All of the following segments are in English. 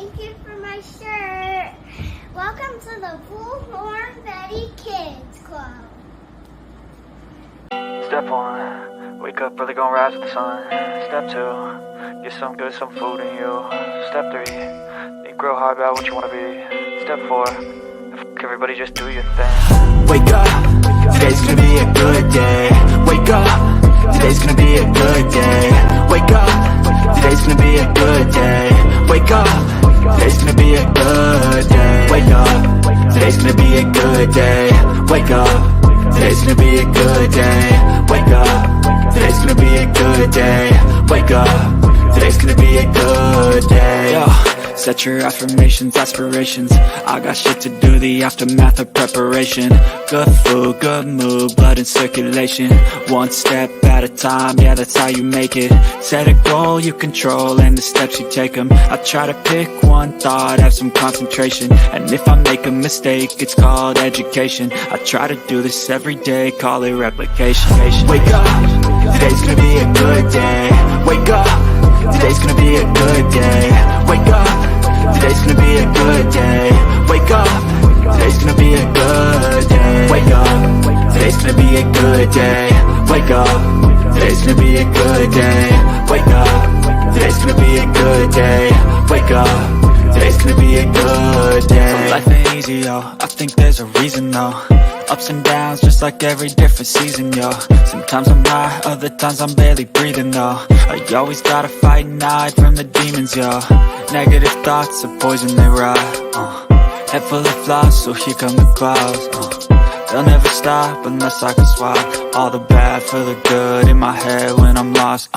Thank you for my shirt. Welcome to the Bullhorn Betty Kids Club. Step 1, wake up early, gonna rise with the sun. Step 2, get some good, some food in you. Step 3, think real hard about what you wanna be. Step 4, everybody just do your thing. Wake up, today's gonna be a good day. Wake up, today's gonna be a good day. Wake up, today's gonna be a good day. Wake up, today's gonna be a good day. Wake up, today's gonna be a good day. Wake up, today's gonna be a good day. Wake up, today's gonna be a good day. Wake up, today's gonna be a good day. Yo, set your affirmations, aspirations. I got shit to do, the aftermath of preparation. Good food, good mood, blood in circulation. One step at a time, yeah, that's how you make it. Set a goal you control and the steps you take them. I try to pick one thought, have some concentration. And if I make a mistake, it's called education. I try to do this every day, call it replication. Wake up, today's gonna be a good day. Wake up, today's gonna be a good day. Wake up, today's gonna be a good day. Wake up, today's gonna be a good day. Wake up, today's gonna be a good day. Wake up, today's gonna be a good day. Wake up, today's gonna be a good day. Wake up, today's gonna be a good day. Life ain't easy, yo, I think there's a reason though. Ups and downs, just like every different season, yo. Sometimes I'm high, other times I'm barely breathing, though. I always gotta fight and hide from the demons, yo. Negative thoughts are poison, they rot. Head full of flaws, so here come the clouds. They'll never stop unless I can swap all the bad for the good in my head when I'm lost.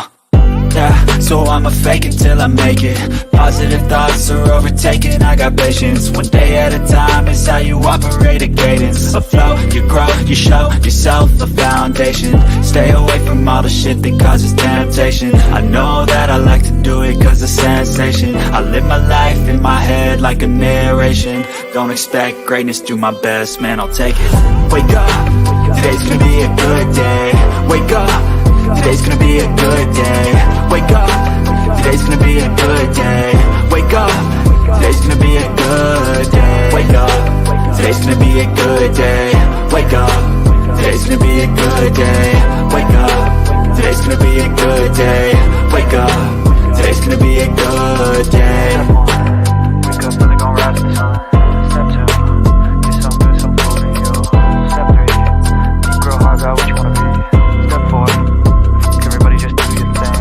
Yeah, so I'ma fake it till I make it. Positive thoughts are overtaken, I got patience. One day at a time is how you operate a cadence. A flow, you grow, you show yourself a foundation. Stay away from all the shit that causes temptation. I know that I like to do it cause it's sensation. I live my life in my head like a narration. Don't expect greatness, do my best, man, I'll take it. Wake up, today's gonna be a good day. Wake up, today's gonna be a good day. Wake up, today's gonna be a good day. Wake up, today's gonna be a good day. Wake up, today's gonna be a good day. Wake up, today's gonna be a good day. Wake up, today's gonna be a good day. Wake up, today's gonna be a good day. Wake up early, gonna rise with the sun. Step 2, get some good, some food in you. Step 3, think real hard about what you wanna be. Step 4, everybody just do your thing.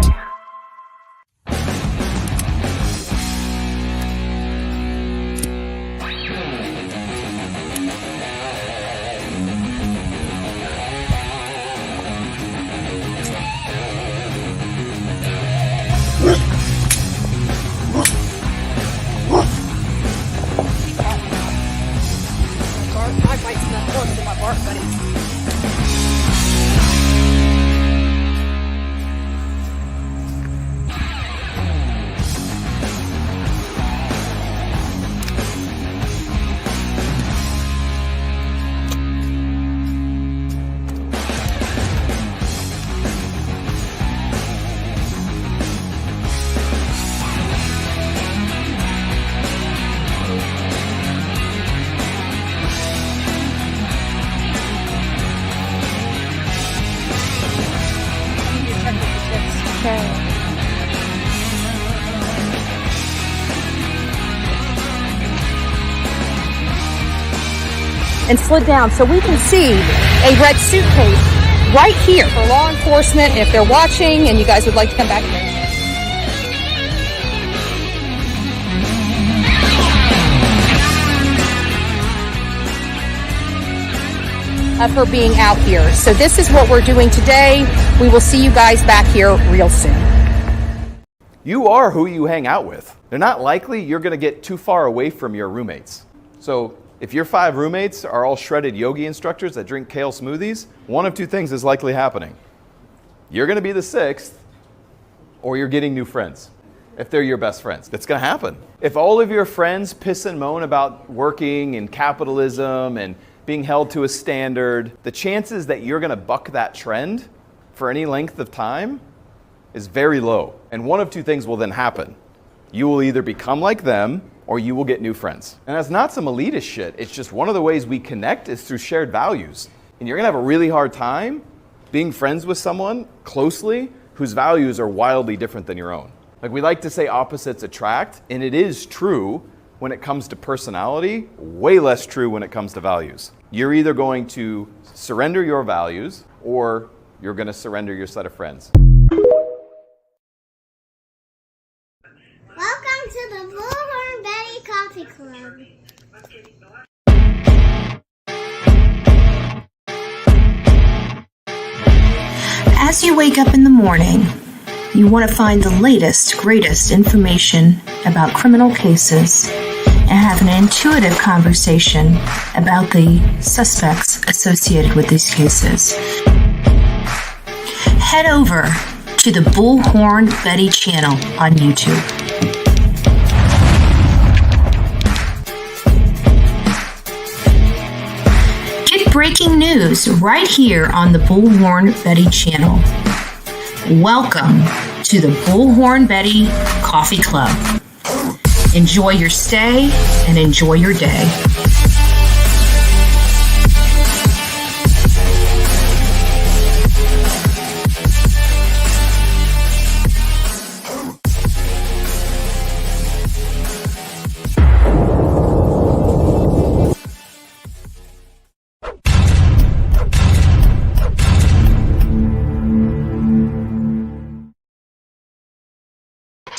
And slid down so we can see a red suitcase right here for law enforcement. And if they're watching and you guys would like to come back here. Of her being out here. So this is what we're doing today. We will see you guys back here real soon. You are who you hang out with. They're not likely you're going to get too far away from your roommates. So if your 5 roommates are all shredded yogi instructors that drink kale smoothies, one of 2 things is likely happening. You're going to be the 6th, or you're getting new friends, if they're your best friends. That's going to happen. If all of your friends piss and moan about working and capitalism and being held to a standard, the chances that you're going to buck that trend for any length of time is very low. And one of 2 things will then happen. You will either become like them, or you will get new friends. And that's not some elitist shit. It's just one of the ways we connect is through shared values. And you're gonna have a really hard time being friends with someone closely whose values are wildly different than your own. Like, we like to say opposites attract, and it is true when it comes to personality, way less true when it comes to values. You're either going to surrender your values or you're gonna surrender your set of friends. Welcome to the Bullhorn Betty Coffee Club. As you wake up in the morning, you want to find the latest, greatest information about criminal cases and have an intuitive conversation about the suspects associated with these cases. Head over to the Bullhorn Betty channel on YouTube. Get breaking news right here on the Bullhorn Betty channel. Welcome to the Bullhorn Betty Coffee Club. Enjoy your stay and enjoy your day.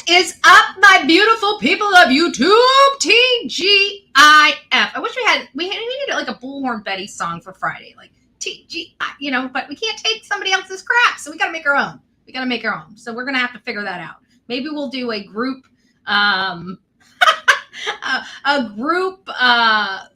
Is up, my beautiful people of YouTube, TGIF. I wish we needed like a Bullhorn Betty song for Friday, like TGI, but we can't take somebody else's crap, so we got to make our own. So we're gonna have to figure that out. Maybe we'll do a group,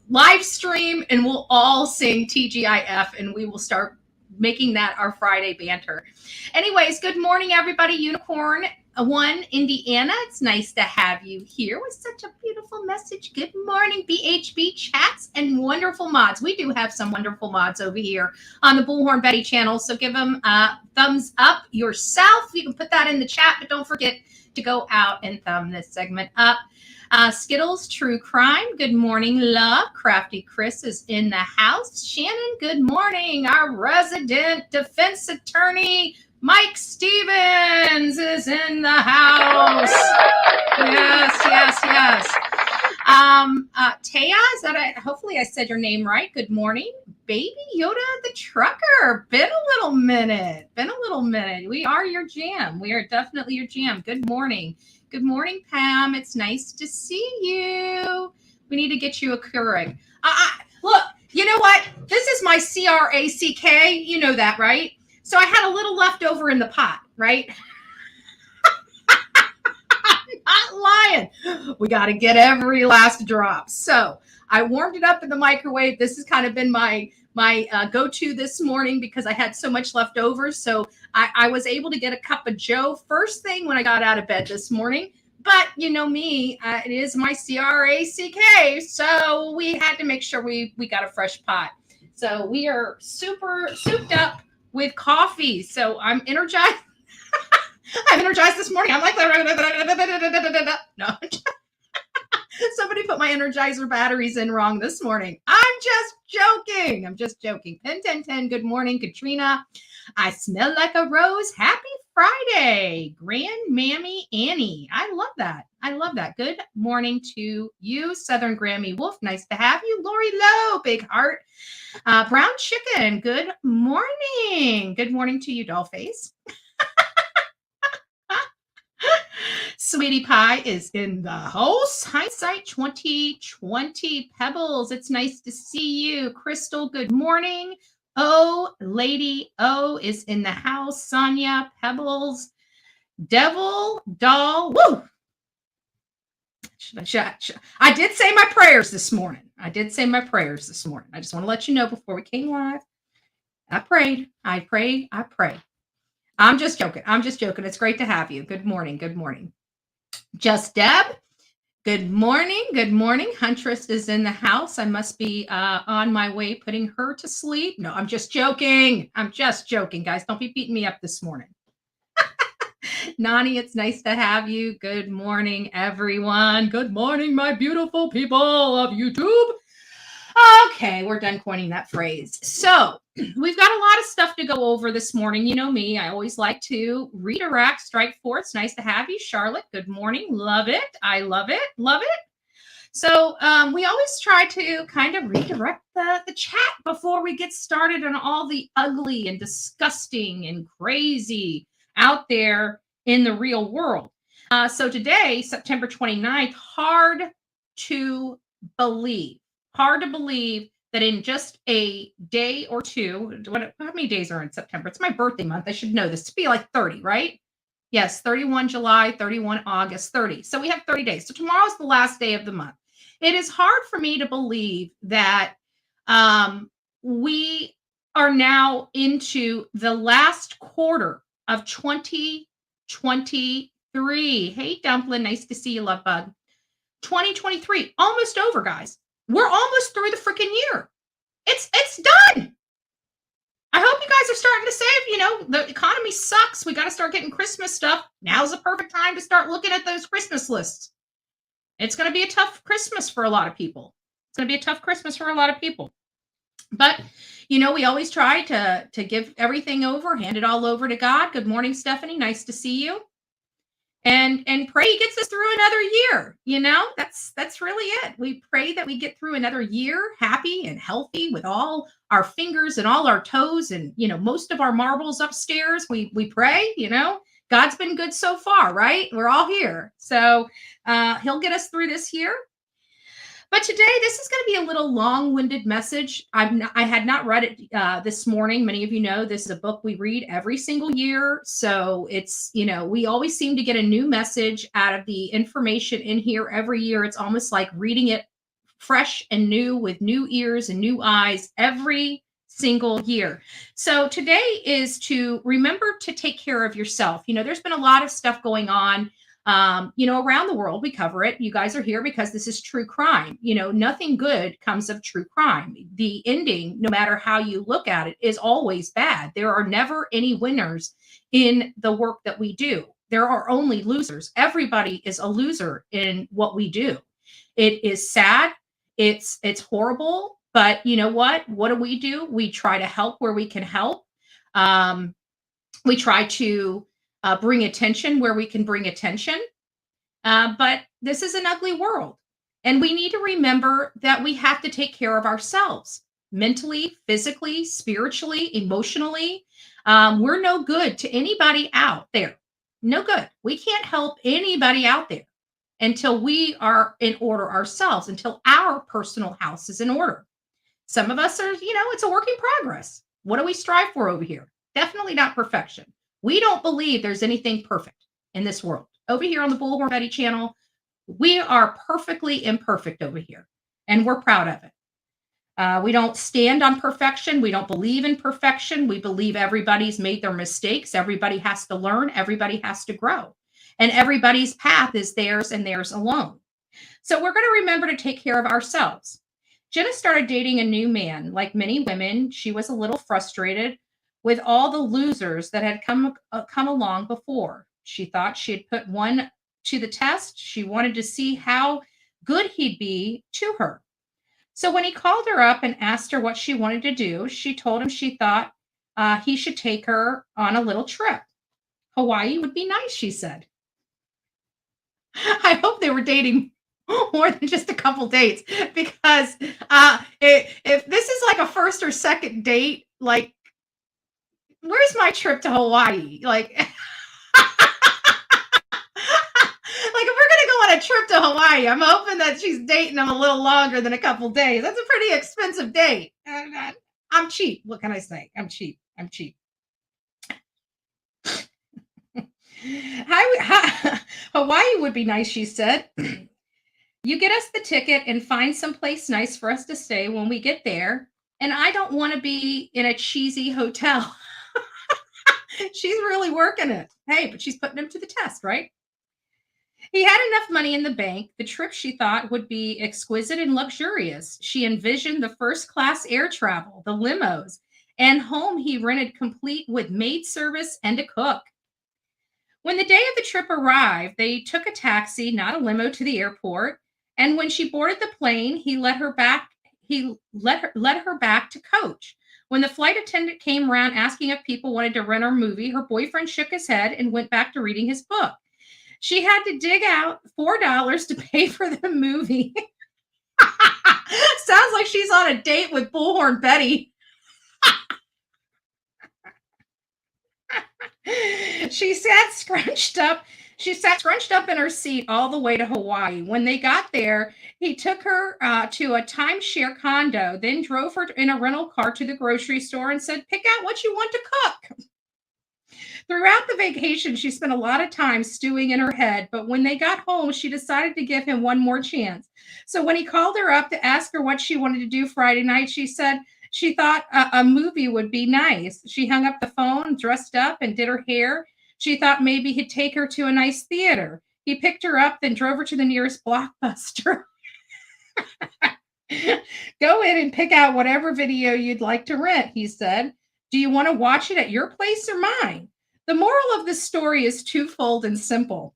live stream, and we'll all sing TGIF, and we will start making that our Friday banter. Anyways, good morning, everybody. Unicorn 1, Indiana. It's nice to have you here with such a beautiful message. Good morning, BHB chats and wonderful mods. We do have some wonderful mods over here on the Bullhorn Betty channel, so give them a thumbs up yourself. You can put that in the chat, but don't forget to go out and thumb this segment up. Skittles, True Crime, good morning, love. Crafty Chris is in the house. Shannon, good morning. Our resident defense attorney, Mike Stevens, is in the house. Yes. Taya, is that hopefully I said your name right. Good morning. Baby Yoda the trucker. Been a little minute. We are your jam. We are definitely your jam. Good morning. Good morning, Pam. It's nice to see you. We need to get you a Keurig. Look, you know what? This is my CRACK. You know that, right? So I had a little left over in the pot, right? I'm not lying. We got to get every last drop. So I warmed it up in the microwave. This has kind of been my go-to this morning because I had so much left over. So I was able to get a cup of Joe first thing when I got out of bed this morning. But you know me, it is my CRACK. So we had to make sure we got a fresh pot. So we are super souped up with coffee. So I'm energized. I'm energized this morning. I'm like, no. Somebody put my Energizer batteries in wrong this morning. I'm just joking. 10, good morning, Katrina. I smell like a rose. Happy Friday, Grandmammy Annie. I love that. Good morning to you, Southern Grammy Wolf. Nice to have you. Lori Lowe, big heart. Brown Chicken, good morning. Good morning to you, Dollface. Sweetie Pie is in the house. Hindsight 2020. Pebbles, it's nice to see you. Crystal, good morning. Oh, Lady O is in the house. Sonia, Pebbles, Devil, Doll. Woo! I did say my prayers this morning. I just want to let you know before we came live. I prayed. I'm just joking. It's great to have you. Good morning. Just Deb. Good morning. Huntress is in the house. I must be on my way putting her to sleep. No, I'm just joking. Guys. Don't be beating me up this morning. Nani, it's nice to have you. Good morning, everyone. Good morning, my beautiful people of YouTube. Okay, we're done coining that phrase. So we've got a lot of stuff to go over this morning. You know me, I always like to redirect, strike force. Nice to have you, Charlotte. Good morning. Love it. I love it. Love it. So we always try to kind of redirect the chat before we get started on all the ugly and disgusting and crazy out there in the real world. So today, September 29th, hard to believe that in just a day or two, how many days are in September? It's my birthday month. I should know this. To be like 30, right? Yes, 31 July, 31 August, 30. So we have 30 days. So tomorrow's the last day of the month. It is hard for me to believe that we are now into the last quarter of 2023. Hey, Dumpling, nice to see you, love bug. 2023, almost over, guys. We're almost through the freaking year. It's done. I hope you guys are starting to save. You know, the economy sucks. We got to start getting Christmas stuff. Now's the perfect time to start looking at those Christmas lists. It's going to be a tough Christmas for a lot of people. But, you know, we always try to give everything over, hand it all over to God. Good morning, Stephanie. Nice to see you. And pray he gets us through another year. You know, that's really it. We pray that we get through another year happy and healthy with all our fingers and all our toes and, you know, most of our marbles upstairs. We pray, you know, God's been good so far, right? We're all here. So he'll get us through this year. But today, this is going to be a little long-winded message. I had not read it this morning. Many of you know this is a book we read every single year. So it's, you know, we always seem to get a new message out of the information in here every year. It's almost like reading it fresh and new with new ears and new eyes every single year. So today is to remember to take care of yourself. You know, there's been a lot of stuff going on. You know, around the world, we cover it. You guys are here because this is true crime. You know, nothing good comes of true crime. The ending, no matter how you look at it, is always bad. There are never any winners in the work that we do. There are only losers. Everybody is a loser in what we do. It is sad. It's horrible. But you know what? What do? We try to help where we can help. We try to bring attention where we can bring attention. But this is an ugly world. And we need to remember that we have to take care of ourselves mentally, physically, spiritually, emotionally. We're no good to anybody out there. No good. We can't help anybody out there until we are in order ourselves, until our personal house is in order. Some of us are, you know, it's a work in progress. What do we strive for over here? Definitely not perfection. We don't believe there's anything perfect in this world. Over here on the Bullhorn Betty channel, we are perfectly imperfect over here, and we're proud of it. We don't stand on perfection. We don't believe in perfection. We believe everybody's made their mistakes. Everybody has to learn. Everybody has to grow. And everybody's path is theirs and theirs alone. So we're going to remember to take care of ourselves. Jenna started dating a new man. Like many women, she was a little frustrated with all the losers that had come along before. She thought she had put one to the test. She wanted to see how good he'd be to her. So when he called her up and asked her what she wanted to do, she told him she thought he should take her on a little trip. Hawaii would be nice, she said. I hope they were dating more than just a couple dates, because if this is like a first or second date, like, where's my trip to Hawaii? Like, like if we're going to go on a trip to Hawaii, I'm hoping that she's dating him a little longer than a couple days. That's a pretty expensive date. I'm cheap. What can I say? I'm cheap. Hawaii would be nice, she said. You get us the ticket and find someplace nice for us to stay when we get there. And I don't want to be in a cheesy hotel. She's really working it. Hey, but she's putting him to the test, right? He had enough money in the bank. The trip, she thought, would be exquisite and luxurious. She envisioned the first-class air travel, the limos, and home he rented complete with maid service and a cook. When the day of the trip arrived, they took a taxi, not a limo, to the airport. And when she boarded the plane, he led her back. He led her back to coach. When the flight attendant came around asking if people wanted to rent her movie, her boyfriend shook his head and went back to reading his book. She had to dig out $4 to pay for the movie. Sounds like she's on a date with Bullhorn Betty. She sat scrunched up in her seat all the way to Hawaii. When they got there, he took her to a timeshare condo, then drove her in a rental car to the grocery store and said, pick out what you want to cook. Throughout the vacation, she spent a lot of time stewing in her head, but when they got home, she decided to give him one more chance. So when he called her up to ask her what she wanted to do Friday night, she said she thought a movie would be nice. She hung up the phone, dressed up, and did her hair. She thought maybe he'd take her to a nice theater. He picked her up, then drove her to the nearest Blockbuster. Go in and pick out whatever video you'd like to rent, he said. Do you want to watch it at your place or mine? The moral of this story is twofold and simple.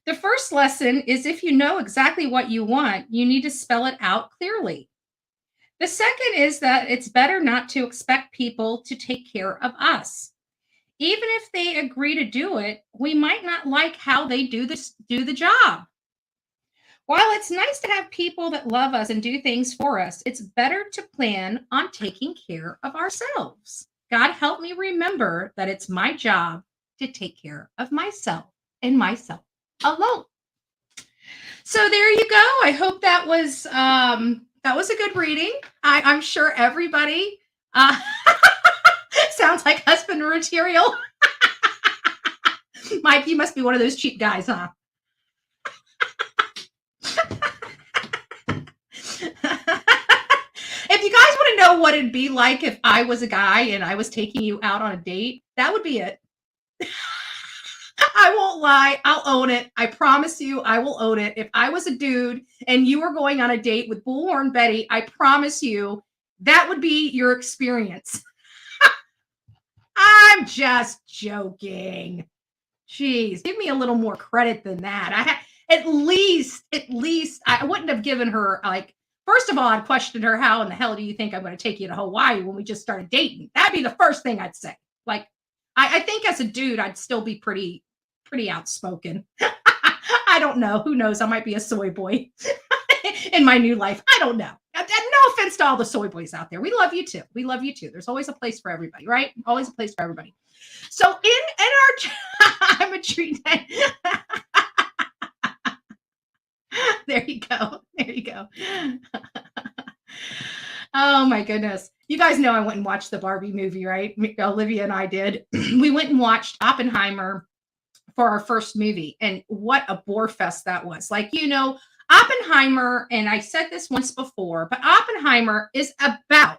The first lesson is if you know exactly what you want, you need to spell it out clearly. The second is that it's better not to expect people to take care of us. Even if they agree to do it, we might not like how they do the job. While it's nice to have people that love us and do things for us, it's better to plan on taking care of ourselves. God help me remember that it's my job to take care of myself and myself alone. So there you go. I hope that was a good reading. I'm sure everybody sounds like husband material. Mike, you must be one of those cheap guys, huh? If you guys want to know what it'd be like if I was a guy and I was taking you out on a date, that would be it. I won't lie. I'll own it. I promise you I will own it. If I was a dude and you were going on a date with Bullhorn Betty, I promise you that would be your experience. I'm just joking. Jeez, give me a little more credit than that. At least I wouldn't have given her, like, first of all, I'd question her, how in the hell do you think I'm going to take you to Hawaii when we just started dating? That'd be the first thing I'd say. Like, I think as a dude, I'd still be pretty outspoken. I don't know. Who knows? I might be a soy boy in my new life. I don't know. No offense to all the soy boys out there. We love you too. We love you too. There's always a place for everybody, right? Always a place for everybody. So in our I'm a treat. There you go. There you go. Oh my goodness. You guys know I went and watched the Barbie movie, right? Olivia and I did. We went and watched Oppenheimer for our first movie. And what a bore fest that was. Like, you know, Oppenheimer, and I said this once before, but Oppenheimer is about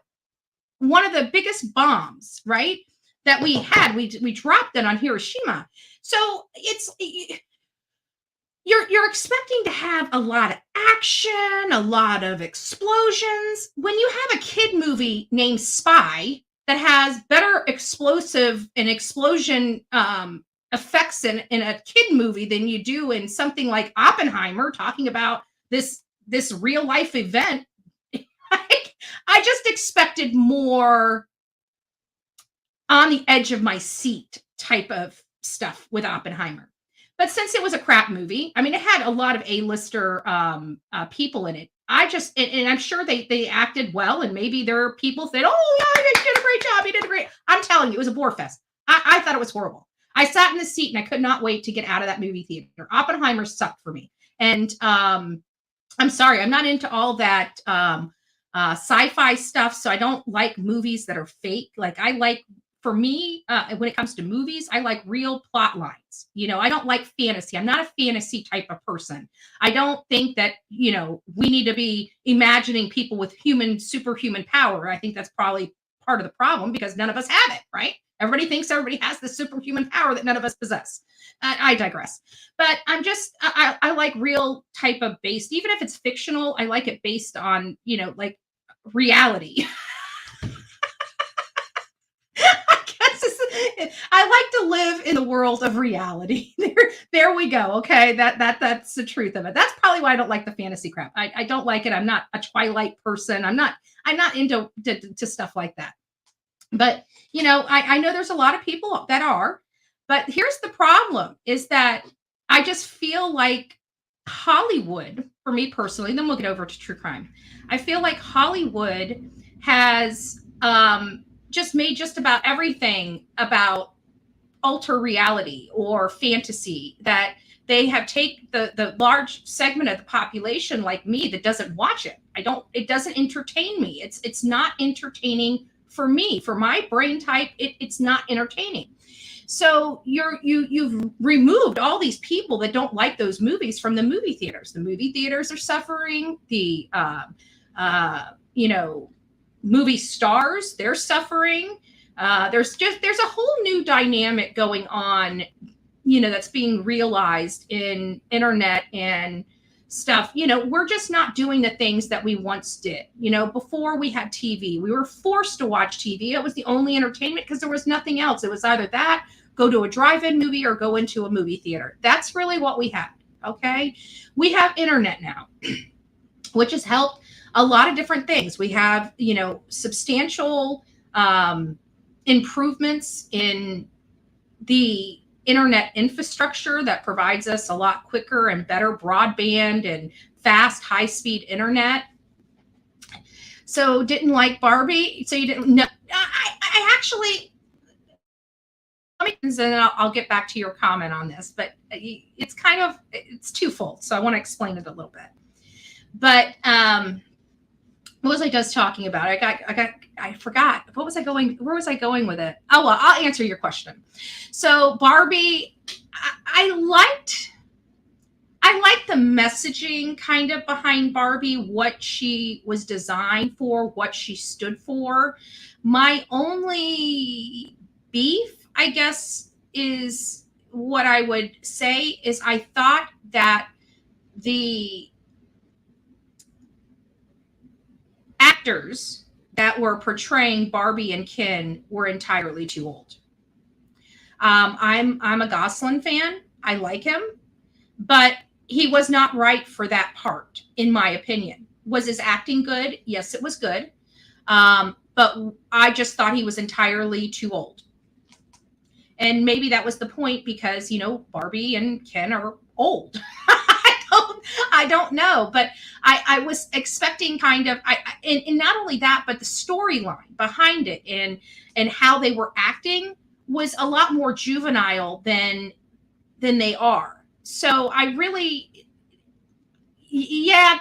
one of the biggest bombs, right? That we had. We dropped it on Hiroshima. So you're expecting to have a lot of action, a lot of explosions. When you have a kid movie named Spy that has better explosive and explosion effects in a kid movie than you do in something like Oppenheimer, talking about this real life event, I just expected more on the edge of my seat type of stuff with Oppenheimer. But since it was a crap movie, I mean, it had a lot of A-lister people in it. And I'm sure they acted well, and maybe there are people that, oh, yeah, you did a great job. You did a great. I'm telling you, it was a bore fest. I thought it was horrible. I sat in the seat and I could not wait to get out of that movie theater. Oppenheimer sucked for me. And I'm sorry, I'm not into all that sci-fi stuff. So I don't like movies that are fake. Like for me, when it comes to movies, I like real plot lines. You know, I don't like fantasy. I'm not a fantasy type of person. I don't think that, you know, we need to be imagining people with superhuman power. I think that's probably part of the problem because none of us have it, right? Everybody thinks everybody has the superhuman power that none of us possess. I digress. But I like real type of based, even if it's fictional, I like it based on, you know, like reality. I guess I like to live in the world of reality. There we go. Okay, that's the truth of it. That's probably why I don't like the fantasy crap. I don't like it. I'm not a Twilight person. I'm not into to stuff like that. But I know there's a lot of people that are. But here's the problem: is that I just feel like Hollywood, for me personally, then we'll get over to true crime. I feel like Hollywood has just made just about everything about alter reality or fantasy, that they have taken the large segment of the population like me that doesn't watch it. It doesn't entertain me. It's not entertaining for me, for my brain type. It's not entertaining. So you've removed all these people that don't like those movies from the movie theaters. The movie theaters are suffering. The movie stars, they're suffering. There's a whole new dynamic going on, that's being realized in internet and stuff. We're just not doing the things that we once did. Before we had TV, we were forced to watch TV. It was the only entertainment because there was nothing else. It was either that, go to a drive-in movie, or go into a movie theater. That's really what we had. Okay. We have internet now, which has helped a lot of different things. We have, substantial improvements in the internet infrastructure that provides us a lot quicker and better broadband and fast, high-speed internet. So didn't like Barbie. So you didn't know. I actually, and then I'll get back to your comment on this, but it's twofold. So I want to explain it a little bit. But what was I just talking about? I forgot. Where was I going with it? Oh, well, I'll answer your question. So Barbie, I liked the messaging kind of behind Barbie, what she was designed for, what she stood for. My only beef, I guess, is what I would say is I thought that the actors that were portraying Barbie and Ken were entirely too old. I'm a Gosling fan. I like him, but he was not right for that part, in my opinion. Was his acting good? Yes, it was good. But I just thought he was entirely too old. And maybe that was the point because, Barbie and Ken are old. I don't know, but I was expecting kind of, and not only that, but the storyline behind it and how they were acting was a lot more juvenile than they are. So I really,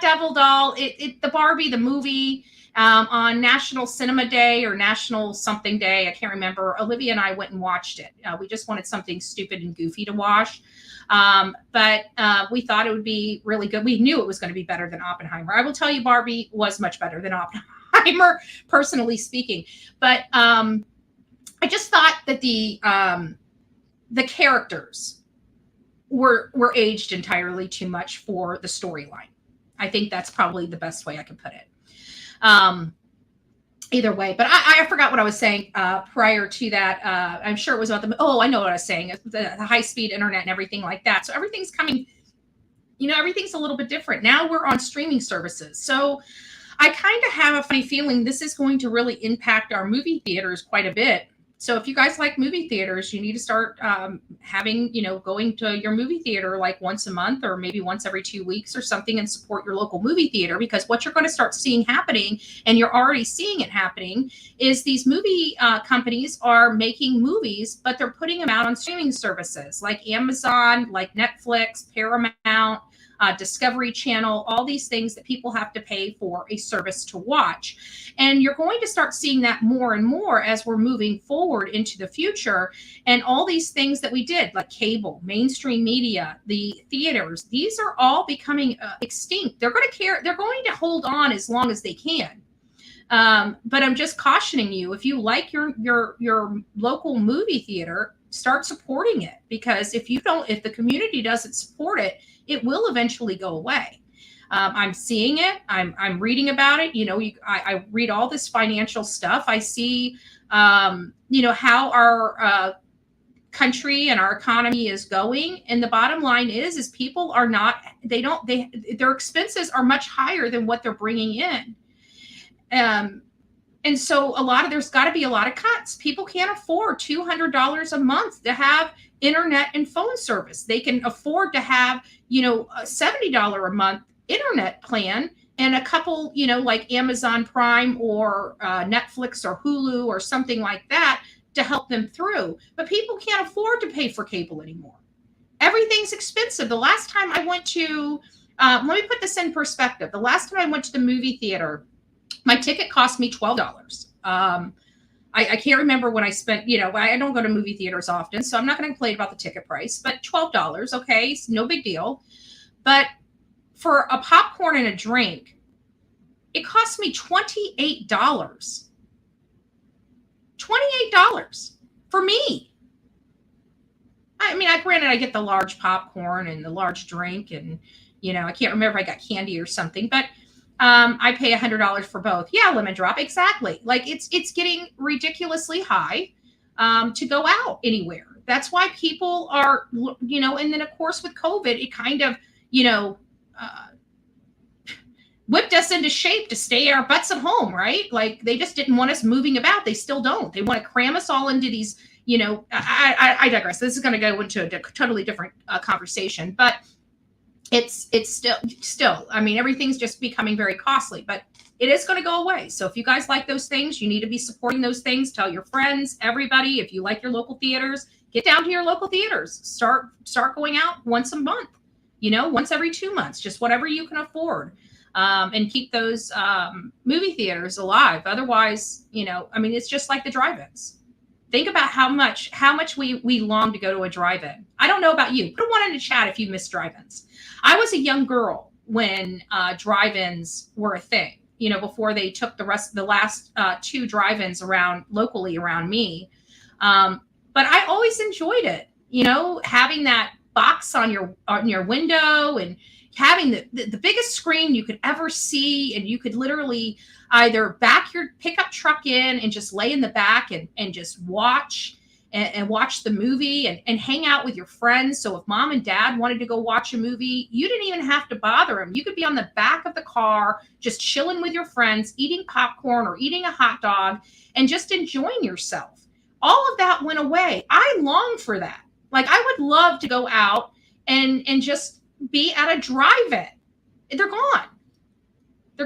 Devil Doll, the Barbie, the movie, on National Cinema Day or National something day, I can't remember. Olivia and I went and watched it. We just wanted something stupid and goofy to watch. But we thought it would be really good. We knew it was going to be better than Oppenheimer. I will tell you, Barbie was much better than Oppenheimer, personally speaking. But I just thought that the characters were aged entirely too much for the storyline. I think that's probably the best way I can put it. Either way, but I forgot what I was saying prior to that. I'm sure it was about I know what I was saying, the high-speed internet and everything like that. So everything's coming, everything's a little bit different. Now we're on streaming services. So I kind of have a funny feeling this is going to really impact our movie theaters quite a bit. So if you guys like movie theaters, you need to start having, going to your movie theater like once a month or maybe once every 2 weeks or something and support your local movie theater, because what you're going to start seeing happening, and you're already seeing it happening, is these movie companies are making movies, but they're putting them out on streaming services like Amazon, like Netflix, Paramount, Discovery Channel, all these things that people have to pay for a service to watch. And you're going to start seeing that more and more as we're moving forward into the future. And all these things that we did, like cable, mainstream media, the theaters, these are all becoming extinct. They're going to hold on as long as they can. But I'm just cautioning you, if you like your local movie theater, start supporting it, because if the community doesn't support it, it will eventually go away. I'm seeing it. I'm reading about it. I read all this financial stuff. I see, how our country and our economy is going. And the bottom line is people are not, their expenses are much higher than what they're bringing in. And so there's got to be a lot of cuts. People can't afford $200 a month to have internet and phone service. They can afford to have, a $70 a month internet plan and a couple, like Amazon Prime or Netflix or Hulu or something like that to help them through. But people can't afford to pay for cable anymore. Everything's expensive. The last time I went to, let me put this in perspective. The last time I went to the movie theater, my ticket cost me $12. I can't remember when I spent, I don't go to movie theaters often, so I'm not going to complain about the ticket price, but $12, okay, it's no big deal. But for a popcorn and a drink, it cost me $28. $28 for me. I mean, granted, I get the large popcorn and the large drink, and, I can't remember if I got candy or something, but I pay $100 for both. Yeah, lemon drop, exactly. Like it's getting ridiculously high to go out anywhere. That's why people are, and then of course with COVID, it kind of, whipped us into shape to stay our butts at home, right? Like they just didn't want us moving about. They still don't. They want to cram us all into these, I digress. This is going to go into a totally different conversation, but it's still, I mean, everything's just becoming very costly, but it is going to go away. So if you guys like those things, you need to be supporting those things. Tell your friends, everybody. If you like your local theaters, get down to your local theaters. Start going out once a month, once every 2 months, just whatever you can afford. And keep those movie theaters alive. Otherwise, it's just like the drive-ins. Think about how much we long to go to a drive-in. I don't know about you. Put one in the chat if you miss drive-ins. I was a young girl when drive-ins were a thing, before they took the last 2 drive-ins locally around me. But I always enjoyed it, having that box on your window and having the biggest screen you could ever see, and you could literally either back your pickup truck in and just lay in the back and just watch and watch the movie and hang out with your friends. So if mom and dad wanted to go watch a movie, you didn't even have to bother them. You could be on the back of the car, just chilling with your friends, eating popcorn or eating a hot dog and just enjoying yourself. All of that went away. I long for that. Like I would love to go out and just be at a drive-in. They're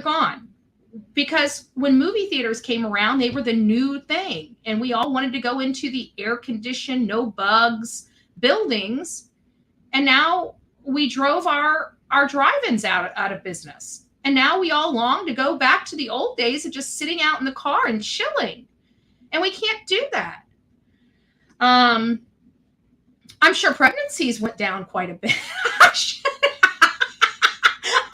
gone because when movie theaters came around, they were the new thing, and we all wanted to go into the air-conditioned, no bugs buildings, and now we drove our drive-ins out of business, and now we all long to go back to the old days of just sitting out in the car and chilling, and we can't do that. I'm sure pregnancies went down quite a bit.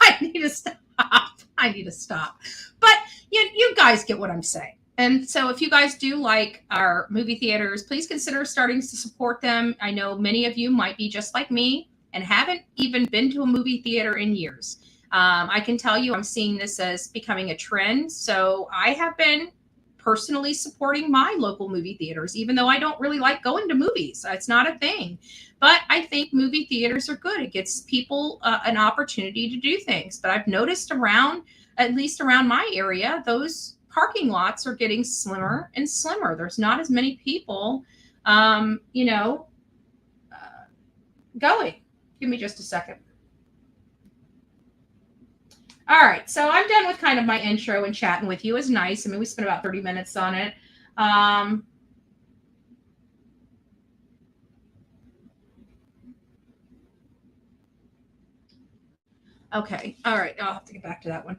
I need to stop. But you guys get what I'm saying. And so if you guys do like our movie theaters, please consider starting to support them. I know many of you might be just like me and haven't even been to a movie theater in years. I can tell you I'm seeing this as becoming a trend. So I have been personally supporting my local movie theaters, even though I don't really like going to movies. It's not a thing. But I think movie theaters are good. It gives people an opportunity to do things. But I've noticed at least around my area, those parking lots are getting slimmer and slimmer. There's not as many people, going. Give me just a second. All right, so I'm done with kind of my intro and chatting with you. It was nice. I mean, we spent about 30 minutes on it. Okay, all right, I'll have to get back to that one.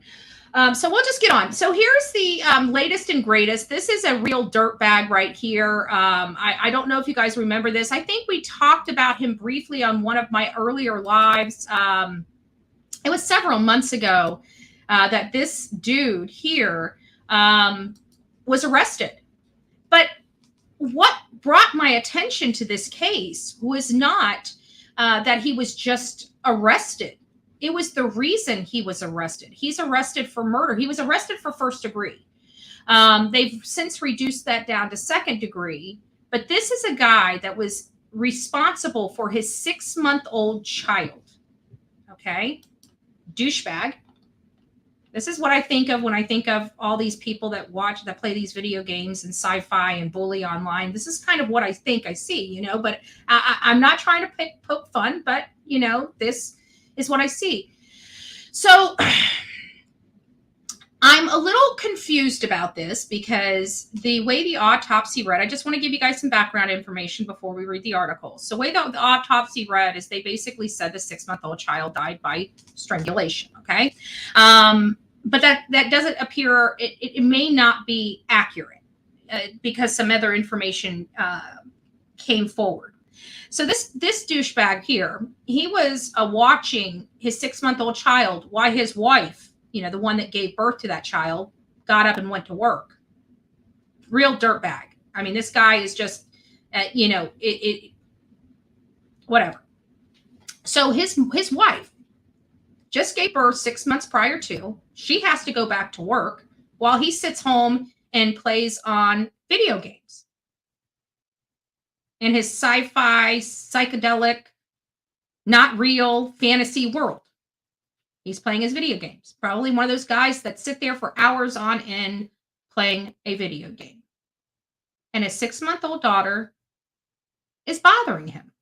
So we'll just get on. So here's the latest and greatest. This is a real dirt bag right here. I don't know if you guys remember this. I think we talked about him briefly on one of my earlier lives. It was several months ago that this dude here was arrested. But what brought my attention to this case was not that he was just arrested. It was the reason he was arrested. He's arrested for murder. He was arrested for first degree. They've since reduced that down to second degree. But this is a guy that was responsible for his 6-month-old child. Okay? Douchebag. This is what I think of when I think of all these people that play these video games and sci-fi and bully online. This is kind of what I think I see, but I'm not trying to poke fun, but, this is what I see. So I'm a little confused about this because the way the autopsy read, I just want to give you guys some background information before we read the article. So the way the autopsy read is they basically said the 6-month-old child died by strangulation, okay? But that doesn't appear, it may not be accurate because some other information came forward. So this douchebag here, he was watching his 6-month-old child while his wife, the one that gave birth to that child, got up and went to work. Real dirtbag. I mean, this guy is just, whatever. So his wife just gave birth 6 months prior to. She has to go back to work while he sits home and plays on video games in his sci-fi, psychedelic, not real fantasy world. He's playing his video games. Probably one of those guys that sit there for hours on end playing a video game. And his 6-month-old daughter is bothering him,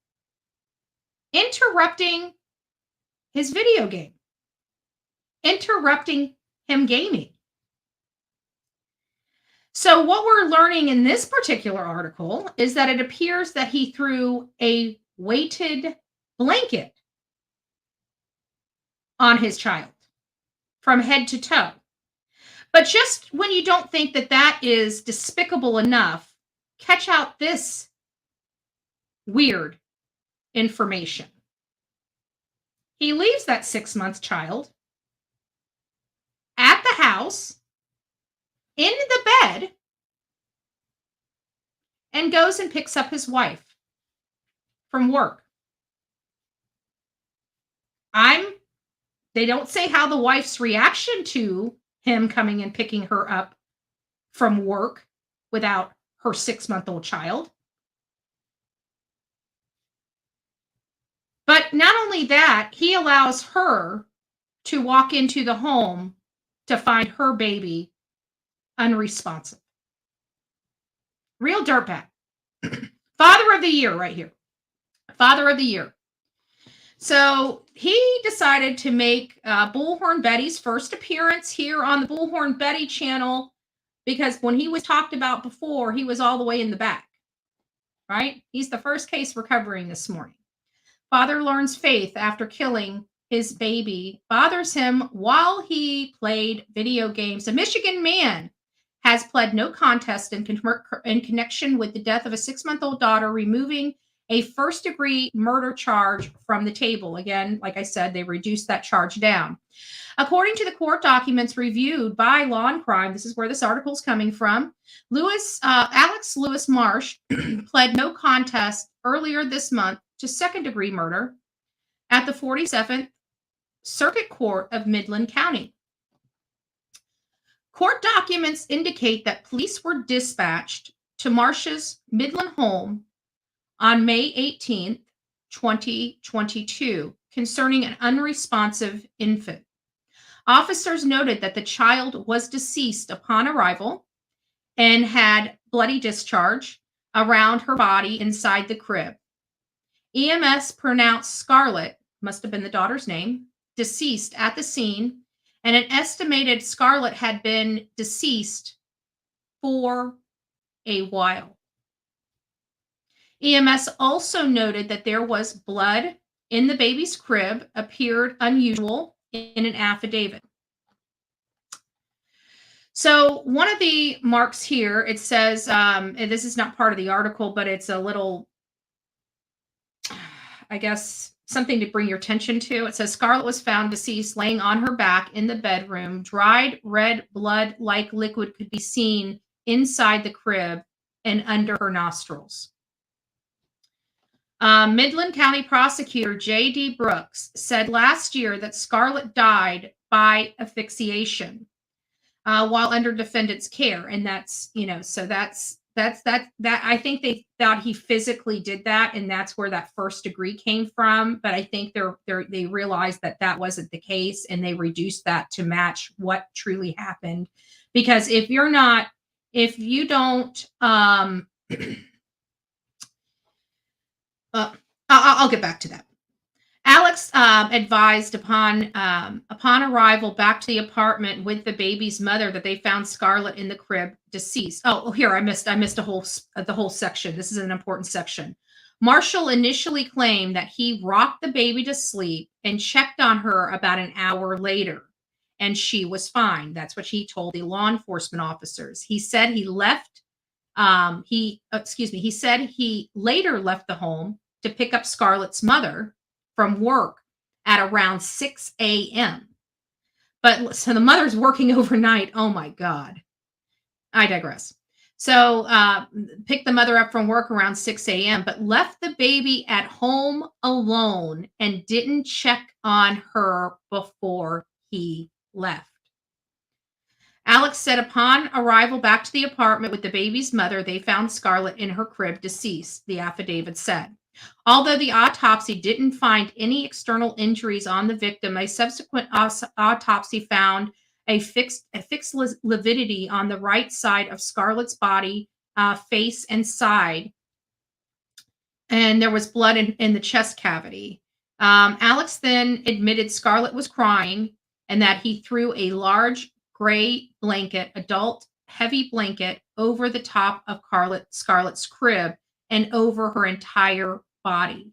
interrupting his video game, interrupting him gaming. So what we're learning in this particular article is that it appears that he threw a weighted blanket on his child from head to toe. But just when you don't think that that is despicable enough, catch out this weird information. He leaves that 6-month child at the house in the bed and goes and picks up his wife from work. They don't say how the wife's reaction to him coming and picking her up from work without her 6-month-old child. But not only that, he allows her to walk into the home to find her baby unresponsive. Real dirtbag. Father of the year right here. Father of the year. So he decided to make Bullhorn Betty's first appearance here on the Bullhorn Betty channel because when he was talked about before, he was all the way in the back, right? He's the first case we're covering this morning. Father learns faith after killing his baby, bothers him while he played video games. A Michigan man has pled no contest in connection with the death of a 6-month-old daughter, removing a first-degree murder charge from the table. Again, like I said, they reduced that charge down. According to the court documents reviewed by Law and Crime, this is where this article is coming from, Alex Lewis Marsh pled no contest earlier this month to second-degree murder at the 47th Circuit Court of Midland County. Court documents indicate that police were dispatched to Marsh's Midland home on May 18th, 2022, concerning an unresponsive infant. Officers noted that the child was deceased upon arrival and had bloody discharge around her body inside the crib. EMS pronounced Scarlett, must have been the daughter's name, deceased at the scene, and an estimated Scarlett had been deceased for a while. EMS also noted that there was blood in the baby's crib, appeared unusual in an affidavit. So one of the marks here, it says, and this is not part of the article, but it's a little, I guess, something to bring your attention to. It says Scarlett was found deceased laying on her back in the bedroom. Dried red blood-like liquid could be seen inside the crib and under her nostrils. Midland County Prosecutor J.D. Brooks said last year that Scarlett died by asphyxiation while under defendant's care. And that's, so that's I think they thought he physically did that, and that's where that first degree came from. But I think they realized that that wasn't the case, and they reduced that to match what truly happened. Because if you don't, I'll get back to that. Alex advised upon arrival back to the apartment with the baby's mother that they found Scarlett in the crib, deceased. Oh, here I missed the whole section. This is an important section. Marshall initially claimed that he rocked the baby to sleep and checked on her about an hour later, and she was fine. That's what he told the law enforcement officers. He said he left. He said he later left the home to pick up Scarlett's mother from work at around 6 a.m. But so the mother's working overnight. Oh my God. I digress. So picked the mother up from work around 6 a.m., but left the baby at home alone and didn't check on her before he left. Alex said upon arrival back to the apartment with the baby's mother, they found Scarlett in her crib, deceased, the affidavit said. Although the autopsy didn't find any external injuries on the victim, a subsequent autopsy found a fixed lividity on the right side of Scarlett's body, face, and side, and there was blood in the chest cavity. Alex then admitted Scarlett was crying and that he threw a large gray blanket, adult heavy blanket, over the top of Scarlett's crib and over her entire body.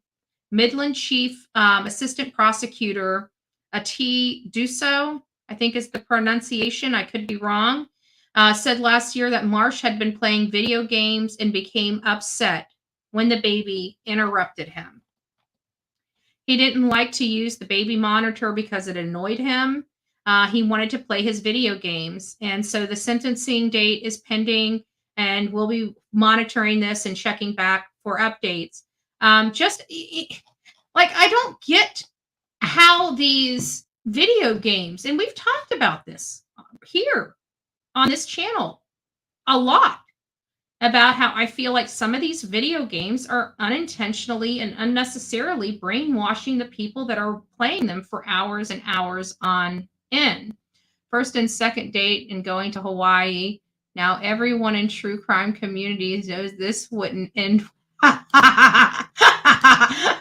Midland Chief Assistant Prosecutor Ati Dusso, I think is the pronunciation, I could be wrong, said last year that Marsh had been playing video games and became upset when the baby interrupted him. He didn't like to use the baby monitor because it annoyed him. He wanted to play his video games. And so the sentencing date is pending, and we'll be monitoring this and checking back for updates. I don't get how these video games, and we've talked about this here on this channel a lot, about how I feel like some of these video games are unintentionally and unnecessarily brainwashing the people that are playing them for hours and hours on end. First and second date and going to Hawaii. Now everyone in true crime communities knows this wouldn't end.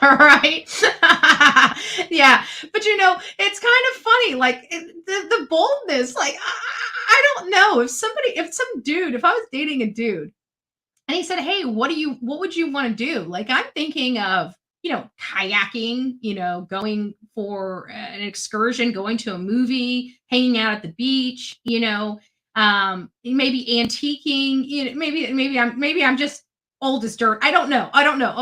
Right? Yeah. But it's kind of funny, like the boldness, like I don't know if I was dating a dude and he said, "Hey, what would you want to do?" Like, I'm thinking of, kayaking, going for an excursion, going to a movie, hanging out at the beach, maybe antiquing, maybe I'm just old as dirt. I don't know.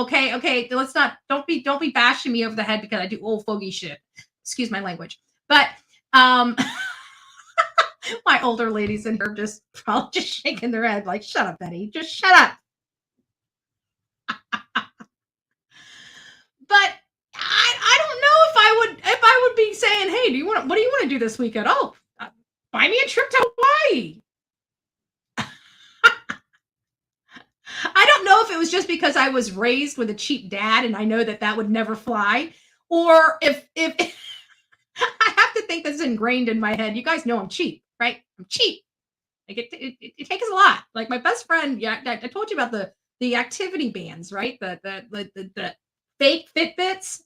Okay. Don't be bashing me over the head because I do old fogey shit. Excuse my language. But my older ladies in here probably just shaking their head like, shut up, Betty. Just shut up. But I don't know if I would be saying, hey, what do you want to do this weekend? Oh, buy me a trip to Hawaii. I don't know if it was just because I was raised with a cheap dad and I know that would never fly, or if I have to think that's ingrained in my head. You guys know I'm cheap, right? I'm cheap. Like it takes a lot. Like my best friend, yeah, I told you about the activity bands, right? The fake Fitbits.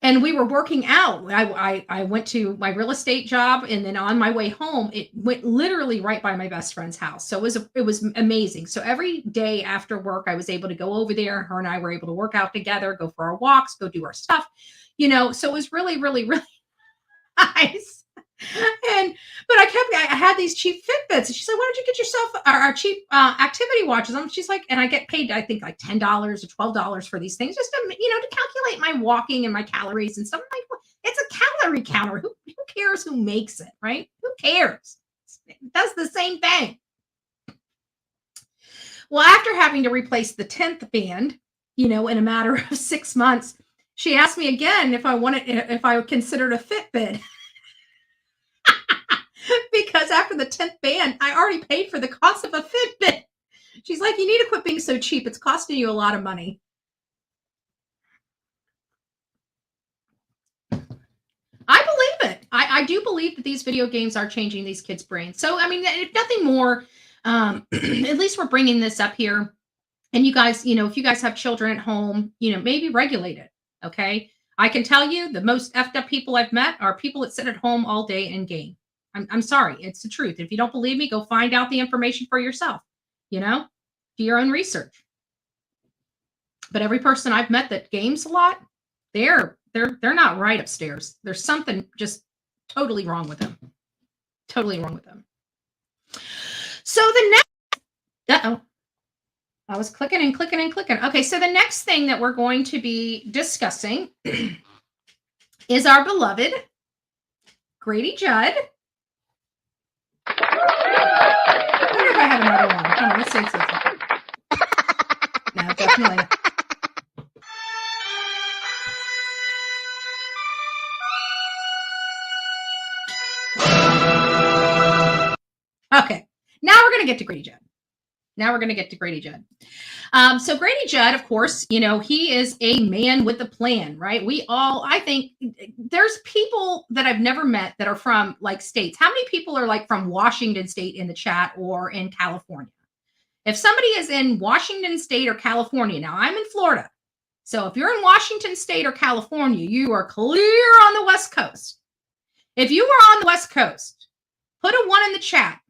And we were working out. I went to my real estate job, and then on my way home, it went literally right by my best friend's house. So it was amazing. So every day after work, I was able to go over there. Her and I were able to work out together, go for our walks, go do our stuff. So it was really, really, really nice. But I had these cheap Fitbits, and she's like, "Why don't you get yourself our cheap activity watches?" She's like, and I get paid, I think, like $10 or $12 for these things, just to calculate my walking and my calories and stuff. I'm like, well, it's a calorie counter. Who cares who makes it, right? Who cares? It does the same thing. Well, after having to replace the 10th band, in a matter of 6 months, she asked me again if I considered a Fitbit. because after the 10th ban, I already paid for the cost of a Fitbit. She's like, you need to quit being so cheap. It's costing you a lot of money. I believe it. I do believe that these video games are changing these kids' brains. So, I mean, if nothing more, at least we're bringing this up here. And you guys, if you guys have children at home, maybe regulate it. Okay. I can tell you the most effed up people I've met are people that sit at home all day and game. I'm sorry. It's the truth. If you don't believe me, go find out the information for yourself. Do your own research. But every person I've met that games a lot, they're not right upstairs. There's something just totally wrong with them. Totally wrong with them. So the next, I was clicking and clicking and clicking. Okay, so the next thing that we're going to be discussing is our beloved Grady Judd. I wonder if I have another one. Hold on, let's see. No, definitely not. Okay, now we're going to get to Grady Judd. So Grady Judd, of course, he is a man with a plan, right? I think there's people that I've never met that are from like states. How many people are like from Washington State in the chat or in California? If somebody is in Washington State or California, now I'm in Florida. So if you're in Washington State or California, you are clear on the West Coast. If you are on the West Coast, put a 1 in the chat.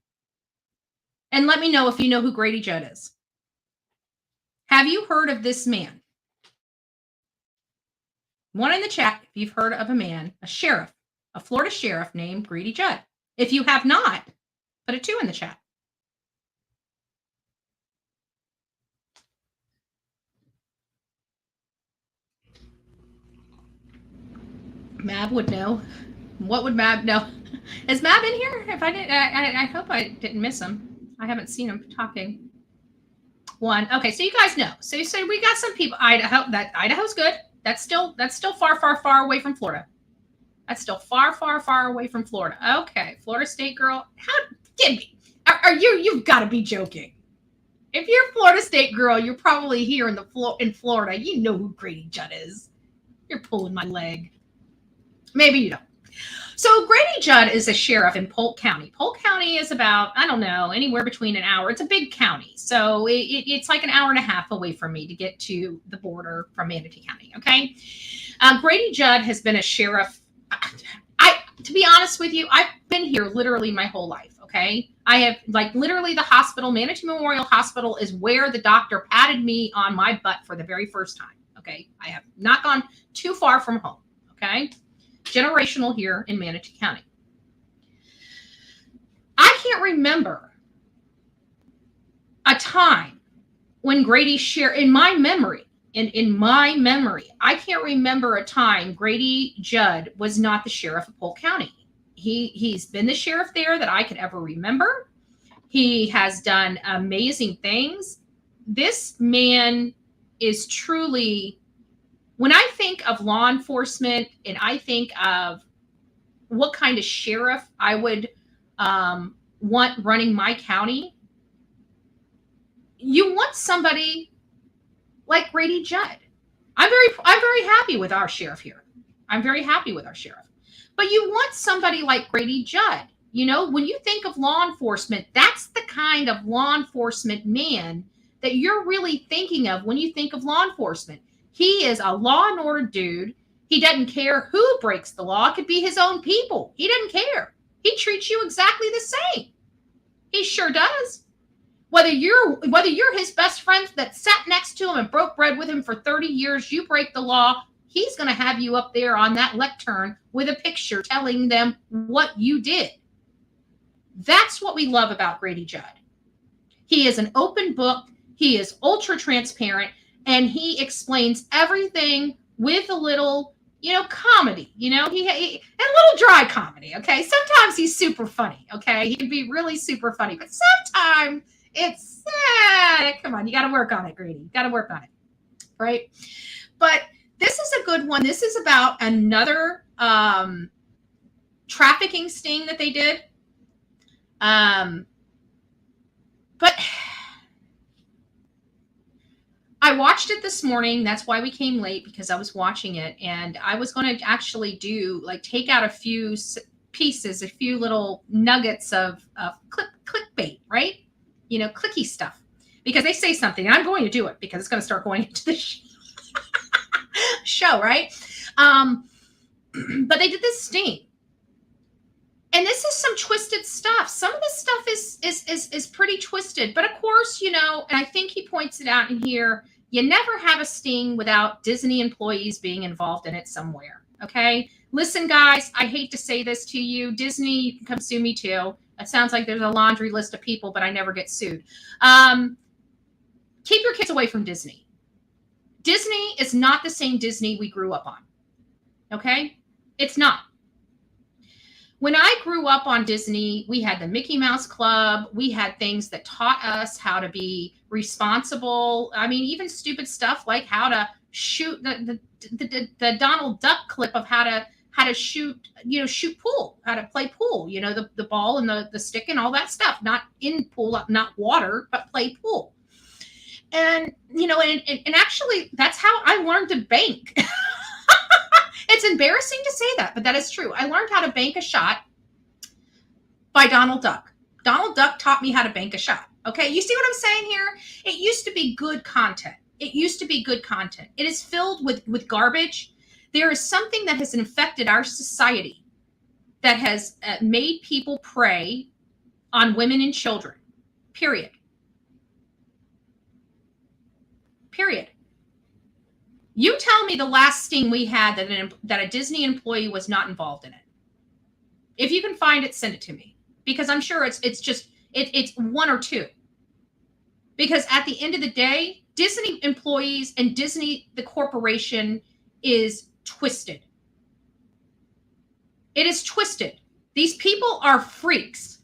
And let me know if you know who Grady Judd is. Have you heard of this man? 1 in the chat if you've heard of a man, a sheriff, a Florida sheriff named Grady Judd. If you have not, put a 2 in the chat. Mab would know. What would Mab know? Is Mab in here? If I didn't, I hope I didn't miss him. I haven't seen him talking. 1. Okay, so you guys know. So we got some people. Idaho's good. That's still far, far, far away from Florida. That's still far, far, far away from Florida. Okay, Florida State girl. You've got to be joking. If you're a Florida State girl, you're probably here in Florida. You know who Grady Judd is. You're pulling my leg. Maybe you don't. So Grady Judd is a sheriff in Polk County. Polk County is about, I don't know, anywhere between an hour. It's a big county. So it's like an hour and a half away from me to get to the border from Manatee County, okay? Grady Judd has been a sheriff. To be honest with you, I've been here literally my whole life, okay? I have, literally the hospital, Manatee Memorial Hospital is where the doctor patted me on my butt for the very first time, okay? I have not gone too far from home, okay? Generational here in Manatee County. I can't remember a time when Grady in my memory, I can't remember a time Grady Judd was not the sheriff of Polk County. He's been the sheriff there that I could ever remember. He has done amazing things. This man is truly, when I think of law enforcement and I think of what kind of sheriff I would want running my county, you want somebody like Grady Judd. I'm very happy with our sheriff here. I'm very happy with our sheriff. But you want somebody like Grady Judd. When you think of law enforcement, that's the kind of law enforcement man that you're really thinking of when you think of law enforcement. He is a law and order dude. He doesn't care who breaks the law. It could be his own people. He doesn't care. He treats you exactly the same. He sure does. Whether you're his best friend that sat next to him and broke bread with him for 30 years, you break the law, he's going to have you up there on that lectern with a picture telling them what you did. That's what we love about Grady Judd. He is an open book. He is ultra transparent, and he explains everything with a little, comedy. He a little dry comedy. Okay, sometimes he's super funny. Okay, he can be really super funny, but sometimes it's come on, you got to work on it, Grady. You got to work on it, right? But this is a good one. This is about another trafficking sting that they did. But I watched it this morning. That's why we came late, because I was watching it, and I was going to actually take out a few pieces, a few little nuggets of clickbait, right? Clicky stuff, because they say something, and I'm going to do it because it's going to start going into the show, right? But they did this sting. And this is some twisted stuff. Some of this stuff is pretty twisted. But of course, and I think he points it out in here, you never have a sting without Disney employees being involved in it somewhere. Okay? Listen, guys, I hate to say this to you. Disney, you can come sue me too. It sounds like there's a laundry list of people, but I never get sued. Keep your kids away from Disney. Disney is not the same Disney we grew up on. Okay? It's not. When I grew up on Disney, we had the Mickey Mouse Club. We had things that taught us how to be responsible. I mean, even stupid stuff like how to shoot the Donald Duck clip of how to shoot pool, how to play pool, the ball and the stick and all that stuff, not in pool, not water, but play pool. And, and actually that's how I learned to bank. It's embarrassing to say that, but that is true. I learned how to bank a shot by Donald Duck. Donald Duck taught me how to bank a shot. Okay, you see what I'm saying here? It used to be good content. It used to be good content. It is filled with garbage. There is something that has infected our society that has made people prey on women and children. Period. Period. You tell me the last sting we had that a Disney employee was not involved in it. If you can find it, send it to me, because I'm sure it's one or two. Because at the end of the day, Disney employees and Disney, the corporation, is twisted. It is twisted. These people are freaks.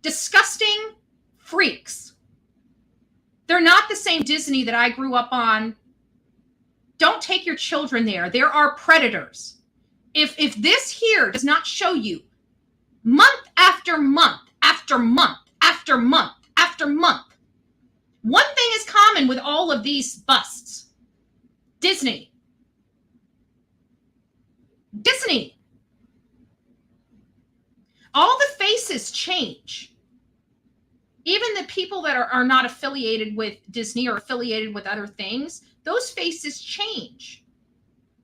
Disgusting freaks. They're not the same Disney that I grew up on. Don't take your children there. There are predators. If this here does not show you month after month after month after month after month, one thing is common with all of these busts. Disney. All the faces change. Even the people that are not affiliated with Disney or affiliated with other things, those faces change.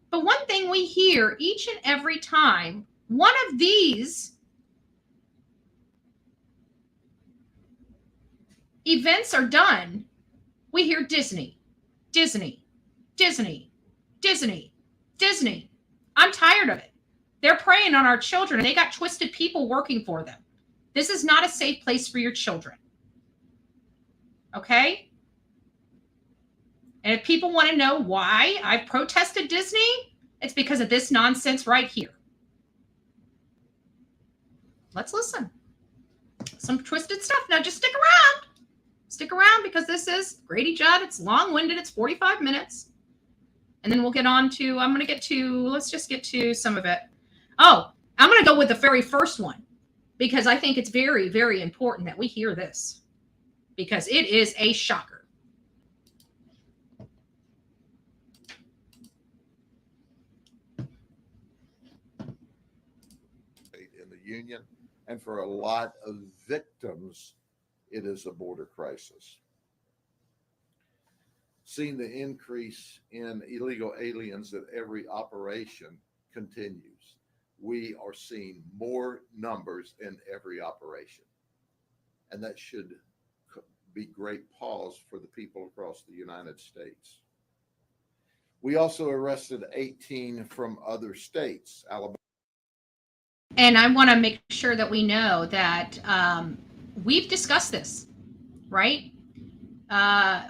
But one thing we hear each and every time one of these events are done, we hear Disney, Disney, Disney, Disney, Disney. I'm tired of it. They're preying on our children, and they got twisted people working for them. This is not a safe place for your children. Okay? And if people want to know why I've protested Disney, it's because of this nonsense right here. Let's listen. Some twisted stuff. Now just stick around. Stick around, because this is Grady Judd. It's long-winded. It's 45 minutes. And then we'll get on to, let's just get to some of it. Oh, I'm going to go with the very first one, because I think it's very, very important that we hear this, because it is a shocker. In the union, and for a lot of victims, it is a border crisis. Seeing the increase in illegal aliens at every operation continues. We are seeing more numbers in every operation, and that should be great pause for the people across the United States. We also arrested 18 from other states, Alabama. And I want to make sure that we know that we've discussed this, right?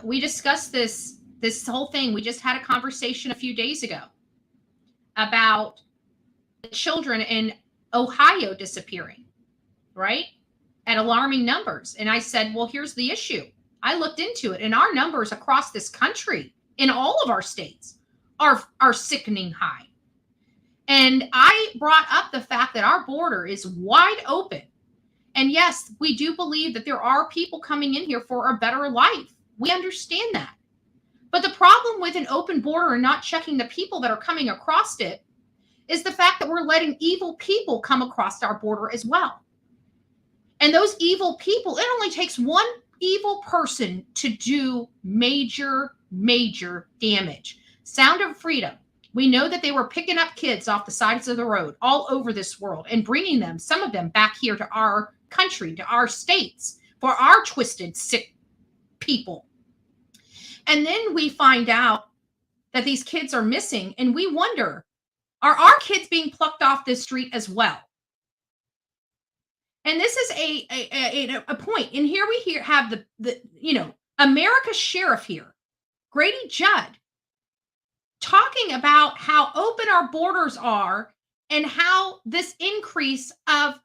We discussed this whole thing. We just had a conversation a few days ago about the children in Ohio disappearing, right? At alarming numbers. And I said, well, here's the issue. I looked into it, and our numbers across this country in all of our states are sickening high. And I brought up the fact that our border is wide open. And yes, we do believe that there are people coming in here for a better life. We understand that. But the problem with an open border and not checking the people that are coming across it is the fact that we're letting evil people come across our border as well. And those evil people, it only takes one evil person to do major, major damage. Sound of Freedom. We know that they were picking up kids off the sides of the road all over this world and bringing them, some of them, back here to our country, to our states, for our twisted, sick people. And then we find out that these kids are missing, and we wonder, are our kids being plucked off this street as well? And this is a point. And here we have the America's sheriff here, Grady Judd, talking about how open our borders are and how this increase of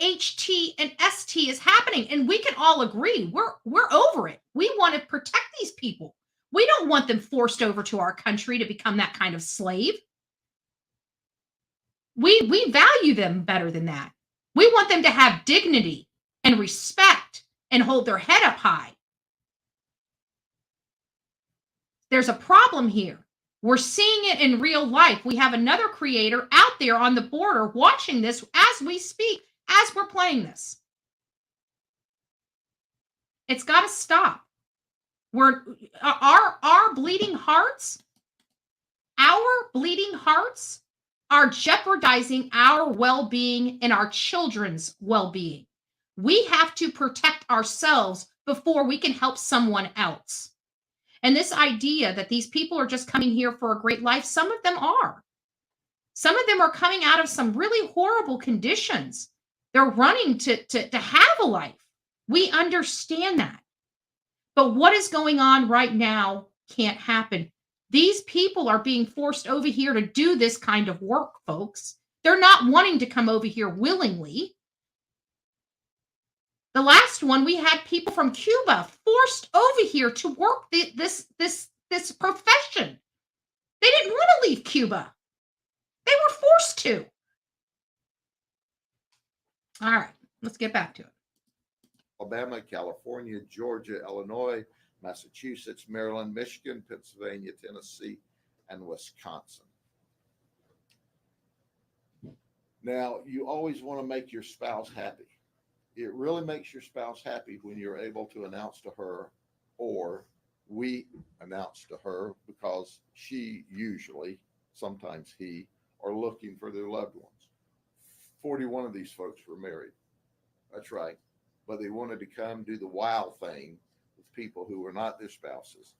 HT and ST is happening. And we can all agree we're over it. We want to protect these people. We don't want them forced over to our country to become that kind of slave. We value them better than that. We want them to have dignity and respect and hold their head up high. There's a problem here. We're seeing it in real life. We have another creator out there on the border watching this as we speak, as we're playing this. It's got to stop. Our bleeding hearts are jeopardizing our well-being and our children's well-being. We have to protect ourselves before we can help someone else. And this idea that these people are just coming here for a great life, some of them are. Some of them are coming out of some really horrible conditions. They're running to have a life. We understand that. But what is going on right now can't happen. These people are being forced over here to do this kind of work, folks. They're not wanting to come over here willingly. The last one, we had people from Cuba forced over here to work this profession. They didn't want to leave Cuba. They were forced to. All right, let's get back to it. Alabama, California, Georgia, Illinois, Massachusetts, Maryland, Michigan, Pennsylvania, Tennessee, and Wisconsin. Now, you always want to make your spouse happy. It really makes your spouse happy when you're able to announce to her, or we announce to her, because she usually, sometimes he, are looking for their loved ones. 41 of these folks were married. That's right. But they wanted to come do the wow thing with people who were not their spouses.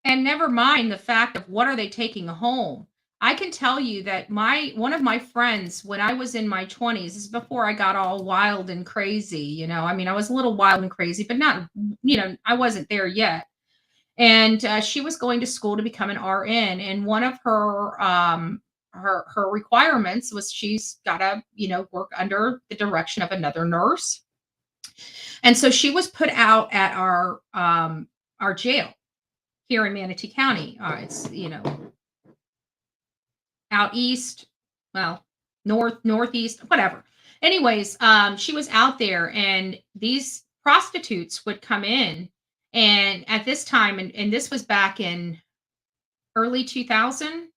And never mind the fact of what are they taking home. I can tell you that one of my friends, when I was in my 20s, this is before I got all wild and crazy, I mean, I was a little wild and crazy, but not, I wasn't there yet. And she was going to school to become an RN. And one of her requirements was she's got to, work under the direction of another nurse. And so she was put out at our jail here in Manatee County. It's, out east, well, northeast, whatever. Anyways, she was out there, and these prostitutes would come in, and at this time, and this was back in early 2000,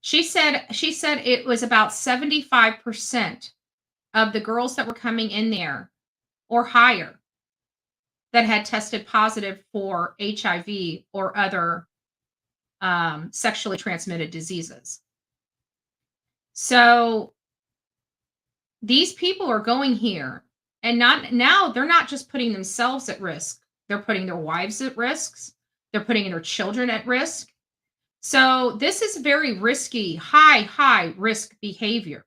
she said it was about 75% of the girls that were coming in there or higher that had tested positive for HIV or other sexually transmitted diseases. So these people are going here, and they're not just putting themselves at risk. They're putting their wives at risk. They're putting their children at risk. So this is very risky, high risk behavior.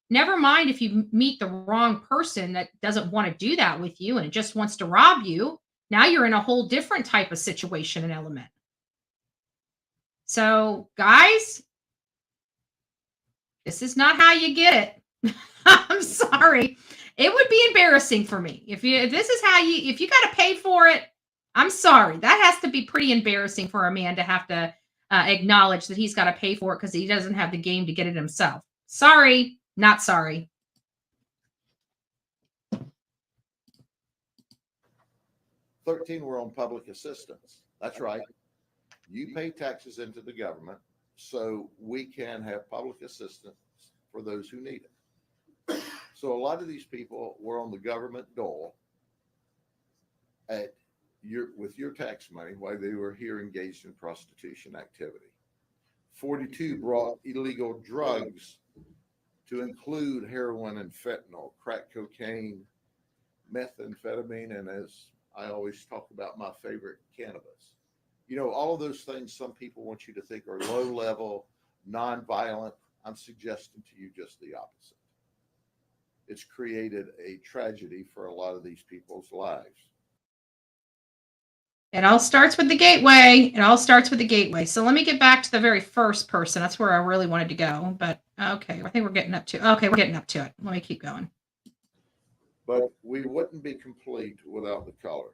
Never mind if you meet the wrong person that doesn't want to do that with you and it just wants to rob you. Now you're in a whole different type of situation and element. So, guys, this is not how you get it. I'm sorry. It would be embarrassing for me. If you got to pay for it, I'm sorry. That has to be pretty embarrassing for a man to have to acknowledge that he's got to pay for it because he doesn't have the game to get it himself. Sorry, not sorry. 13 were on public assistance. That's right. You pay taxes into the government so we can have public assistance for those who need it. So a lot of these people were on the government dole with your tax money while they were here engaged in prostitution activity. 42 brought illegal drugs to include heroin and fentanyl, crack cocaine, methamphetamine, and as I always talk about, my favorite, cannabis. You know, all of those things some people want you to think are low level, non-violent. I'm suggesting to you just the opposite. It's created a tragedy for a lot of these people's lives. It all starts with the gateway. It all starts with the gateway. So let me get back to the very first person. That's where I really wanted to go. But okay, I think we're getting up to it. Let me keep going. But we wouldn't be complete without the color.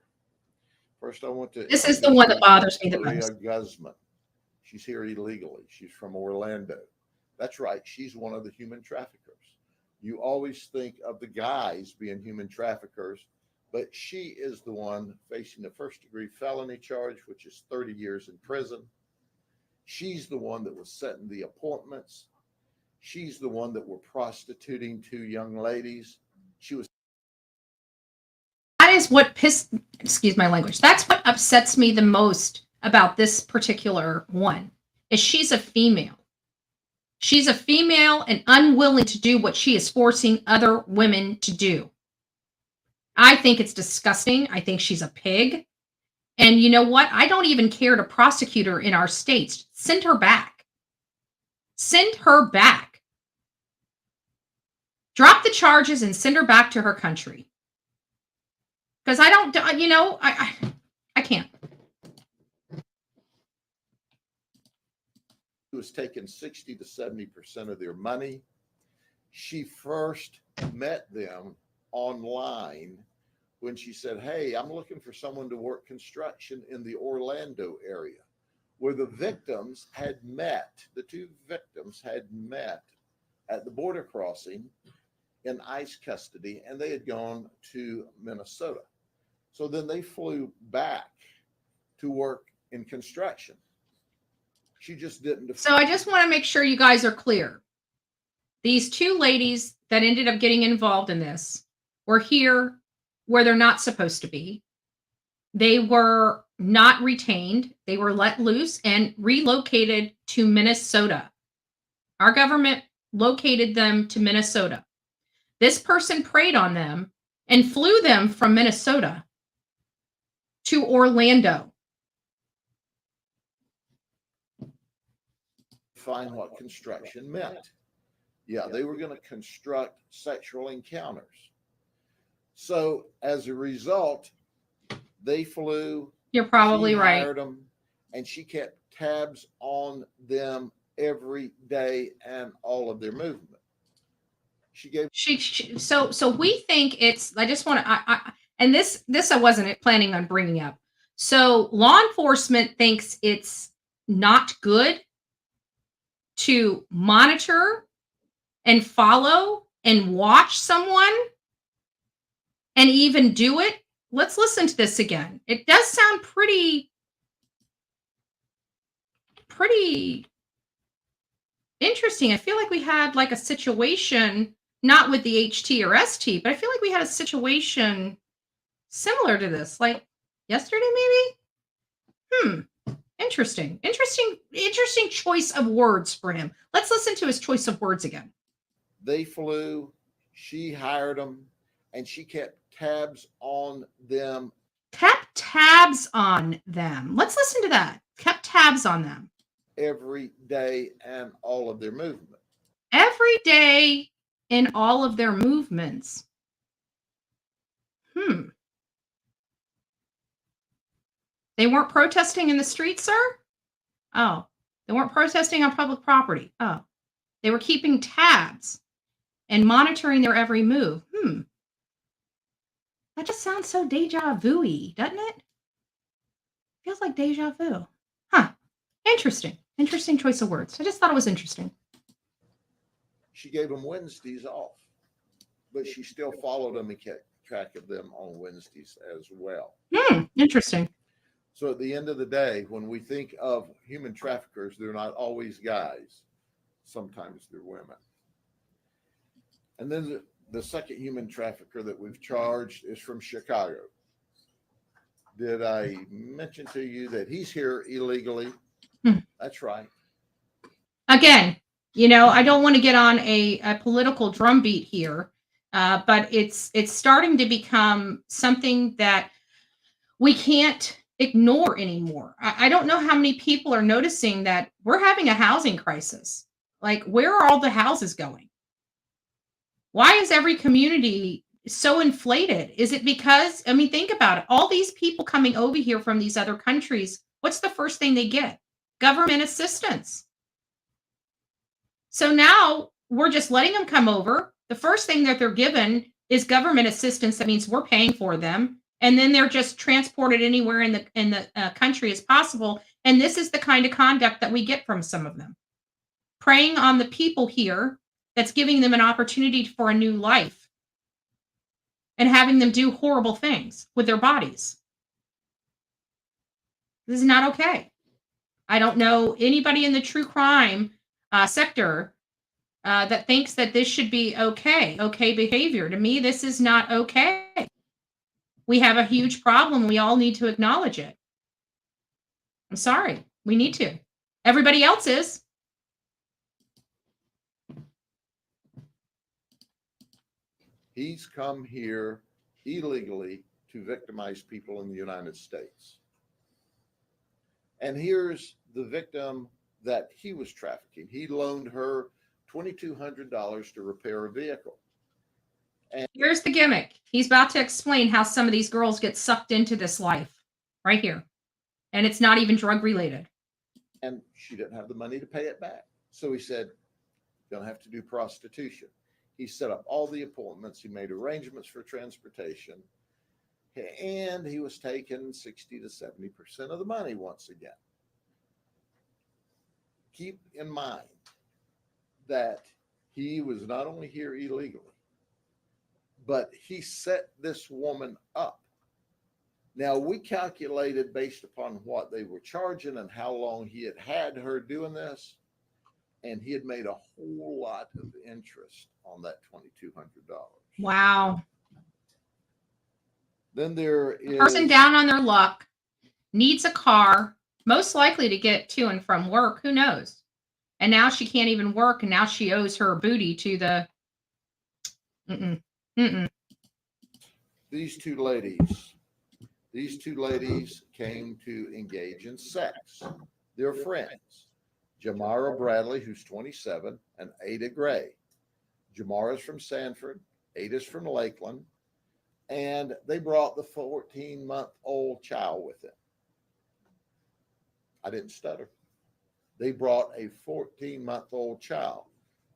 First, I want to. This is the one that bothers me the Maria most. Guzman. She's here illegally. She's from Orlando. That's right. She's one of the human traffickers. You always think of the guys being human traffickers, but she is the one facing a first-degree felony charge, which is 30 years in prison. She's the one that was setting the appointments. She's the one that were prostituting two young ladies. She was. That is what excuse my language. That's what upsets me the most about this particular one, is she's a female. She's a female and unwilling to do what she is forcing other women to do. I think it's disgusting. I think she's a pig. And you know what? I don't even care to prosecute her in our states. Send her back. Send her back. Drop the charges and send her back to her country. Because I don't, I can't. Was taking 60 to 70% of their money. She first met them online when she said, "Hey, I'm looking for someone to work construction in the Orlando area," where the victims had met. The two victims had met at the border crossing in ICE custody, and they had gone to Minnesota. So then they flew back to work in construction. She just didn't. So I just want to make sure you guys are clear. These two ladies that ended up getting involved in this were here where they're not supposed to be. They were not retained. They were let loose and relocated to Minnesota. Our government located them to Minnesota. This person preyed on them and flew them from Minnesota to Orlando. Find what construction meant. Yeah, they were going to construct sexual encounters. So as a result, they flew. You're probably right. Hired them, and she kept tabs on them every day and all of their movement. She gave. So we think it's. I just want to. And this I wasn't planning on bringing up. So law enforcement thinks it's not good to monitor and follow and watch someone and even do it. Let's listen to this again. It does sound pretty interesting. I feel like we had like a situation, not with the HT or ST, but I feel like we had a situation similar to this, like yesterday maybe. Interesting choice of words for him. Let's listen to his choice of words again. They flew, she hired them, and she kept tabs on them. Kept tabs on them. Let's listen to that. Kept tabs on them. Every day and all of their movement. Every day in all of their movements. They weren't protesting in the street, sir? Oh, they weren't protesting on public property. Oh, they were keeping tabs and monitoring their every move. That just sounds so deja vu-y, doesn't it? Feels like deja vu. Interesting. Interesting choice of words. I just thought it was interesting. She gave them Wednesdays off, but she still followed them and kept track of them on Wednesdays as well. Interesting. So at the end of the day, when we think of human traffickers, they're not always guys. Sometimes they're women. And then the second human trafficker that we've charged is from Chicago. Did I mention to you that he's here illegally? That's right. Again, you know, I don't want to get on a political drumbeat here, but it's starting to become something that we can't ignore anymore. I don't know how many people are noticing that we're having a housing crisis. Like, where are all the houses going? Why is every community so inflated? Is it because, I mean, think about it. All these people coming over here from these other countries, what's the first thing they get? Government assistance. So now we're just letting them come over. The first thing that they're given is government assistance. That means we're paying for them. And then they're just transported anywhere in the country as possible. And this is the kind of conduct that we get from some of them. Preying on the people here that's giving them an opportunity for a new life and having them do horrible things with their bodies. This is not okay. I don't know anybody in the true crime sector that thinks that this should be okay behavior. To me, this is not okay. We have a huge problem. We all need to acknowledge it. I'm sorry. We need to. Everybody else is. He's come here illegally to victimize people in the United States. And here's the victim that he was trafficking. He loaned her $2,200 to repair a vehicle. And here's the gimmick. He's about to explain how some of these girls get sucked into this life right here. And it's not even drug related. And she didn't have the money to pay it back. So he said, "You'll have to do prostitution." He set up all the appointments. He made arrangements for transportation. And he was taking 60 to 70% of the money once again. Keep in mind that he was not only here illegally, but he set this woman up. Now, we calculated based upon what they were charging and how long he had had her doing this, and he had made a whole lot of interest on that $2,200. Wow. Then there is a person down on their luck, needs a car, most likely to get to and from work. Who knows? And now she can't even work, and now she owes her booty to the. These two ladies came to engage in sex. They're friends. Jamara Bradley, who's 27, and Ada Gray. Jamara's from Sanford, Ada's from Lakeland, and they brought the 14-month-old child with them. I didn't stutter. They brought a 14-month-old child.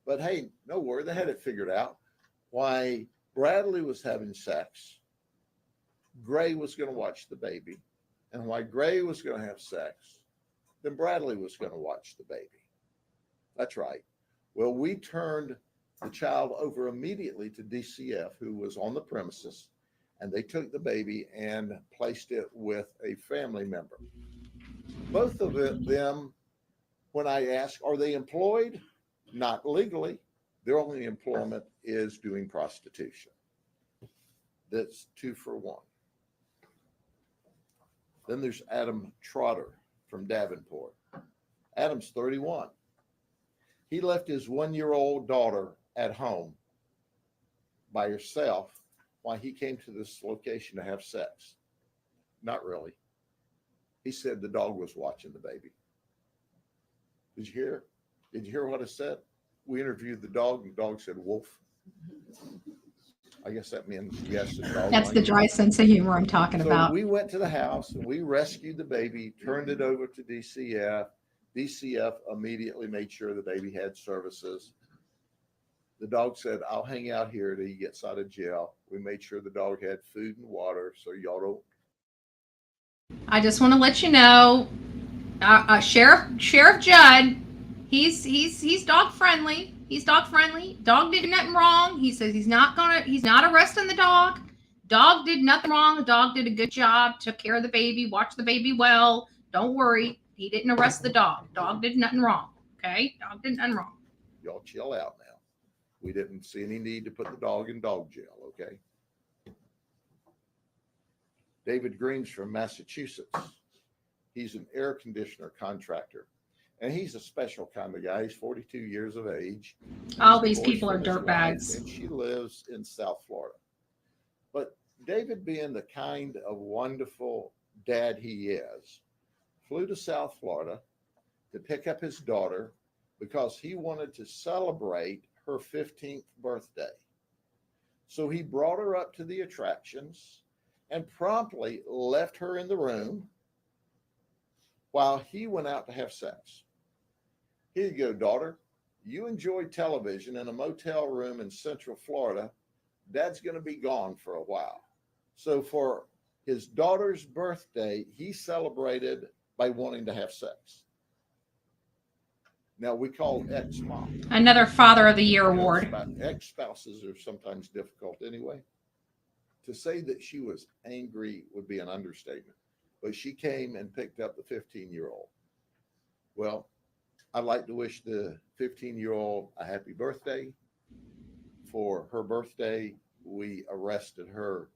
But hey, no worry, they had it figured out. Why Bradley was having sex, Gray was going to watch the baby. And why Gray was going to have sex, then Bradley was going to watch the baby. That's right. Well, we turned the child over immediately to DCF, who was on the premises, and they took the baby and placed it with a family member. Both of them, when I asked, are they employed? Not legally. Their only employment is doing prostitution. That's 2 for 1. Then there's Adam Trotter from Davenport. Adam's 31. He left his 1-year-old daughter at home by herself while he came to this location to have sex. Not really. He said the dog was watching the baby. Did you hear? Did you hear what I said? We interviewed the dog, and the dog said wolf. I guess that means yes. The dog. That's the dry sense of humor I'm talking about. We went to the house and we rescued the baby, turned it over to DCF. DCF immediately made sure the baby had services. The dog said, "I'll hang out here till he gets out of jail." We made sure the dog had food and water, so y'all don't. I just want to let you know, Sheriff Judd, he's dog friendly. He's dog friendly. Dog did nothing wrong. He says he's not arresting the dog. Dog did nothing wrong. The dog did a good job, took care of the baby, watched the baby well. Don't worry. He didn't arrest the dog. Dog did nothing wrong. Okay? Dog did nothing wrong. Y'all chill out now. We didn't see any need to put the dog in dog jail, okay? David Green's from Massachusetts. He's an air conditioner contractor. And he's a special kind of guy. He's 42 years of age. All these people are dirtbags. And she lives in South Florida. But David, being the kind of wonderful dad he is, flew to South Florida to pick up his daughter because he wanted to celebrate her 15th birthday. So he brought her up to the attractions and promptly left her in the room while he went out to have sex. Here you go, daughter. You enjoyed television in a motel room in Central Florida. Dad's going to be gone for a while. So for his daughter's birthday, he celebrated by wanting to have sex. Now, we call ex-mom. Another Father of the Year award. Ex-spouses are sometimes difficult anyway. To say that she was angry would be an understatement. But she came and picked up the 15-year-old. Well, I'd like to wish the 15-year-old a happy birthday. For her birthday, we arrested her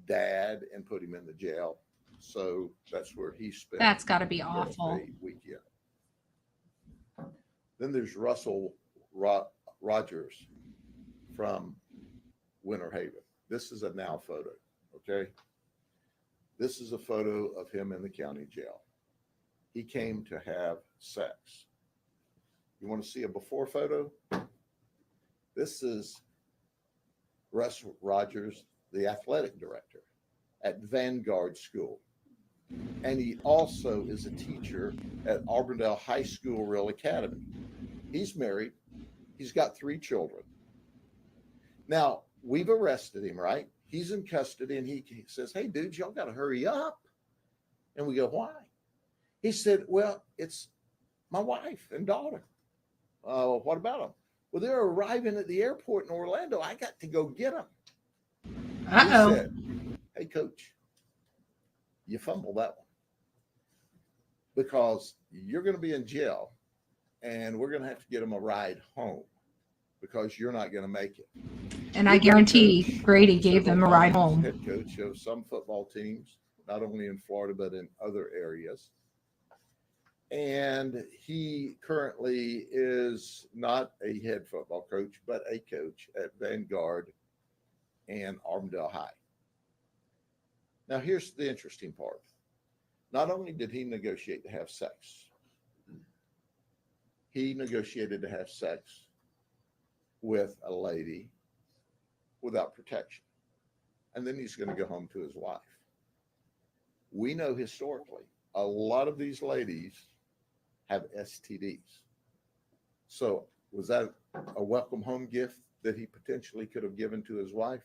dad and put him in the jail. So that's where he spent. That's got to be awful. Weekend. Then there's Russell Rogers from Winter Haven. This is a now photo, okay? This is a photo of him in the county jail. He came to have sex. You want to see a before photo? This is Russ Rogers, the athletic director at Vanguard School. And he also is a teacher at Auburndale High School Real Academy. He's married. He's got 3 children. Now, we've arrested him, right? He's in custody, and he says, hey, dudes, y'all got to hurry up. And we go, why? He said, well, it's my wife and daughter. What about them? Well, they're arriving at the airport in Orlando. I got to go get them. Uh-oh. He said, hey, coach, you fumbled that one because you're going to be in jail, and we're going to have to get them a ride home because you're not going to make it. And I guarantee Grady gave them a ride home. Head coach of some football teams, not only in Florida, but in other areas. And he currently is not a head football coach, but a coach at Vanguard and Auburndale High. Now, here's the interesting part. Not only did he negotiate to have sex, he negotiated to have sex with a lady without protection. And then he's going to go home to his wife. We know historically, a lot of these ladies have STDs. So was that a welcome home gift that he potentially could have given to his wife?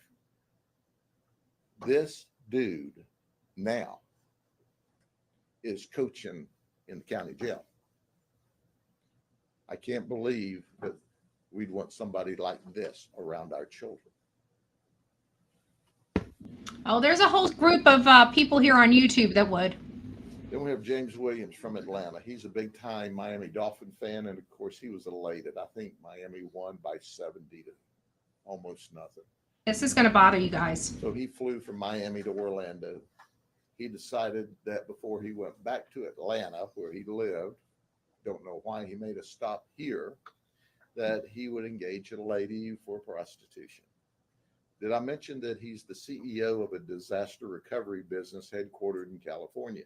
This dude now is coaching in the county jail. I can't believe that we'd want somebody like this around our children. Oh, there's a whole group of people here on YouTube that would. Then we have James Williams from Atlanta. He's a big time Miami Dolphin fan. And of course, he was elated. I think Miami won by 70 to almost nothing. This is going to bother you guys. So he flew from Miami to Orlando. He decided that before he went back to Atlanta, where he lived, don't know why he made a stop here, that he would engage a lady for prostitution. Did I mention that he's the CEO of a disaster recovery business headquartered in California?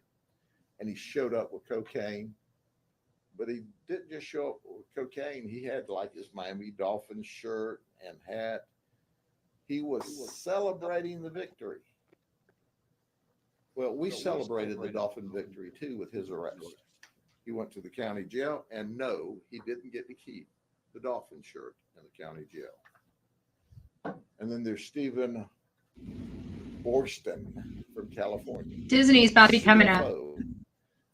And he showed up with cocaine, but he didn't just show up with cocaine. He had like his Miami Dolphins shirt and hat. He was celebrating the victory. Well, we celebrated the Dolphin victory too with his arrest. He went to the county jail, and no, he didn't get to keep the Dolphin shirt in the county jail. And then there's Stephen Borston from California. Disney's about to be coming up.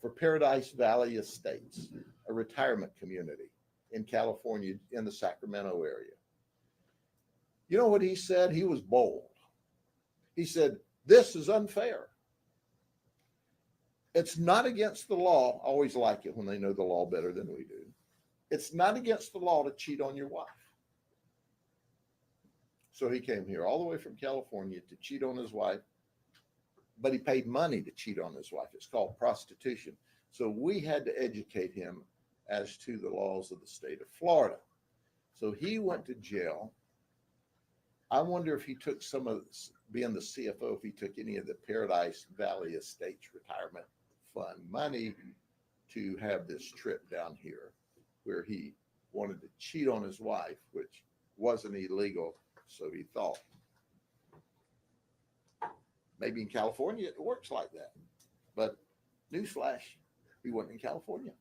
For Paradise Valley Estates, a retirement community in California in the Sacramento area. You know what he said? He was bold. He said, this is unfair. It's not against the law. I always like it when they know the law better than we do. It's not against the law to cheat on your wife. So he came here all the way from California to cheat on his wife, but he paid money to cheat on his wife. It's called prostitution. So we had to educate him as to the laws of the state of Florida. So he went to jail. I wonder if he took some of, being the CFO, if he took any of the Paradise Valley Estates retirement fund money to have this trip down here where he wanted to cheat on his wife, which wasn't illegal, so he thought. Maybe in California it works like that. But newsflash, he wasn't in California.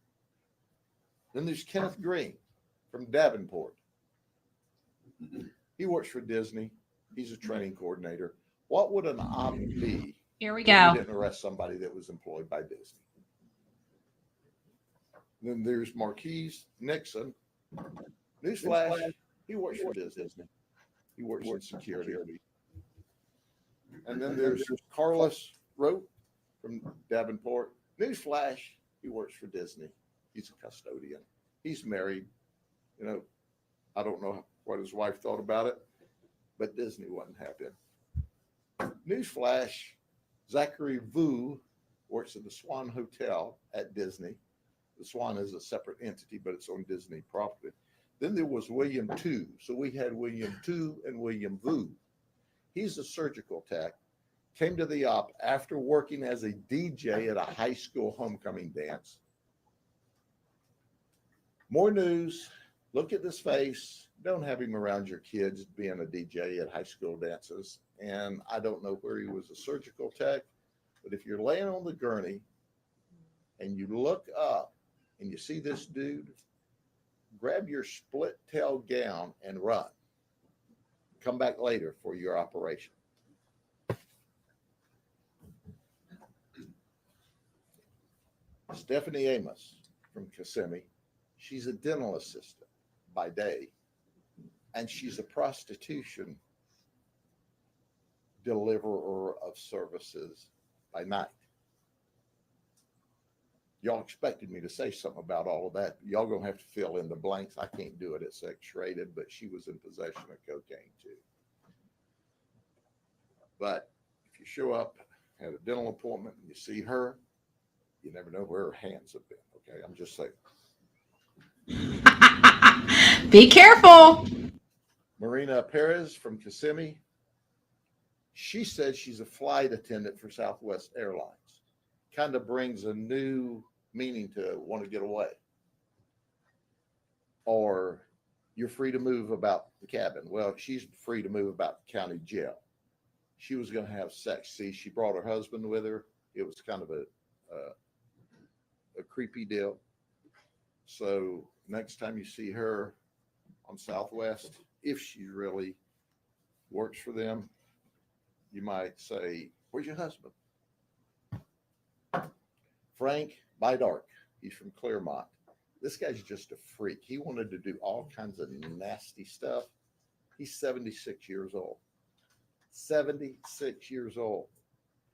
Then there's Kenneth Green from Davenport. He works for Disney. He's a training coordinator. What would an op be? Here we If go. you didn't arrest somebody that was employed by Disney. Then there's Marquise Nixon. Newsflash, he works for Disney. He works in security. And then there's Carlos Rope from Davenport. Newsflash, he works for Disney. He's a custodian. He's married. You know, I don't know what his wife thought about it, but Disney wasn't happy. Newsflash, Zachary Vu works at the Swan Hotel at Disney. The Swan is a separate entity, but it's on Disney property. Then there was William Tu. So we had William Tu and William Vu. He's a surgical tech. Came to the op after working as a DJ at a high school homecoming dance. More news. Look at this face. Don't have him around your kids being a DJ at high school dances. And I don't know where he was a surgical tech, but if you're laying on the gurney and you look up and you see this dude, grab your split tail gown and run. Come back later for your operation. Stephanie Amos from Kissimmee. She's a dental assistant by day, and she's a prostitution deliverer of services by night. Y'all expected me to say something about all of that. Y'all gonna have to fill in the blanks. I can't do it. It's X-rated, but she was in possession of cocaine too. But if you show up at a dental appointment and you see her, you never know where her hands have been. Okay, I'm just saying. Be careful. Marina Perez from Kissimmee. She says she's a flight attendant for Southwest Airlines. Kind of brings a new meaning to want to get away. Or you're free to move about the cabin. Well, she's free to move about the county jail. She was going to have sex. See, she brought her husband with her. It was kind of a creepy deal. So next time you see her on Southwest, if she really works for them, you might say, where's your husband? Frank Bidark. He's from Claremont. This guy's just a freak. He wanted to do all kinds of nasty stuff. He's 76 years old. 76 years old.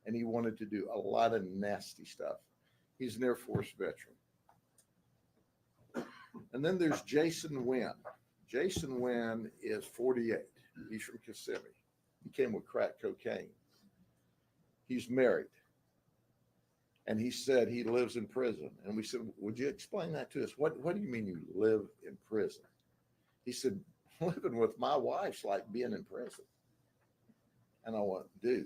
And he wanted to do a lot of nasty stuff. He's an Air Force veteran. And then there's Jason Wynn. Jason Wynn is 48. He's from Kissimmee. He came with crack cocaine. He's married. And he said he lives in prison. And we said, would you explain that to us? What do you mean you live in prison? He said, living with my wife's like being in prison. And I went, dude,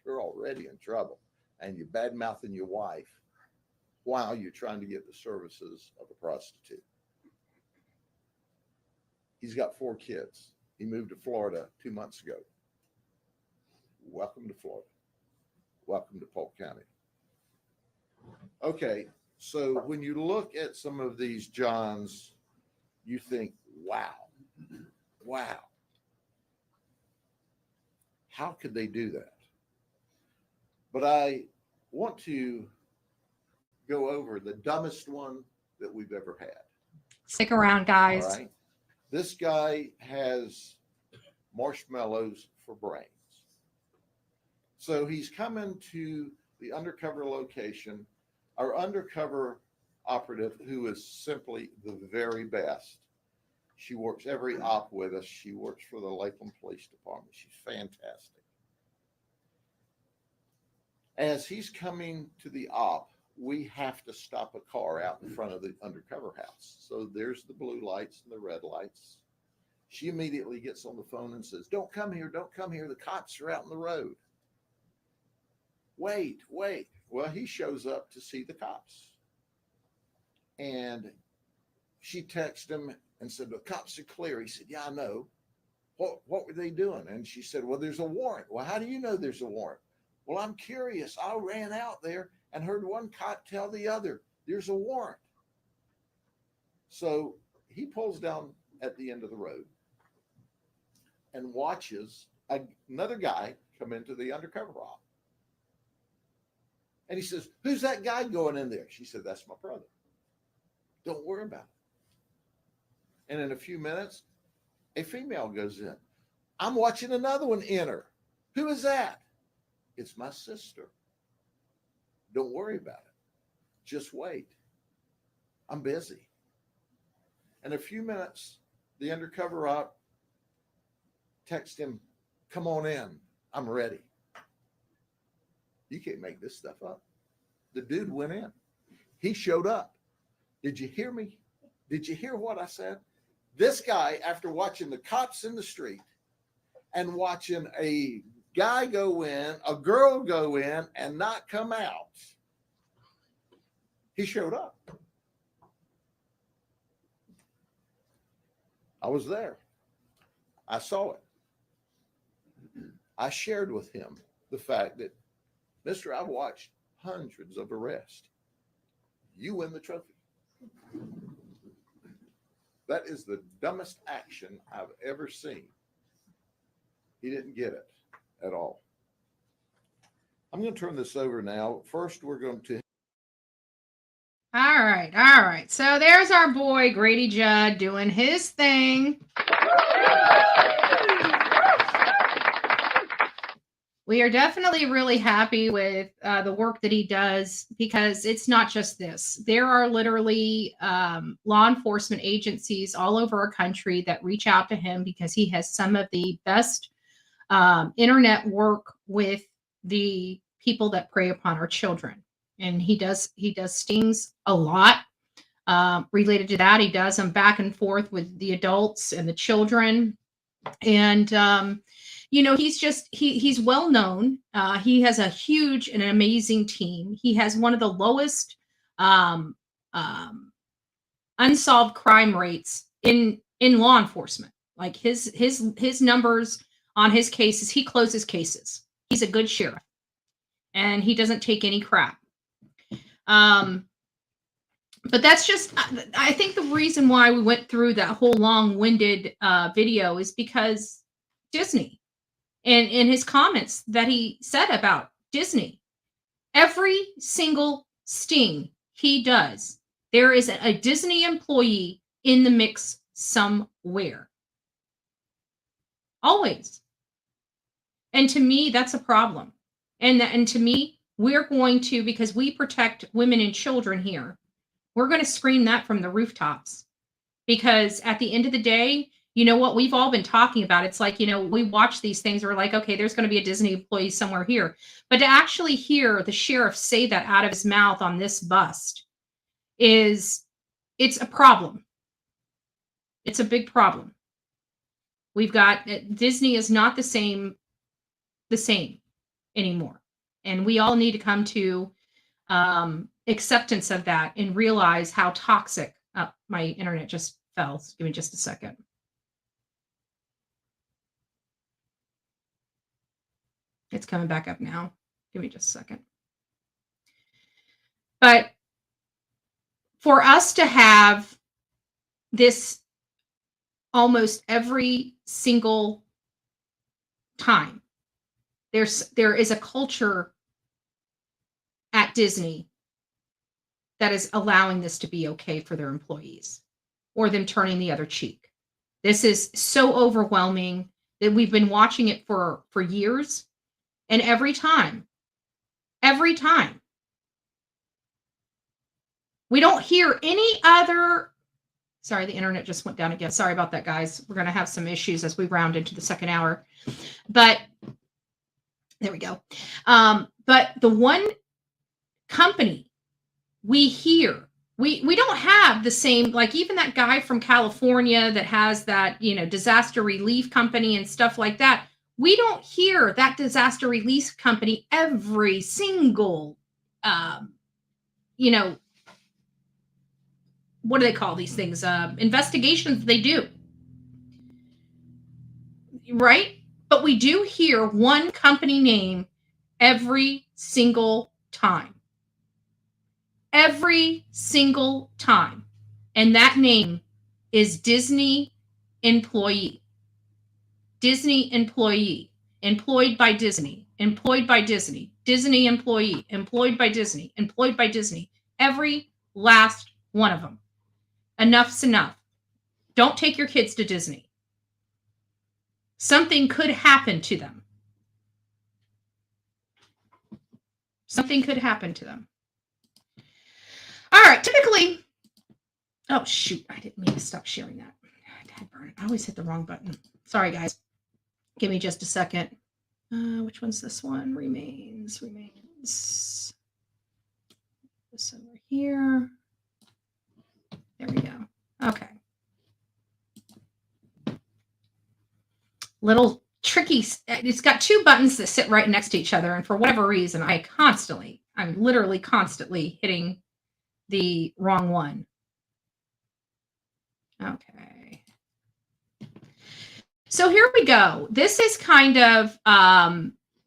you're already in trouble. And you're bad-mouthing your wife while you're trying to get the services of a prostitute. He's got 4 kids. He moved to Florida 2 months ago. Welcome to Florida. Welcome to Polk County. Okay, so when you look at some of these Johns, you think, wow. How could they do that? But I want to go over the dumbest one that we've ever had. Stick around, guys. All right. This guy has marshmallows for brains. So he's coming to the undercover location. Our undercover operative, who is simply the very best. She works every op with us. She works for the Lakeland Police Department. She's fantastic. As he's coming to the op, we have to stop a car out in front of the undercover house. So there's the blue lights and the red lights. She immediately gets on the phone and says, "Don't come here, don't come here. The cops are out in the road." Wait. Well, he shows up to see the cops. And she texted him and said, "The cops are clear." He said, "Yeah, I know." What were they doing? And she said, "Well, there's a warrant." "Well, how do you know there's a warrant?" "Well, I'm curious. I ran out there and heard one cop tell the other, there's a warrant." So he pulls down at the end of the road and watches another guy come into the undercover op. And he says, "Who's that guy going in there?" She said, "That's my brother. Don't worry about it." And in a few minutes, a female goes in. "I'm watching another one enter. Who is that?" "It's my sister. Don't worry about it. Just wait. I'm busy." In a few minutes, the undercover op texts him, "Come on in. I'm ready." You can't make this stuff up. The dude went in. He showed up. Did you hear me? Did you hear what I said? This guy, after watching the cops in the street and watching a guy go in, a girl go in and not come out, he showed up. I was there. I saw it. I shared with him the fact that, "Mister, I've watched hundreds of arrests. You win the trophy." That is the dumbest action I've ever seen. He didn't get it at all. I'm going to turn this over now. First, we're going to. All right. So there's our boy, Grady Judd, doing his thing. We are definitely really happy with the work that he does, because it's not just this. There are literally law enforcement agencies all over our country that reach out to him because he has some of the best internet work with the people that prey upon our children. And he does stings a lot related to that. He does them back and forth with the adults and the children. And he's well known. He has a huge and amazing team. He has one of the lowest unsolved crime rates in law enforcement. Like his numbers on his cases, he closes cases. He's a good sheriff, and he doesn't take any crap. But that's just, I think the reason why we went through that whole long-winded video is because Disney. And in his comments that he said about Disney, every single sting he does, there is a Disney employee in the mix somewhere. Always. And to me, that's a problem. And to me, we're going to, because we protect women and children here, we're going to scream that from the rooftops. Because at the end of the day, you know what we've all been talking about? It's like, we watch these things. We're like, okay, there's going to be a Disney employee somewhere here. But to actually hear the sheriff say that out of his mouth on this bust it's a problem. It's a big problem. We've got, Disney is not the same anymore. And we all need to come to acceptance of that and realize how toxic. My internet just fell. So give me just a second. It's coming back up now. Give me just a second. But for us to have this almost every single time, there is a culture at Disney that is allowing this to be okay for their employees, or them turning the other cheek. This is so overwhelming that we've been watching it for years. And every time, we don't hear any other. Sorry, the internet just went down again. Sorry about that, guys. We're going to have some issues as we round into the second hour. But there we go. But the one company we hear, we don't have the same, like even that guy from California that has that, disaster relief company and stuff like that. We don't hear that disaster relief company every single, what do they call these things? Investigations they do. Right? But we do hear one company name every single time. Every single time. And that name is Disney employee. Disney employee. Employed by Disney. Employed by Disney. Disney employee. Employed by Disney. Employed by Disney. Every last one of them. Enough's enough. Don't take your kids to Disney. Something could happen to them. Something could happen to them. All right, typically, oh shoot, I didn't mean to stop sharing that. Dad burn it. I always hit the wrong button. Sorry, guys. Give me just a second. Which one's this one? Remains. This over here. There we go. Okay. Little tricky. It's got two buttons that sit right next to each other. And for whatever reason, I'm literally constantly hitting the wrong one. Okay. So here we go. This is kind of,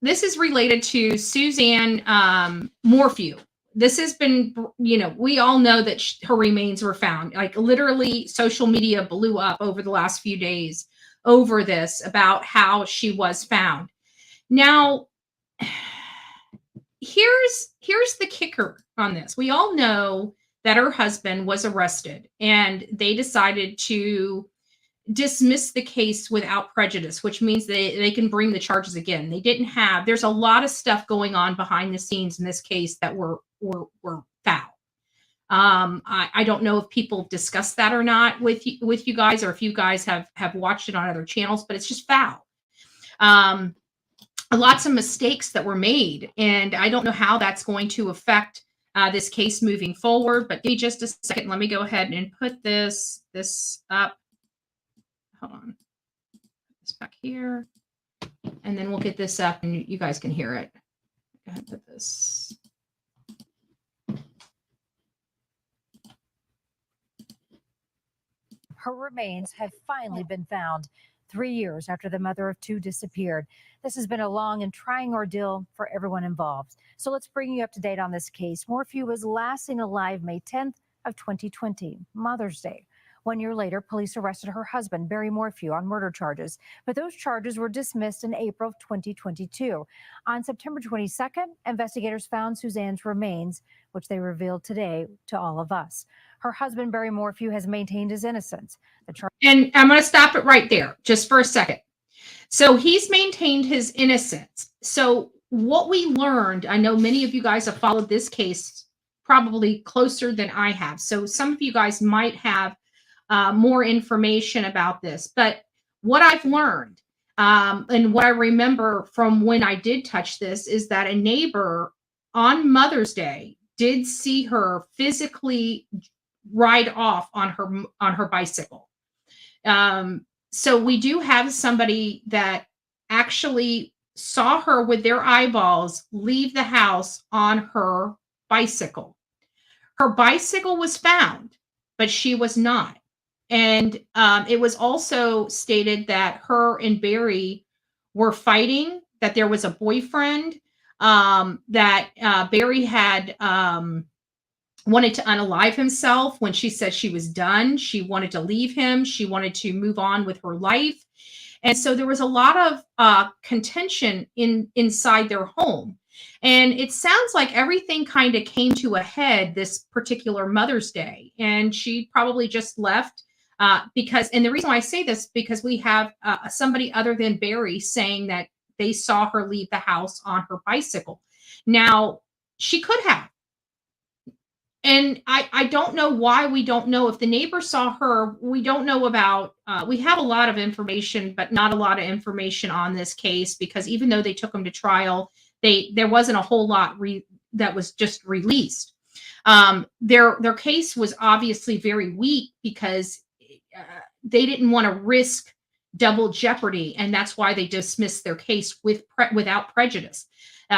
this is related to Suzanne Morphew. This has been, we all know that her remains were found. Like literally social media blew up over the last few days over this, about how she was found. Now, here's the kicker on this. We all know that her husband was arrested and they decided to dismiss the case without prejudice, which means they can bring the charges again. There's a lot of stuff going on behind the scenes in this case that were foul. I don't know if people discuss that or not with you guys, or if you guys have watched it on other channels, but it's just foul. Lots of mistakes that were made, and I don't know how that's going to affect this case moving forward. But give me just a second. Let me go ahead and put this up. Hold on. Put this back here, and then we'll get this up, and you guys can hear it. Go ahead and put this. Her remains have finally been found 3 years after the mother of two disappeared. This has been a long and trying ordeal for everyone involved. So let's bring you up to date on this case. Morphew was last seen alive May 10th of 2020, Mother's Day. 1 year later, police arrested her husband, Barry Morphew, on murder charges, but those charges were dismissed in April of 2022. On September 22nd, investigators found Suzanne's remains, which they revealed today to all of us. Her husband, Barry Morphew, has maintained his innocence. And I'm going to stop it right there just for a second. So he's maintained his innocence. So what we learned, I know many of you guys have followed this case probably closer than I have. So some of you guys might have more information about this. But what I've learned and what I remember from when I did touch this is that a neighbor on Mother's Day did see her physically ride off on her bicycle. So we do have somebody that actually saw her with their eyeballs leave the house on her bicycle. Her bicycle was found, but she was not. And it was also stated that her and Barry were fighting, that there was a boyfriend, that Barry had wanted to unalive himself when she said she was done. She wanted to leave him. She wanted to move on with her life. And so there was a lot of contention inside their home. And it sounds like everything kind of came to a head this particular Mother's Day. And she probably just left because, and the reason why I say this, because we have somebody other than Barry saying that they saw her leave the house on her bicycle. Now, she could have. And I don't know why we don't know if the neighbor saw her. We don't know about, we have a lot of information, but not a lot of information on this case, because even though they took them to trial, there wasn't a whole lot that was just released. Their case was obviously very weak because they didn't want to risk double jeopardy, and that's why they dismissed their case without prejudice.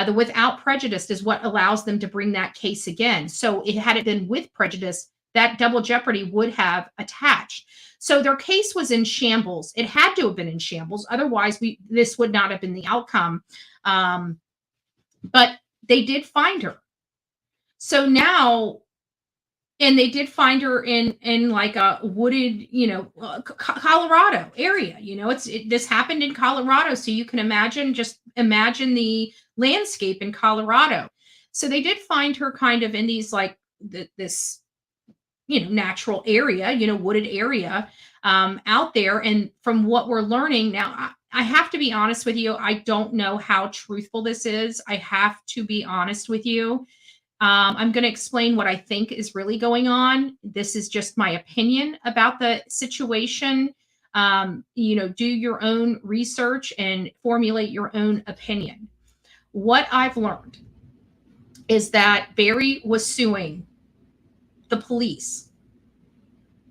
The without prejudice is what allows them to bring that case again. So had it been with prejudice, that double jeopardy would have attached. So their case was in shambles. It had to have been in shambles. Otherwise, this would not have been the outcome. But they did find her. So now, and they did find her in like a wooded, Colorado area. This happened in Colorado, so you can imagine the landscape in Colorado. So they did find her kind of in these like this, natural area, wooded area out there. And from what we're learning now, I have to be honest with you, I don't know how truthful this is. I have to be honest with you. I'm going to explain what I think is really going on. This is just my opinion about the situation. Do your own research and formulate your own opinion. What I've learned is that Barry was suing the police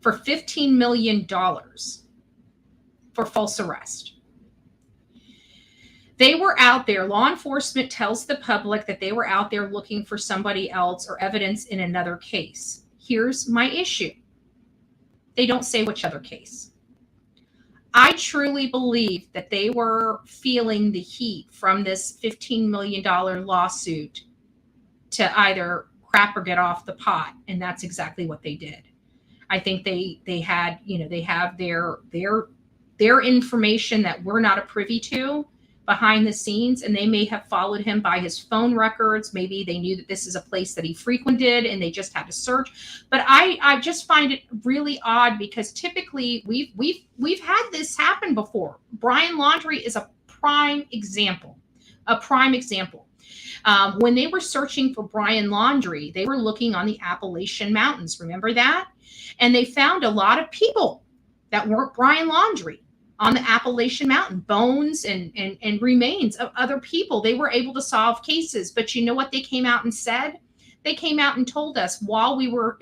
for $15 million for false arrest. They were out there. Law enforcement tells the public that they were out there looking for somebody else or evidence in another case. Here's my issue. They don't say which other case. I truly believe that they were feeling the heat from this $15 million lawsuit to either crap or get off the pot. And that's exactly what they did. I think they had, they have their information that we're not a privy to behind the scenes, and they may have followed him by his phone records. Maybe they knew that this is a place that he frequented and they just had to search. But I just find it really odd, because typically we've had this happen before. Bryan Laundrie is a prime example. When they were searching for Bryan Laundrie, they were looking on the Appalachian Mountains. Remember that? And they found a lot of people that weren't Bryan Laundrie on the Appalachian Mountain, bones and remains of other people. They were able to solve cases. But you know what they came out and said? They came out and told us while we were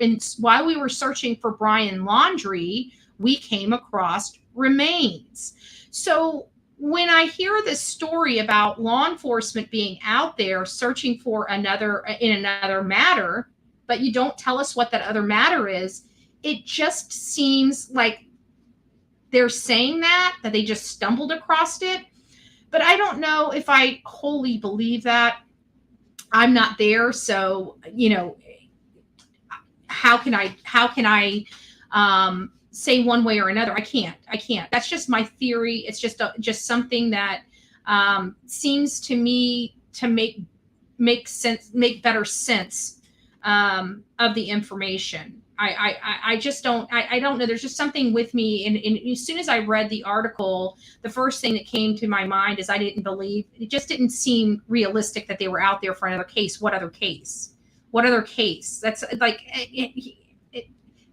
searching for Bryan Laundrie, we came across remains. So when I hear this story about law enforcement being out there searching for another matter, but you don't tell us what that other matter is, it just seems like they're saying that they just stumbled across it. But I don't know if I wholly believe that. I'm not there. So, how can I say one way or another? I can't. That's just my theory. It's just something that seems to me to make better sense of the information. I just don't know. There's just something with me. And as soon as I read the article, the first thing that came to my mind is it just didn't seem realistic that they were out there for another case. What other case? That's like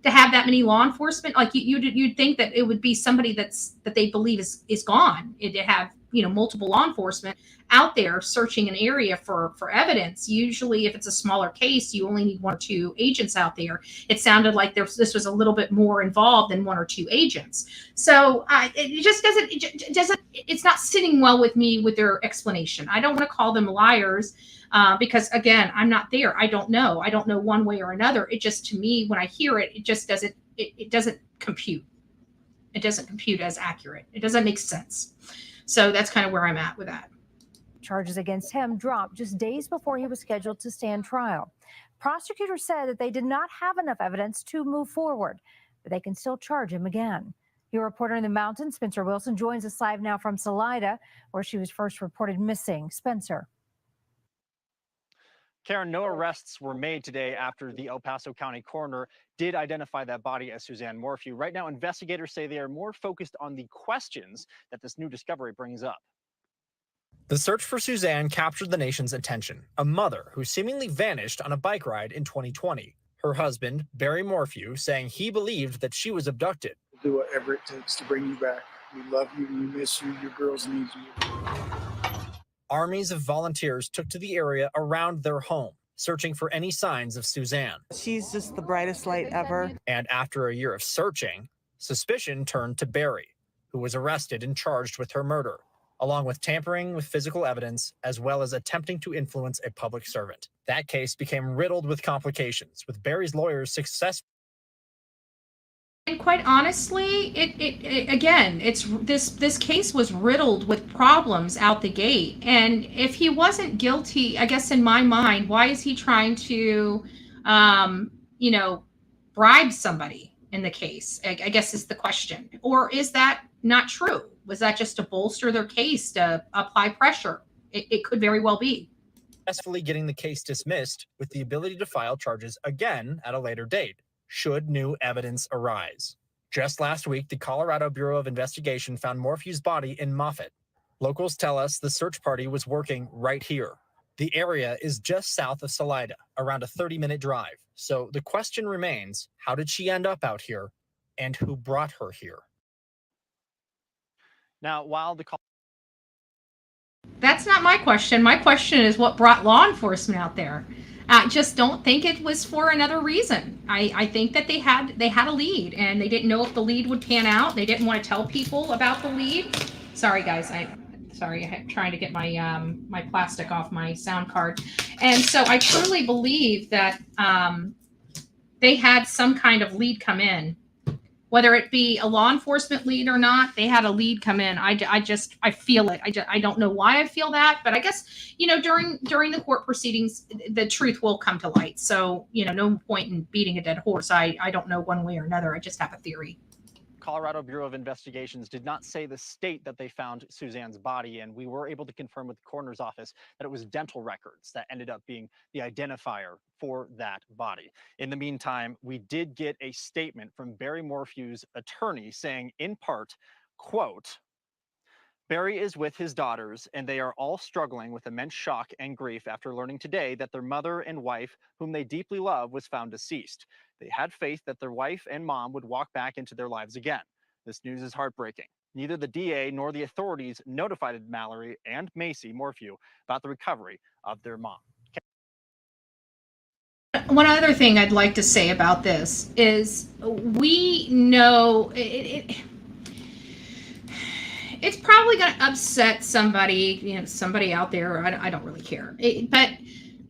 to have that many law enforcement. Like you'd think that it would be somebody that they believe is gone. To have multiple law enforcement out there searching an area for evidence. Usually if it's a smaller case, you only need one or two agents out there. It sounded like this was a little bit more involved than one or two agents. So it just doesn't, it's not sitting well with me with their explanation. I don't want to call them liars because again, I'm not there. I don't know one way or another. It just, to me, when I hear it, it doesn't compute. It doesn't compute as accurate. It doesn't make sense. So that's kind of where I'm at with that. Charges against him dropped just days before he was scheduled to stand trial. Prosecutors said that they did not have enough evidence to move forward, but they can still charge him again. Your reporter in the mountains, Spencer Wilson, joins us live now from Salida, where she was first reported missing. Spencer. Karen, no arrests were made today after the El Paso County coroner did identify that body as Suzanne Morphew. Right now, investigators say they are more focused on the questions that this new discovery brings up. The search for Suzanne captured the nation's attention. A mother who seemingly vanished on a bike ride in 2020. Her husband, Barry Morphew, saying he believed that she was abducted. Do whatever it takes to bring you back. We love you, we miss you, your girls need you. Armies of volunteers took to the area around their home, searching for any signs of Suzanne. She's just the brightest light ever. And after a year of searching, suspicion turned to Barry, who was arrested and charged with her murder, along with tampering with physical evidence, as well as attempting to influence a public servant. That case became riddled with complications, with Barry's lawyers successful. And quite honestly, this case was riddled with problems out the gate. And if he wasn't guilty, I guess in my mind, why is he trying to, bribe somebody in the case? I guess is the question. Or is that not true? Was that just to bolster their case, to apply pressure? It could very well be. Successfully getting the case dismissed with the ability to file charges again at a later date, should new evidence arise. Just last week, the Colorado Bureau of Investigation found Morphew's body in Moffett. Locals tell us the search party was working right here. The area is just south of Salida, around a 30-minute drive. So the question remains, how did she end up out here, and who brought her here? Now, while the That's not my question. My question is what brought law enforcement out there. I just don't think it was for another reason. I think that they had a lead, and they didn't know if the lead would pan out. They didn't want to tell people about the lead. Sorry, guys. I'm trying to get my my plastic off my sound card. And so I truly believe that they had some kind of lead come in. Whether it be a law enforcement lead or not, they had a lead come in. I feel it. I don't know why I feel that, but I guess, during the court proceedings, the truth will come to light. So, no point in beating a dead horse. I don't know one way or another. I just have a theory. Colorado Bureau of Investigations did not say the state that they found Suzanne's body, and we were able to confirm with the coroner's office that it was dental records that ended up being the identifier for that body. In the meantime, we did get a statement from Barry Morphew's attorney saying, in part, quote, Barry is with his daughters, and they are all struggling with immense shock and grief after learning today that their mother and wife, whom they deeply love, was found deceased. They had faith that their wife and mom would walk back into their lives again. This news is heartbreaking. Neither the DA nor the authorities notified Mallory and Macy Morphew about the recovery of their mom. One other thing I'd like to say about this is we know it's probably going to upset somebody, somebody out there. I don't really care. But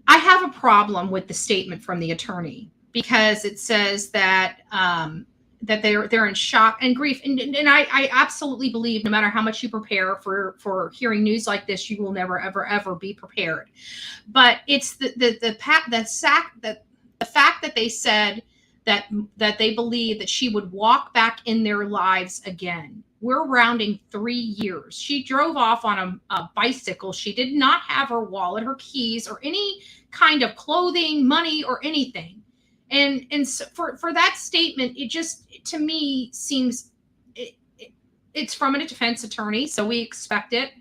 I have a problem with the statement from the attorney, because it says that that they're in shock and grief, and I absolutely believe no matter how much you prepare for hearing news like this, you will never ever be prepared. But it's the fact that they said that they believe that she would walk back in their lives again. We're rounding 3 years. She drove off on a bicycle. She did not have her wallet, her keys, or any kind of clothing, money, or anything. And so for that statement, it just, to me, seems it's from a defense attorney, so we expect it.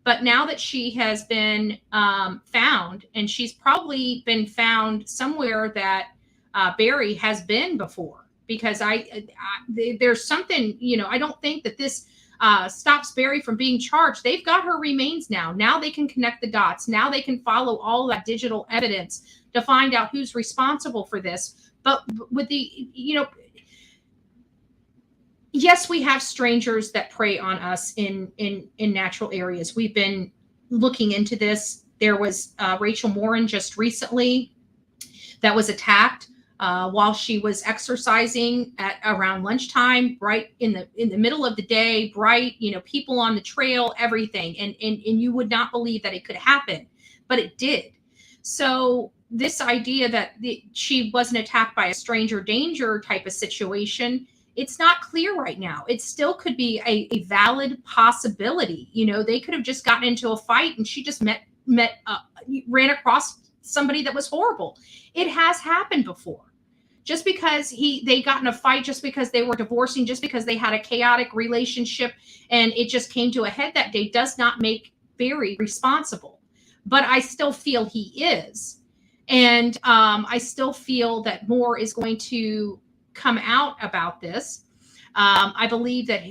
But now that she has been found, and she's probably been found somewhere that Barry has been before, because there's something, I don't think that this stops Barry from being charged. They've got her remains now. Now they can connect the dots. Now they can follow all that digital evidence to find out who's responsible for this. But with the, yes, we have strangers that prey on us in natural areas. We've been looking into this. There was Rachel Morin just recently that was attacked while she was exercising at around lunchtime, right in the middle of the day, bright, people on the trail, everything. And you would not believe that it could happen, but it did. So this idea that she wasn't attacked by a stranger danger type of situation, it's not clear right now. It still could be a valid possibility. They could have just gotten into a fight and she just ran across somebody that was horrible. It has happened before. Just because they got in a fight, just because they were divorcing, just because they had a chaotic relationship and it just came to a head that day, does not make very responsible, but I still feel he is. And I still feel that more is going to come out about this. I believe that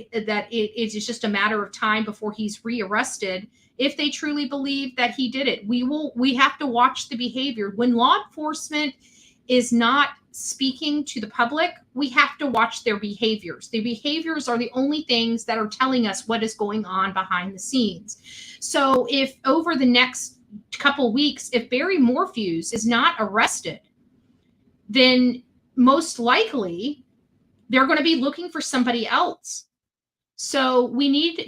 it is just a matter of time before he's rearrested. If they truly believe that he did it, we have to watch the behavior. When law enforcement is not speaking to the public, we have to watch their behaviors. The behaviors are the only things that are telling us what is going on behind the scenes. So if over the next couple weeks, if Barry Morphew is not arrested, then most likely they're going to be looking for somebody else. So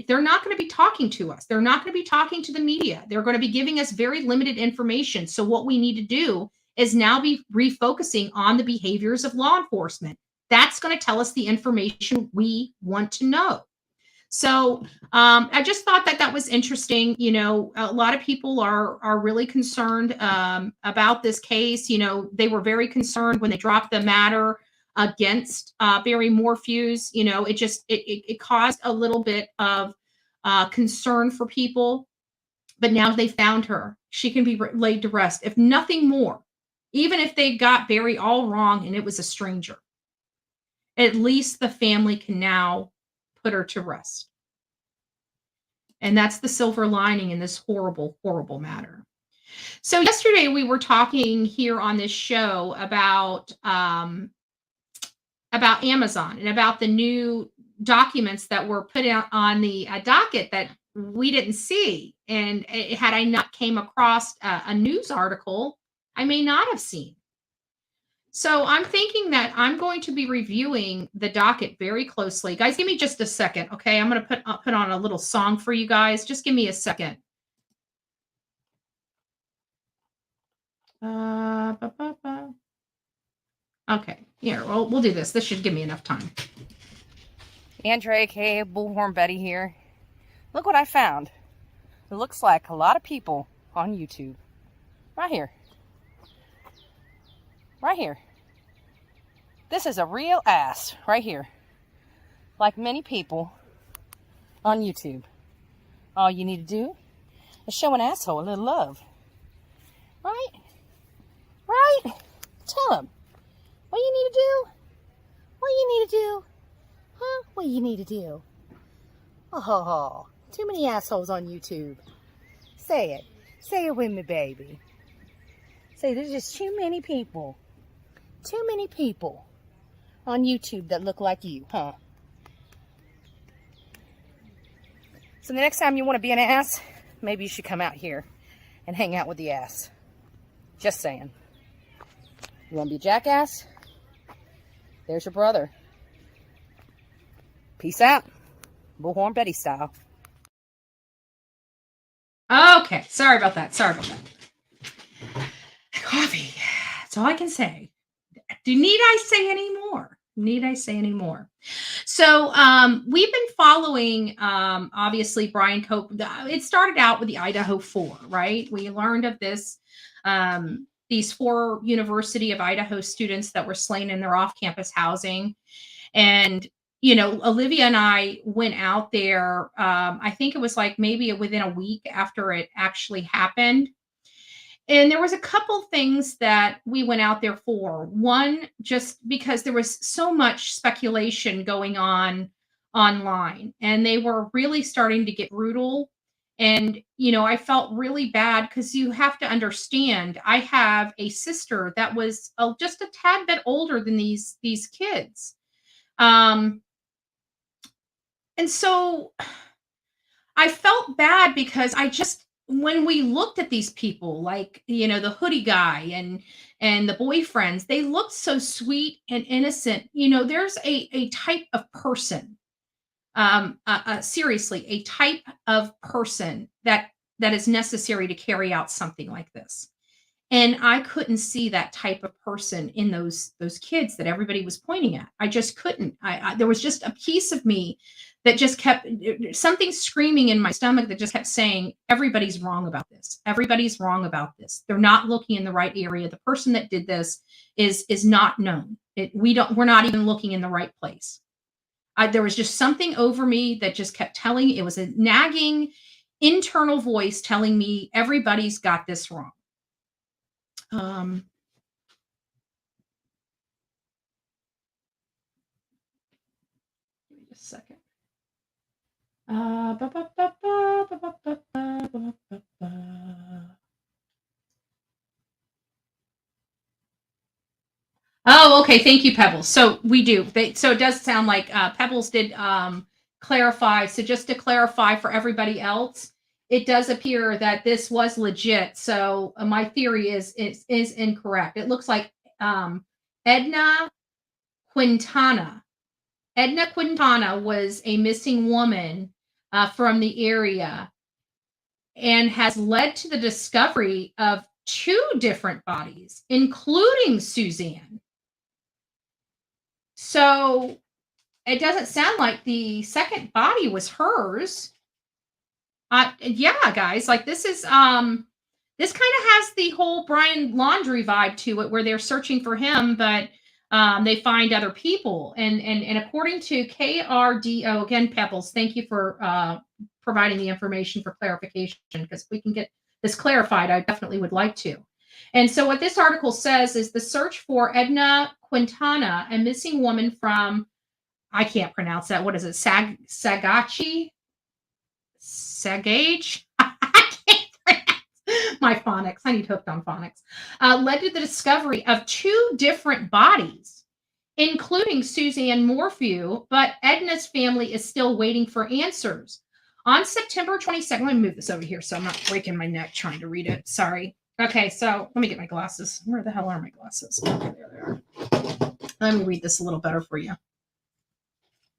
they're not going to be talking to us. They're not going to be talking to the media. They're going to be giving us very limited information. So what we need to do is now be refocusing on the behaviors of law enforcement. That's going to tell us the information we want to know. So I just thought that was interesting. You know, a lot of people are really concerned about this case. You know, they were very concerned when they dropped the matter against Barry Morphew. You know, it caused a little bit of concern for people. But now they found her. She can be laid to rest, if nothing more. Even if they got Barry all wrong and it was a stranger, at least the family can now put her to rest. And that's the silver lining in this horrible, horrible matter. So yesterday we were talking here on this show about Amazon and about the new documents that were put out on the docket that we didn't see. And had I not came across a news article, I may not have seen. So I'm thinking that I'm going to be reviewing the docket very closely. Guys, give me just a second, okay? I'm going to put on a little song for you guys. Just give me a second. Okay, here, we'll do this. This should give me enough time. Andrea, aka Bullhorn Betty here. Look what I found. It looks like a lot of people on YouTube. Right here. Right here. This is a real ass right here. Like many people on YouTube. All you need to do is show an asshole a little love. Right? Right? Tell him. What you need to do? What you need to do? Huh? What you need to do? Oh, too many assholes on YouTube. Say it. Say it with me, baby. Say there's just too many people. Too many people on YouTube that look like you, huh? So the next time you want to be an ass, maybe you should come out here and hang out with the ass. Just saying. You want to be a jackass? There's your brother. Peace out. Bullhorn Betty style. Okay, sorry about that. Coffee. That's all I can say. Need I say any more? Need I say any more? So we've been following, obviously, Bryan Kohberger. It started out with the Idaho 4, right? We learned of this, these 4 University of Idaho students that were slain in their off-campus housing. And, you know, Olivia and I went out there, I think it was like maybe within a week after it actually happened. And there was a couple things that we went out there for. One, just because there was so much speculation going on online, and they were really starting to get brutal. And, you know, I felt really bad because you have to understand, I have a sister that was just a tad bit older than these kids. And so I felt bad because when we looked at these people, like, you know, the hoodie guy and the boyfriends, they looked so sweet and innocent. You know, there's a type of person, seriously, a type of person that is necessary to carry out something like this. And I couldn't see that type of person in those kids that everybody was pointing at. I just couldn't. There was just a piece of me that just kept something screaming in my stomach that just kept saying, everybody's wrong about this. Everybody's wrong about this. They're not looking in the right area. The person that did this is not known. We're not even looking in the right place. There was just something over me that just kept telling, it was a nagging internal voice telling me everybody's got this wrong. Give me just a second. Oh, okay. Thank you, Pebbles. So we do. So it does sound like Pebbles did clarify. So just to clarify for everybody else, it does appear that this was legit. So my theory is incorrect. It looks like Edna Quintana. Edna Quintana was a missing woman from the area and has led to the discovery of 2 different bodies, including Suzanne. So it doesn't sound like the second body was hers. Yeah, guys, like this is this kind of has the whole Bryan laundry vibe to it, where they're searching for him, but they find other people. And according to KRDO, again, Pebbles, thank you for providing the information for clarification, because if we can get this clarified, I definitely would like to. And so what this article says is the search for Edna Quintana, a missing woman from, I can't pronounce that. What is it? Sagage? I can't pronounce my phonics. I need hooked on phonics. Led to the discovery of 2 different bodies, including Suzanne Morphew, but Edna's family is still waiting for answers. On September 22nd, let me move this over here so I'm not breaking my neck trying to read it. Sorry. Okay, so let me get my glasses. Where the hell are my glasses? Okay, there they are. Let me read this a little better for you.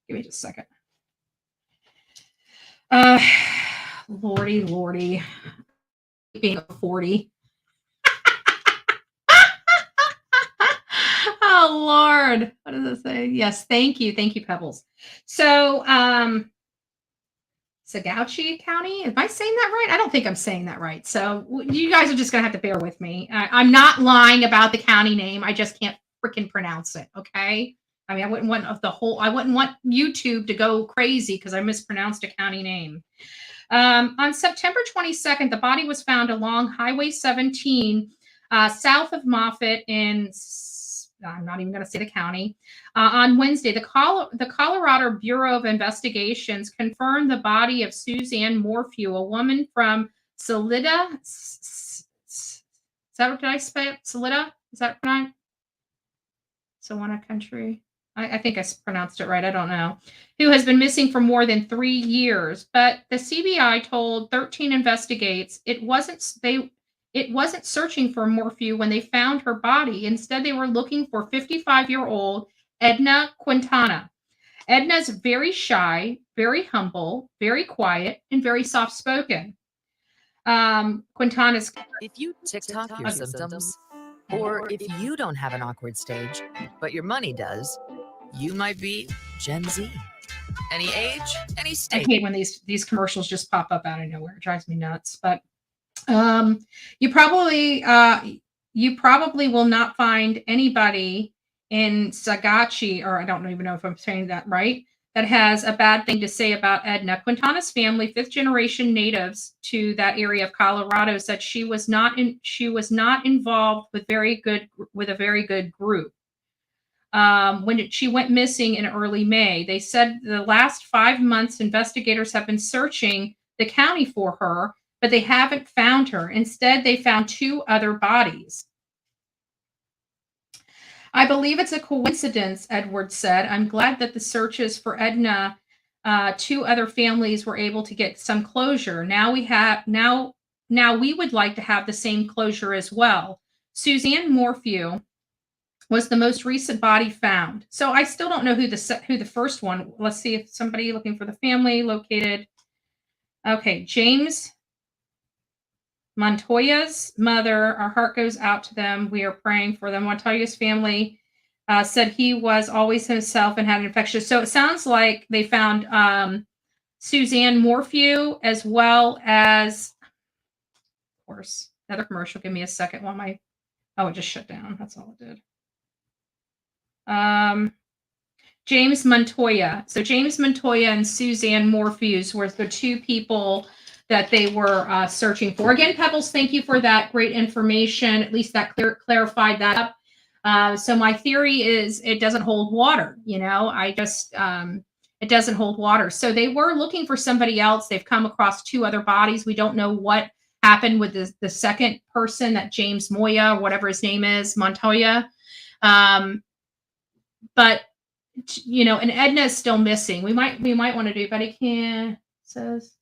Give me just a second. Lordy. Being a 40. Oh, Lord. What does it say? Yes, thank you. Thank you, Pebbles. So, Sagauchi County. Am I saying that right? I don't think I'm saying that right. So you guys are just going to have to bear with me. I'm not lying about the county name. I just can't freaking pronounce it. Okay. I mean, I wouldn't want YouTube to go crazy because I mispronounced a county name. On September 22nd, the body was found along Highway 17, south of Moffett in, I'm not even going to say the county. On Wednesday, the Colorado Bureau of Investigations confirmed the body of Suzanne Morphew, a woman from Salida. Is that what did I say? Salida? Is that right? Sawana Country. I think I pronounced it right. I don't know. Who has been missing for more than 3 years. But the CBI told 13 Investigates it wasn't searching for Morphew when they found her body. Instead, they were looking for 55-year-old Edna Quintana. Edna's very shy, very humble, very quiet, and very soft-spoken. Quintana's... If you TikTok your symptoms, or if you don't have an awkward stage, but your money does, you might be Gen Z. Any age, any state. I hate when these commercials just pop up out of nowhere. It drives me nuts. But you probably will not find anybody in Sagachi, or I don't even know if I'm saying that right, that has a bad thing to say about Edna. Quintana's family, 5th-generation natives to that area of Colorado, said she was not involved with a very good group. When she went missing in early May, they said the last 5 months, investigators have been searching the county for her, but they haven't found her. Instead, they found 2 other bodies. I believe it's a coincidence, Edwards said. I'm glad that the searches for Edna, 2 other families were able to get some closure. Now we would like to have the same closure as well. Suzanne Morphew was the most recent body found. So I still don't know who the first one. Let's see if somebody looking for the family located. Okay, James Montoya's mother, our heart goes out to them. We are praying for them. Montoya's family said he was always himself and had an infection. So it sounds like they found Suzanne Morphew as well as, of course, another commercial. Give me a second while it just shut down. That's all it did. James Montoya. So James Montoya and Suzanne Morphew were the 2 people that they were searching for. Again, Pebbles, thank you for that great information. At least that clarified that up. So my theory is it doesn't hold water. It doesn't hold water. So they were looking for somebody else. They've come across 2 other bodies. We don't know what happened with the second person, that James Moya, or whatever his name is, Montoya. But and Edna is still missing. We might want to do, Betty can says.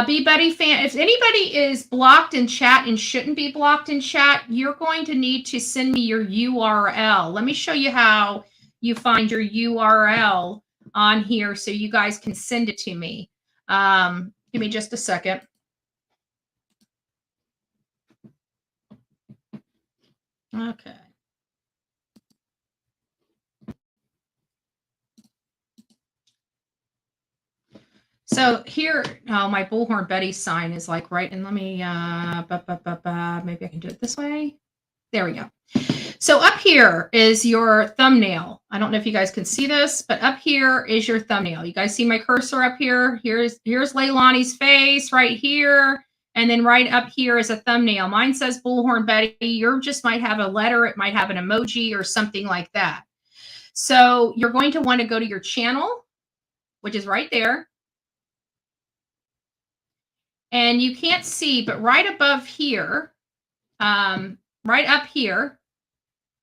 Be Betty fan. If anybody is blocked in chat and shouldn't be blocked in chat, you're going to need to send me your URL. Let me show you how you find your URL on here so you guys can send it to me. Give me just a second. Okay. So here, my Bullhorn Betty sign is like right, and let me, maybe I can do it this way. There we go. So up here is your thumbnail. I don't know if you guys can see this, but up here is your thumbnail. You guys see my cursor up here? Here's Leilani's face right here. And then right up here is a thumbnail. Mine says Bullhorn Betty. Yours just might have a letter. It might have an emoji or something like that. So you're going to want to go to your channel, which is right there. And you can't see, but right above here, right up here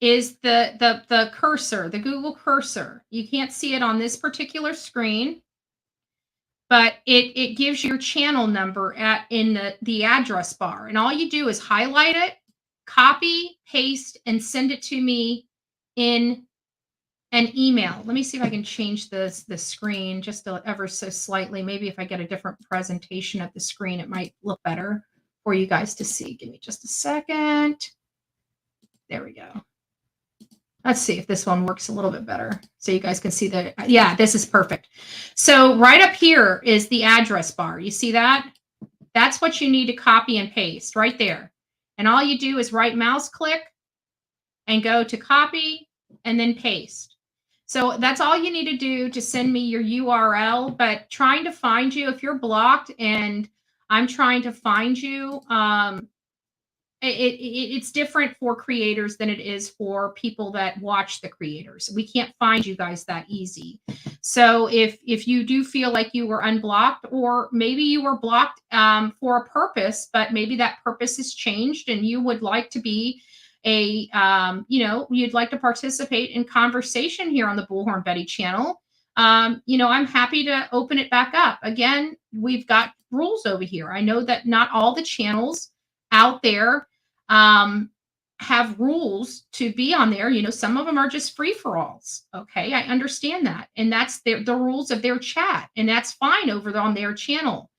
is the cursor, the Google cursor. You can't see it on this particular screen, but it gives your channel number in the address bar. And all you do is highlight it, copy, paste, and send it to me in an email. Let me see if I can change the screen just ever so slightly. Maybe if I get a different presentation of the screen, it might look better for you guys to see. Give me just a second. There we go. Let's see if this one works a little bit better so you guys can see yeah, this is perfect. So right up here is the address bar. You see that? That's what you need to copy and paste right there. And all you do is right mouse click and go to copy and then paste. So that's all you need to do to send me your URL, but trying to find you, if you're blocked and I'm trying to find you, it's different for creators than it is for people that watch the creators. We can't find you guys that easy. So if you do feel like you were unblocked, or maybe you were blocked for a purpose, but maybe that purpose has changed and you would like to be you'd like to participate in conversation here on the Bullhorn Betty channel, I'm happy to open it back up. Again, we've got rules over here. I know that not all the channels out there have rules to be on there. Some of them are just free-for-alls. Okay, I understand that. And that's the rules of their chat. And that's fine over on their channel.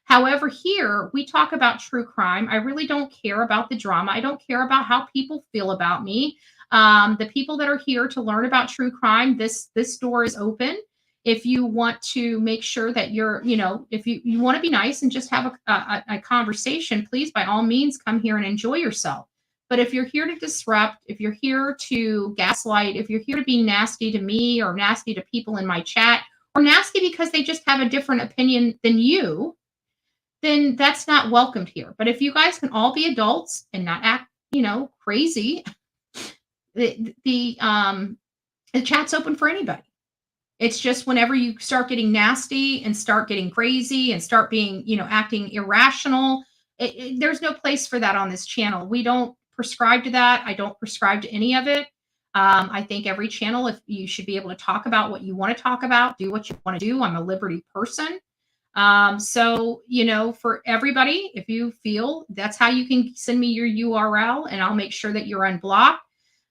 However, here we talk about true crime. I really don't care about the drama. I don't care about how people feel about me. The people that are here to learn about true crime, this door is open. If you want to make sure that you're, if you want to be nice and just have a conversation, please, by all means, come here and enjoy yourself. But if you're here to disrupt, if you're here to gaslight, if you're here to be nasty to me or nasty to people in my chat, or nasty because they just have a different opinion than you, then that's not welcomed here. But if you guys can all be adults and not act, crazy, the chat's open for anybody. It's just whenever you start getting nasty and start getting crazy and start being, acting irrational, there's no place for that on this channel. We don't prescribe to that. I don't prescribe to any of it. I think every channel, if you should be able to talk about what you want to talk about, do what you want to do. I'm a liberty person. So, for everybody, if you feel that's how you can send me your URL and I'll make sure that you're unblocked.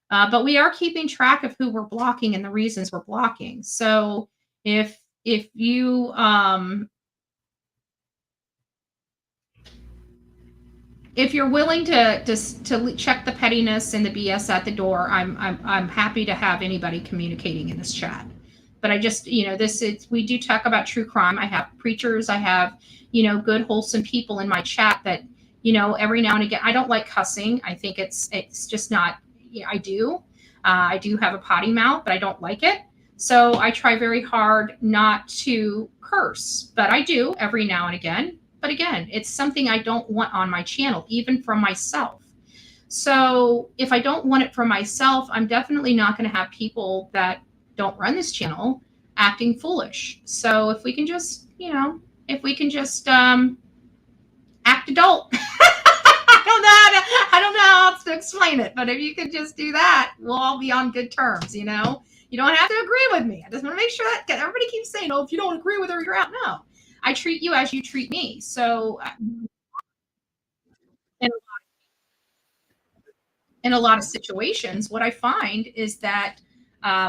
But we are keeping track of who we're blocking and the reasons we're blocking. So if you, if you're willing to check the pettiness and the BS at the door, I'm happy to have anybody communicating in this chat. But I just, we do talk about true crime. I have preachers. I have, good, wholesome people in my chat that, every now and again, I don't like cussing. I think it's just not, I do have a potty mouth, but I don't like it. So I try very hard not to curse, but I do every now and again. But again, it's something I don't want on my channel, even from myself. So if I don't want it for myself, I'm definitely not going to have people that don't run this channel acting foolish. So if we can just, if we can just act adult. I don't know how else to explain it, but if you could just do that, we'll all be on good terms, You don't have to agree with me. I just want to make sure that, because everybody keeps saying, oh, if you don't agree with her, you're out. No, I treat you as you treat me. So in a lot of situations, what I find is that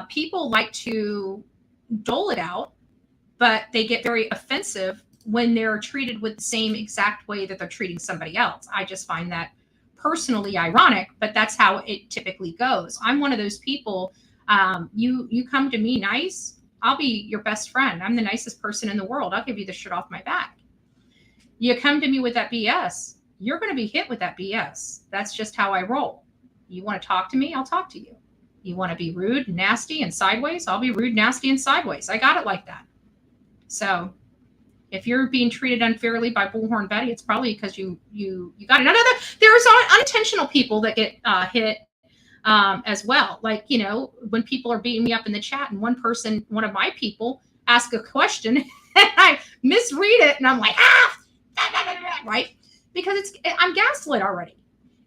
people like to dole it out, but they get very offensive when they're treated with the same exact way that they're treating somebody else. I just find that personally ironic, but that's how it typically goes. I'm one of those people. You come to me nice, I'll be your best friend. I'm the nicest person in the world. I'll give you the shirt off my back. You come to me with that BS, you're going to be hit with that BS. That's just how I roll. You want to talk to me, I'll talk to you. You want to be rude, nasty, and sideways, I'll be rude, nasty, and sideways. I got it like that. So if you're being treated unfairly by Bullhorn Betty, it's probably because you got it. There's unintentional people that get hit as well. Like, when people are beating me up in the chat and one of my people ask a question and I misread it and I'm like, right? Because I'm gaslit already.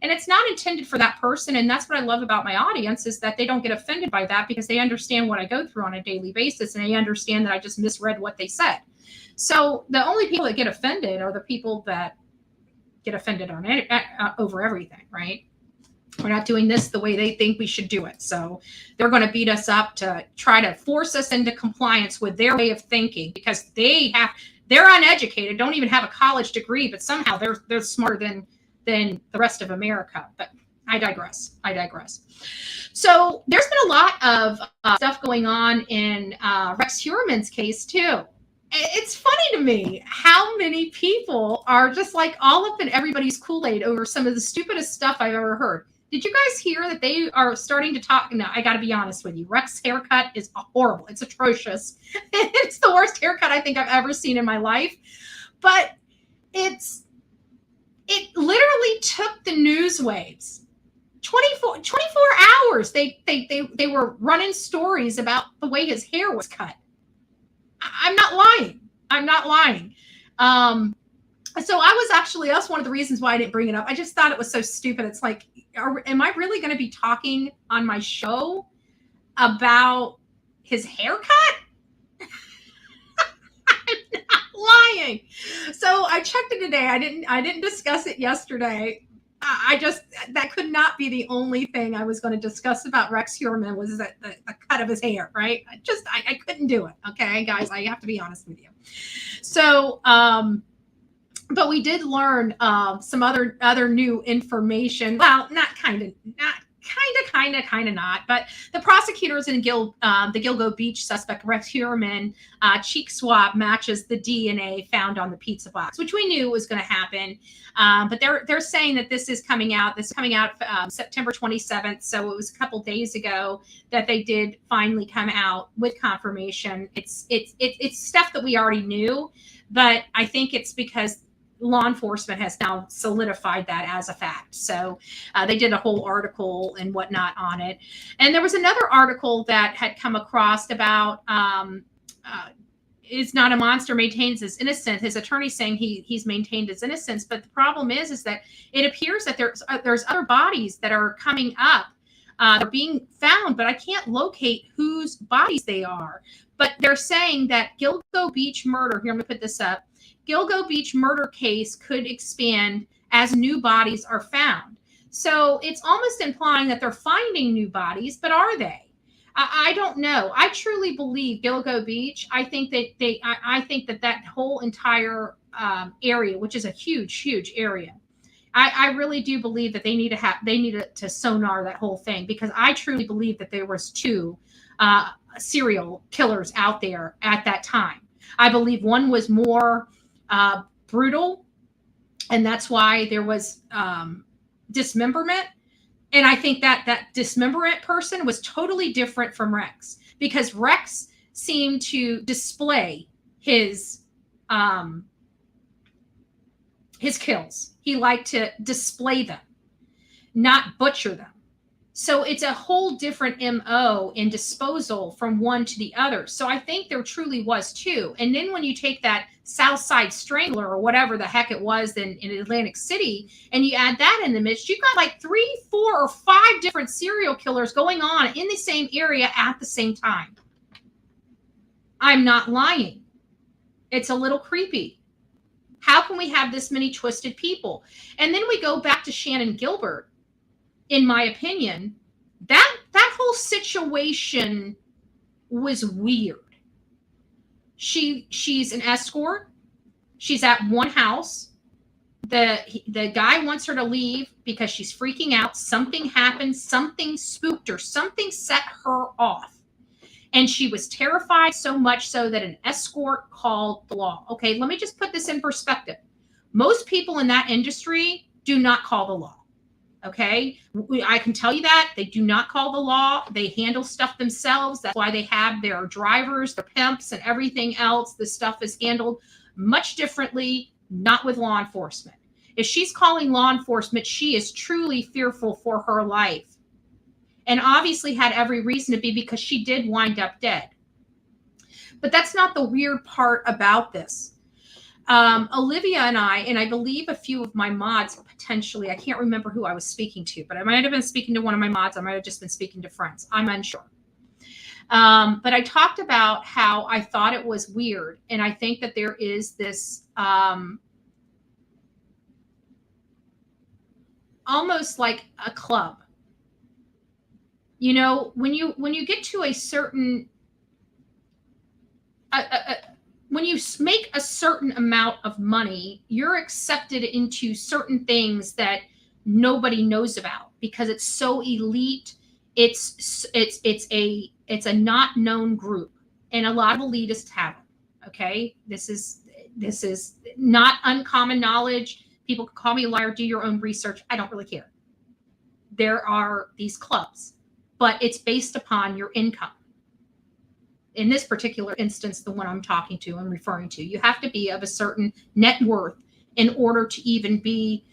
And it's not intended for that person. And that's what I love about my audience, is that they don't get offended by that, because they understand what I go through on a daily basis. And they understand that I just misread what they said. So the only people that get offended are the people that get offended on over everything, right? We're not doing this the way they think we should do it. So they're going to beat us up to try to force us into compliance with their way of thinking, because they're uneducated, don't even have a college degree, but somehow they're smarter than the rest of America. But I digress. So there's been a lot of stuff going on in Rex Heuermann's case too. It's funny to me how many people are just like all up in everybody's Kool-Aid over some of the stupidest stuff I've ever heard. Did you guys hear that they are starting to talk? No, I got to be honest with you. Rex's haircut is horrible. It's atrocious. It's the worst haircut I think I've ever seen in my life. But it literally took the news waves 24 hours. They were running stories about the way his hair was cut. I'm not lying. So that's one of the reasons why I didn't bring it up. I just thought it was so stupid. It's like, am I really going to be talking on my show about his haircut? I'm not lying. So I checked it today. I didn't discuss it yesterday. That could not be the only thing I was going to discuss about Rex Heuermann, was that the cut of his hair, right? I couldn't do it. Okay, guys, I have to be honest with you. So, but we did learn some other new information. Well, not. But the prosecutors in the Gilgo Beach suspect Rex Heuermann cheek swab matches the DNA found on the pizza box, which we knew was going to happen. But they're saying that this is coming out. This is coming out September 27th. So it was a couple days ago that they did finally come out with confirmation. It's stuff that we already knew, but I think it's because law enforcement has now solidified that as a fact. So they did a whole article and whatnot on it. And there was another article that had come across about is not a monster, maintains his innocence. His attorney saying he's maintained his innocence. But the problem is that it appears that there's other bodies that are coming up. They're being found, but I can't locate whose bodies they are. But they're saying that Gilgo Beach murder, here, I'm going to put this up. Gilgo Beach murder case could expand as new bodies are found. So it's almost implying that they're finding new bodies, but are they? I don't know. I truly believe Gilgo Beach. I think that that whole entire area, which is a huge area, I really do believe that they needed to sonar that whole thing, because I truly believe that there was two serial killers out there at that time. I believe one was more brutal, and that's why there was dismemberment. And I think that dismemberment person was totally different from Rex. because Rex seemed to display his kills. He liked to display them, not butcher them. So it's a whole different MO in disposal from one to the other. So I think there truly was two. And then when you take that Southside Strangler or whatever the heck it was in Atlantic City, and you add that in the mix, you've got like 3, 4, or 5 different serial killers going on in the same area at the same time. I'm not lying. It's a little creepy. How can we have this many twisted people? And then we go back to Shannon Gilbert. In my opinion, that whole situation was weird. She's an escort. She's at one house. The guy wants her to leave because she's freaking out. Something happened. Something spooked her. Something set her off. And she was terrified so much so that an escort called the law. Okay, let me just put this in perspective. Most people in that industry do not call the law. Okay, I can tell you that they do not call the law. They handle stuff themselves. That's why they have their drivers, their pimps, and everything else. This stuff is handled much differently, not with law enforcement. If she's calling law enforcement, she is truly fearful for her life, and obviously had every reason to be, because she did wind up dead. But that's not the weird part about this. Olivia and I believe a few of my mods potentially, I can't remember who I was speaking to, but I might have been speaking to one of my mods. I might have just been speaking to friends. I'm unsure. But I talked about how I thought it was weird. And I think that there is this almost like a club. You know, when you get to a certain when you make a certain amount of money, you're accepted into certain things that nobody knows about because it's so elite. It's a not known group, and a lot of elitists have it. Okay, this is not uncommon knowledge. People can call me a liar. Do your own research. I don't really care. There are these clubs, but it's based upon your income. In this particular instance, the one I'm talking to and referring to, you have to be of a certain net worth in order to even be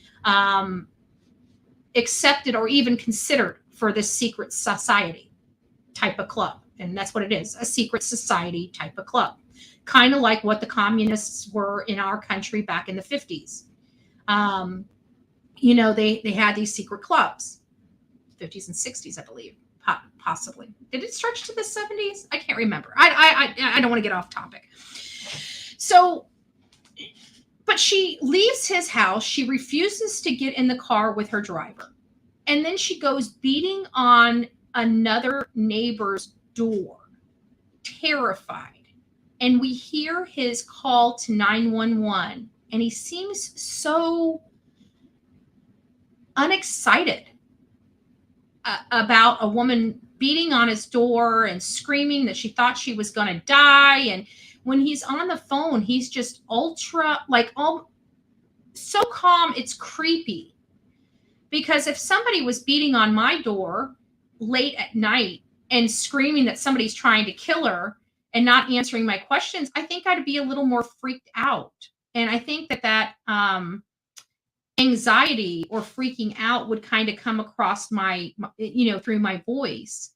accepted or even considered for this secret society type of club. And that's what it is, a secret society type of club. Kind of like what the communists were in our country back in the 50s. You know, they had these secret clubs, 50s and 60s, I believe. Possibly. Did it stretch to the 70s? I can't remember. I don't want to get off topic. So, but she leaves his house. She refuses to get in the car with her driver. And then she goes beating on another neighbor's door, terrified. And we hear his call to 911. And he seems so unexcited about a woman beating on his door and screaming that she thought she was going to die. And when he's on the phone, he's just ultra, like, all so calm. It's creepy. Because if somebody was beating on my door late at night and screaming that somebody's trying to kill her and not answering my questions, I think I'd be a little more freaked out. And I think that anxiety or freaking out would kind of come across my, through my voice.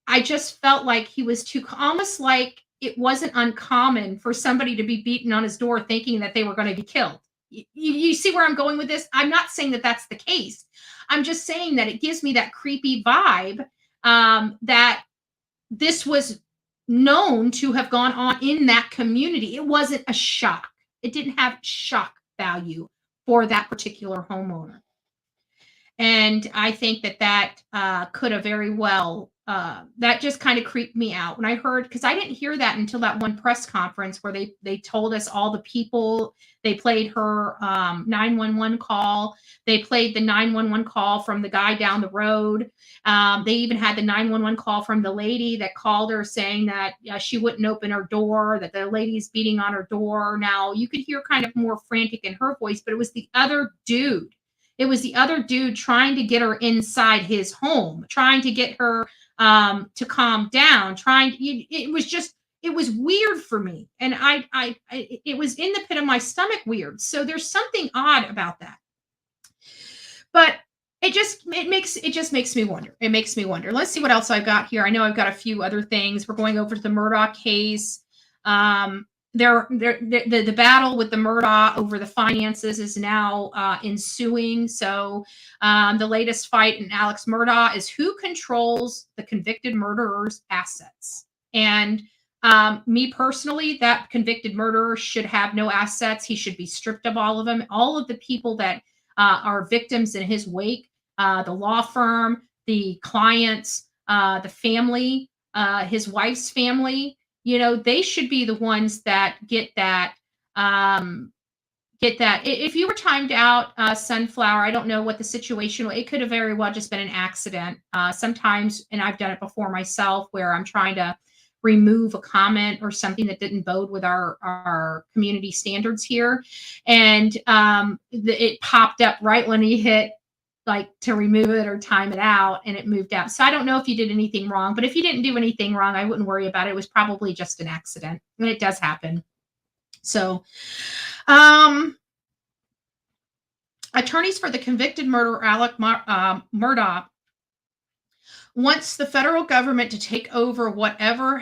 I just felt like he was almost like it wasn't uncommon for somebody to be beaten on his door thinking that they were going to be killed. You see where I'm going with this? I'm not saying that that's the case. I'm just saying that it gives me that creepy vibe that this was known to have gone on in that community. It wasn't a shock. It didn't have shock value for that particular homeowner. And I think that could have very well, that just kind of creeped me out when I heard, because I didn't hear that until that one press conference where they told us all the people. They played her 911 call. They played the 911 call from the guy down the road. They even had the 911 call from the lady that called her saying that she wouldn't open her door, that the lady's beating on her door. Now, you could hear kind of more frantic in her voice, but it was the other dude. It was the other dude trying to get her inside his home, trying to get her to calm down, it was weird for me. And it was in the pit of my stomach weird. So there's something odd about that. But it just makes me wonder. It makes me wonder. Let's see what else I've got here. I know I've got a few other things. We're going over to the Murdaugh case. The battle with the Murdaugh over the finances is now ensuing. So the latest fight in Alex Murdaugh is who controls the convicted murderer's assets. And me personally, that convicted murderer should have no assets. He should be stripped of all of them. All of the people that are victims in his wake, the law firm, the clients, the family, his wife's family, they should be the ones that get that. If you were timed out, Sunflower, I don't know what the situation was. It could have very well just been an accident. Sometimes, and I've done it before myself, where I'm trying to remove a comment or something that didn't bode with our community standards here. And it popped up right when he hit like to remove it or time it out, and it moved out. So I don't know if you did anything wrong, but if you didn't do anything wrong, I wouldn't worry about it. It was probably just an accident, and it does happen. So attorneys for the convicted murderer Alex Murdaugh wants the federal government to take over whatever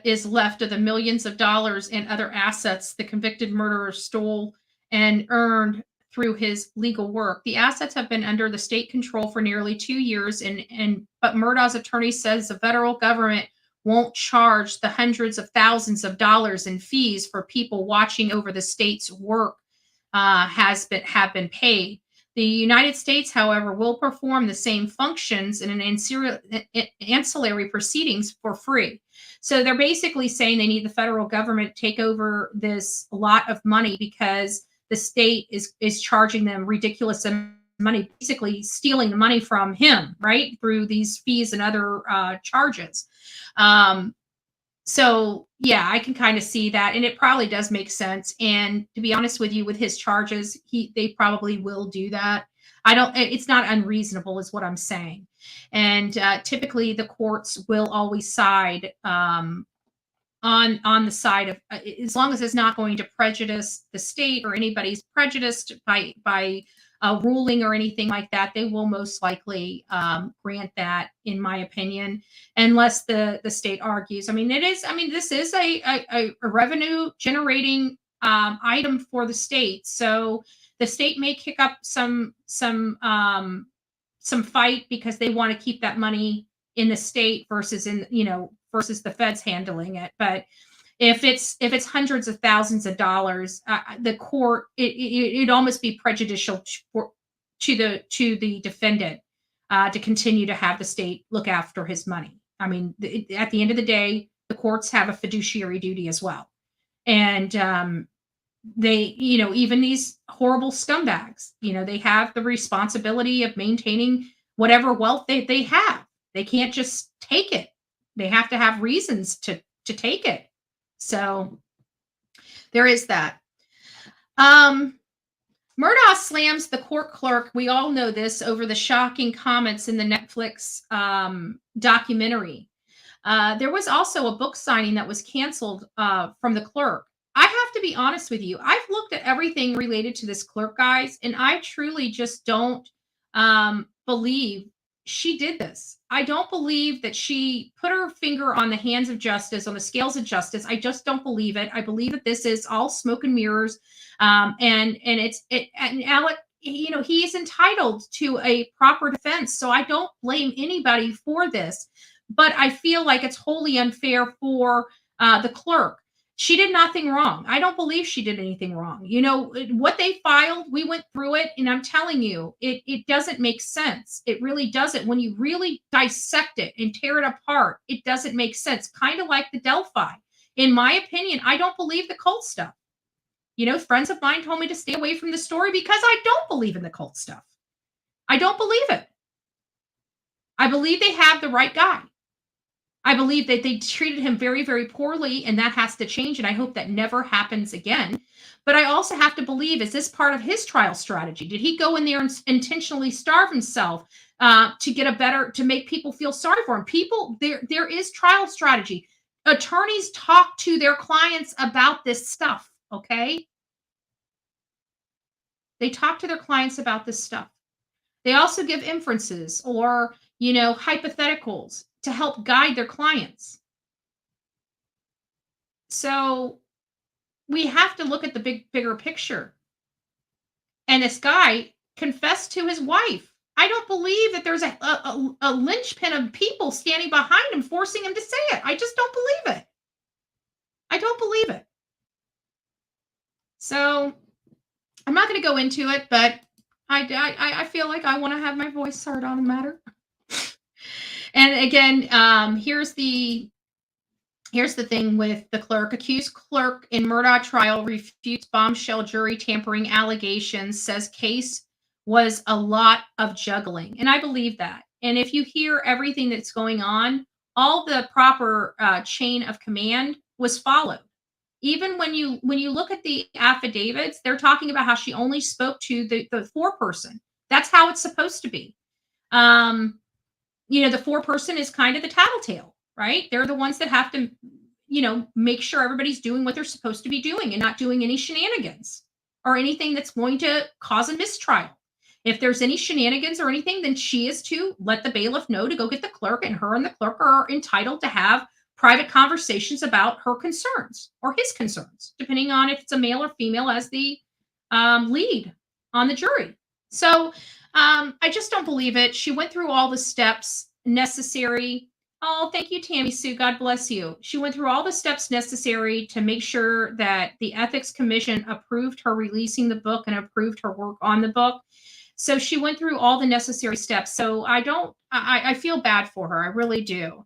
is left of the millions of dollars and other assets the convicted murderer stole and earned through his legal work. The assets have been under the state control for nearly 2 years, but Murdaugh's attorney says the federal government won't charge the hundreds of thousands of dollars in fees for people watching over the state's work have been paid. The United States, however, will perform the same functions in an ancillary proceedings for free. So they're basically saying they need the federal government to take over this lot of money because the state is charging them ridiculous money, basically stealing the money from him, right, through these fees and other charges. So yeah, I can kind of see that, and it probably does make sense. And to be honest with you, with his charges, they probably will do that. It's not unreasonable is what I'm saying. And typically the courts will always side on the side of, as long as it's not going to prejudice the state or anybody's prejudiced by a ruling or anything like that, they will most likely grant that, in my opinion, unless the state argues. This is a revenue generating item for the state. So the state may kick up some fight because they want to keep that money in the state versus versus the feds handling it. But if it's hundreds of thousands of dollars, the court, it'd almost be prejudicial to the defendant to continue to have the state look after his money. I mean, at the end of the day, the courts have a fiduciary duty as well, and they, even these horrible scumbags, they have the responsibility of maintaining whatever wealth they have. They can't just take it. They have to have reasons to take it. So there is that. Murdaugh slams the court clerk. We all know this over the shocking comments in the Netflix documentary. There was also a book signing that was canceled from the clerk. I have to be honest with you. I've looked at everything related to this clerk, guys, and I truly just don't believe she did this. I don't believe that she put her finger on the hands of justice, on the scales of justice. I just don't believe it. I believe that this is all smoke and mirrors. And Alec, he is entitled to a proper defense. So I don't blame anybody for this, but I feel like it's wholly unfair for the clerk. She did nothing wrong. I don't believe she did anything wrong. What they filed, we went through it, and I'm telling you, it doesn't make sense. It really doesn't. When you really dissect it and tear it apart, it doesn't make sense. Kind of like the Delphi. In my opinion, I don't believe the cult stuff. Friends of mine told me to stay away from the story because I don't believe in the cult stuff. I don't believe it. I believe they have the right guy. I believe that they treated him very, very poorly, and that has to change, and I hope that never happens again. But I also have to believe, is this part of his trial strategy? Did he go in there and intentionally starve himself to get to make people feel sorry for them. People, there is trial strategy. Attorneys talk to their clients about this stuff, okay? They talk to their clients about this stuff. They also give inferences or, hypotheticals to help guide their clients. So we have to look at the bigger picture. And this guy confessed to his wife. I don't believe that there's a linchpin of people standing behind him, forcing him to say it. I just don't believe it. I don't believe it. So I'm not going to go into it, but I feel like I want to have my voice heard on the matter. And again, here's the thing with the clerk. Accused clerk in Murdaugh trial refutes bombshell jury tampering allegations, says case was a lot of juggling. And I believe that. And if you hear everything that's going on, all the proper chain of command was followed. Even when you look at the affidavits, they're talking about how she only spoke to the foreperson. That's how it's supposed to be. The foreperson is kind of the tattletale, right? They're the ones that have to, make sure everybody's doing what they're supposed to be doing and not doing any shenanigans or anything that's going to cause a mistrial. If there's any shenanigans or anything, then she is to let the bailiff know to go get the clerk, and her and the clerk are entitled to have private conversations about her concerns or his concerns, depending on if it's a male or female as the lead on the jury. So I just don't believe it. She went through all the steps necessary. Oh, thank you, Tammy Sue. God bless you. She went through all the steps necessary to make sure that the Ethics Commission approved her releasing the book and approved her work on the book. So she went through all the necessary steps. So I feel bad for her. I really do.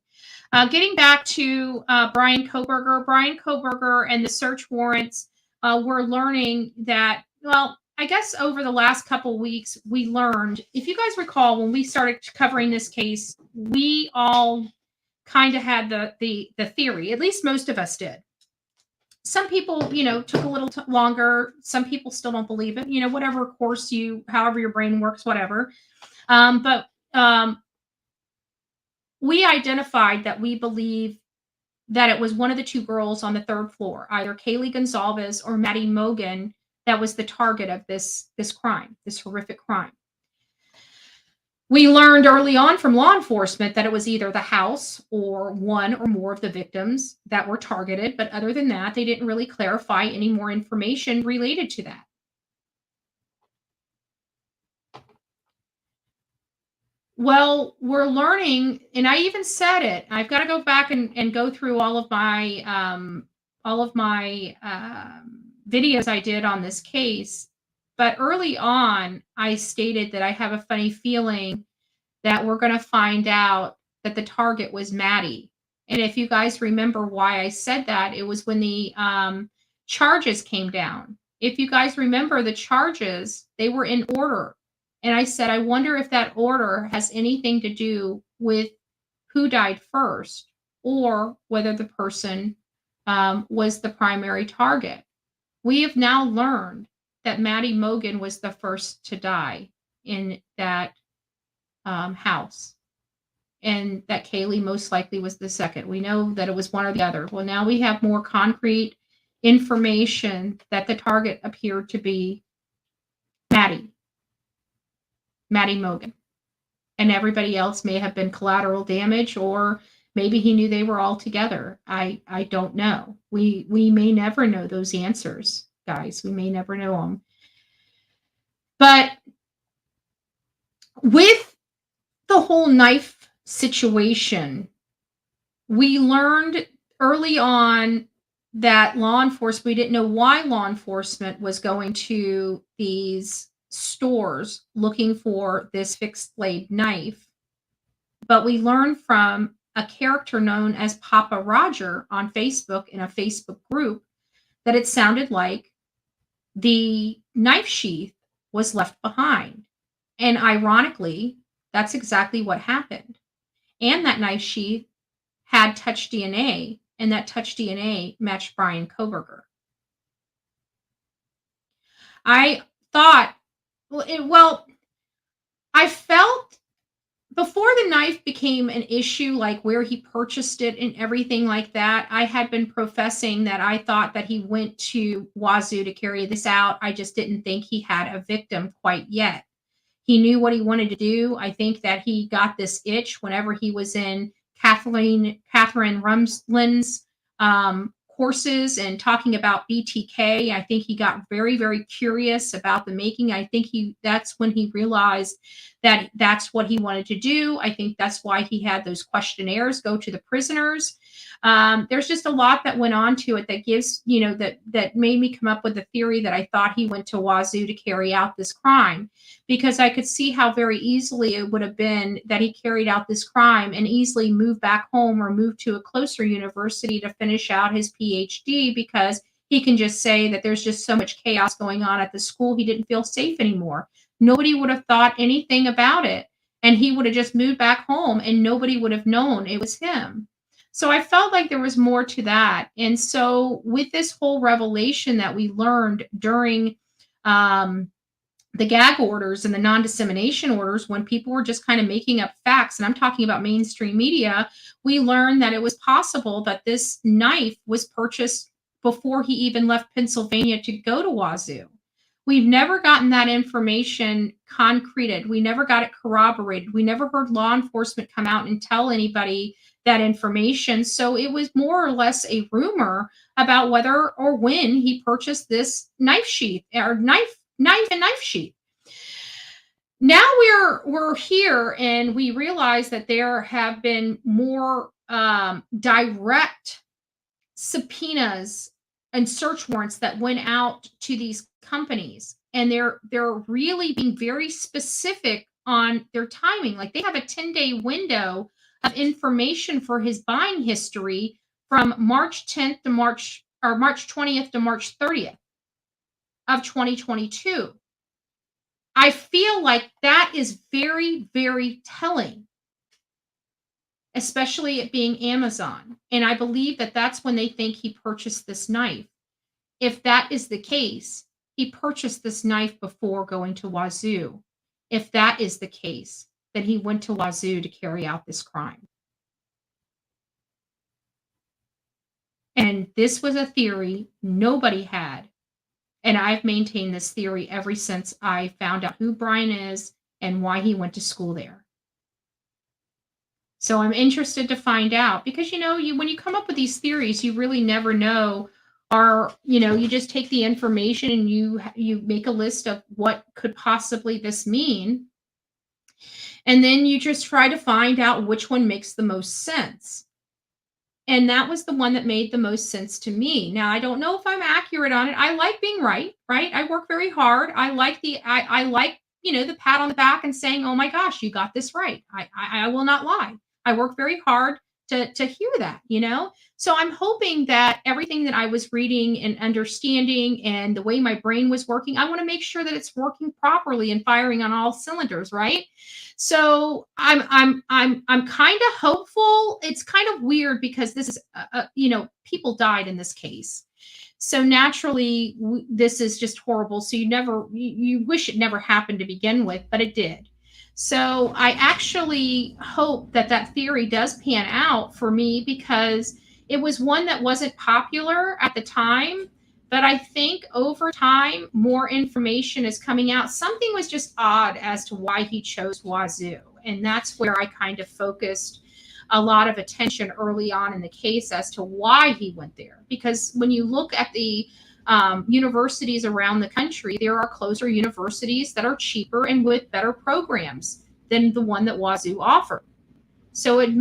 Getting back to Bryan Kohberger and the search warrants, we're learning that, well, I guess over the last couple weeks, we learned, if you guys recall, when we started covering this case, we all kind of had the theory, at least most of us did. Some people, took a little longer. Some people still don't believe it, whatever course however your brain works, whatever. But we identified that we believe that it was one of the two girls on the third floor, either Kaylee Gonzalez or Maddie Mogan, that was the target of this crime, this horrific crime. We learned early on from law enforcement that it was either the house or one or more of the victims that were targeted. But other than that, they didn't really clarify any more information related to that. Well, we're learning, and I even said it. I've got to go back and go through all of my videos I did on this case. But early on, I stated that I have a funny feeling that we're going to find out that the target was Maddie. And if you guys remember why I said that, it was when the charges came down. If you guys remember the charges, they were in order. And I said, I wonder if that order has anything to do with who died first or whether the person was the primary target. We have now learned that Maddie Mogan was the first to die in that house, and that Kaylee most likely was the second. We know that it was one or the other. Well, now we have more concrete information that the target appeared to be Maddie Mogan, and everybody else may have been collateral damage, or maybe he knew they were all together. I don't know. We may never know those answers, guys. We may never know them. But with the whole knife situation, we learned early on that law enforcement, we didn't know why law enforcement was going to these stores looking for this fixed blade knife. But we learned from a character known as Papa Roger on Facebook in a Facebook group that it sounded like the knife sheath was left behind. And ironically, that's exactly what happened. And that knife sheath had touch DNA, and that touch DNA matched Bryan Kohberger. I thought, I felt before the knife became an issue, like where he purchased it and everything like that, I had been professing that I thought that he went to Wazoo to carry this out. I just didn't think he had a victim quite yet. He knew what he wanted to do. I think that he got this itch whenever he was in Catherine Rumsland's courses and talking about BTK. I think he got very, very curious about the making. I think that's when he realized that that's what he wanted to do. I think that's why he had those questionnaires go to the prisoners. There's just a lot that went on to it that gives, that made me come up with the theory that I thought he went to Wazoo to carry out this crime, because I could see how very easily it would have been that he carried out this crime and easily moved back home or moved to a closer university to finish out his PhD, because he can just say that there's just so much chaos going on at the school, he didn't feel safe anymore. Nobody would have thought anything about it, and he would have just moved back home and nobody would have known it was him. So I felt like there was more to that. And so with this whole revelation that we learned during the gag orders and the non-dissemination orders, when people were just kind of making up facts, and I'm talking about mainstream media, we learned that it was possible that this knife was purchased before he even left Pennsylvania to go to Wazoo. We've never gotten that information concreted. We never got it corroborated. We never heard law enforcement come out and tell anybody that information. So it was more or less a rumor about whether or when he purchased this knife sheath or knife and knife sheath. Now we're here and we realize that there have been more direct subpoenas and search warrants that went out to these companies, and they're really being very specific on their timing. Like they have a 10-day window of information for his buying history from March 10th to March 20th to March 30th of 2022. I feel like that is very, very telling, especially it being Amazon. And I believe that that's when they think he purchased this knife. If that is the case, he purchased this knife before going to Wazoo. If that is the case, then he went to Wazoo to carry out this crime. And this was a theory nobody had. And I've maintained this theory ever since I found out who Bryan is and why he went to school there. So I'm interested to find out, because, when you come up with these theories, you really never know. You just take the information and you make a list of what could possibly this mean. And then you just try to find out which one makes the most sense. And that was the one that made the most sense to me. Now, I don't know if I'm accurate on it. I like being right? I work very hard. I like the pat on the back and saying, oh my gosh, you got this right. I will not lie. I work very hard to hear that, So I'm hoping that everything that I was reading and understanding and the way my brain was working, I want to make sure that it's working properly and firing on all cylinders, right? So I'm kind of hopeful. It's kind of weird because this is, people died in this case. So naturally, this is just horrible. So you wish it never happened to begin with, but it did. So I actually hope that theory does pan out for me, because it was one that wasn't popular at the time. But I think over time, more information is coming out. Something was just odd as to why he chose Wazoo. And that's where I kind of focused a lot of attention early on in the case as to why he went there. Because when you look at the universities around the country, there are closer universities that are cheaper and with better programs than the one that Wazoo offered. So it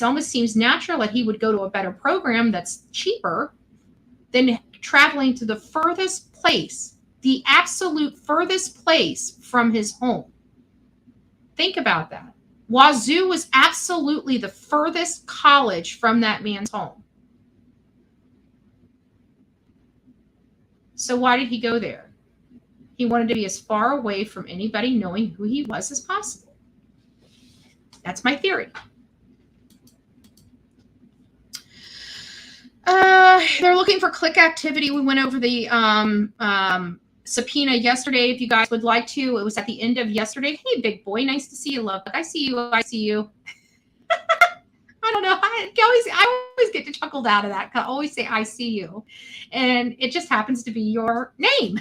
almost seems natural that he would go to a better program that's cheaper than traveling to the furthest place, the absolute furthest place from his home. Think about that. Wazoo was absolutely the furthest college from that man's home. So why did he go there? He wanted to be as far away from anybody knowing who he was as possible. That's my theory. They're looking for click activity. We went over the subpoena yesterday if you guys would like to. It was at the end of yesterday. Hey, big boy, nice to see you, love. I see you. I see you. I don't know. I always get chuckled out of that. I always say, I see you. And it just happens to be your name.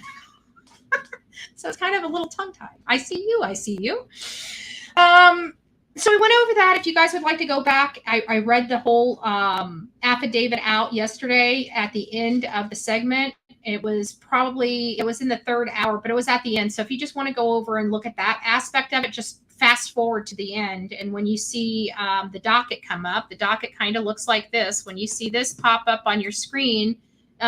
So it's kind of a little tongue-tied. I see you. I see you. So we went over that. If you guys would like to go back, I read the whole affidavit out yesterday at the end of the segment. It was in the third hour, but it was at the end. So if you just want to go over and look at that aspect of it, just fast forward to the end. And when you see the docket come up, the docket kind of looks like this. When you see this pop up on your screen,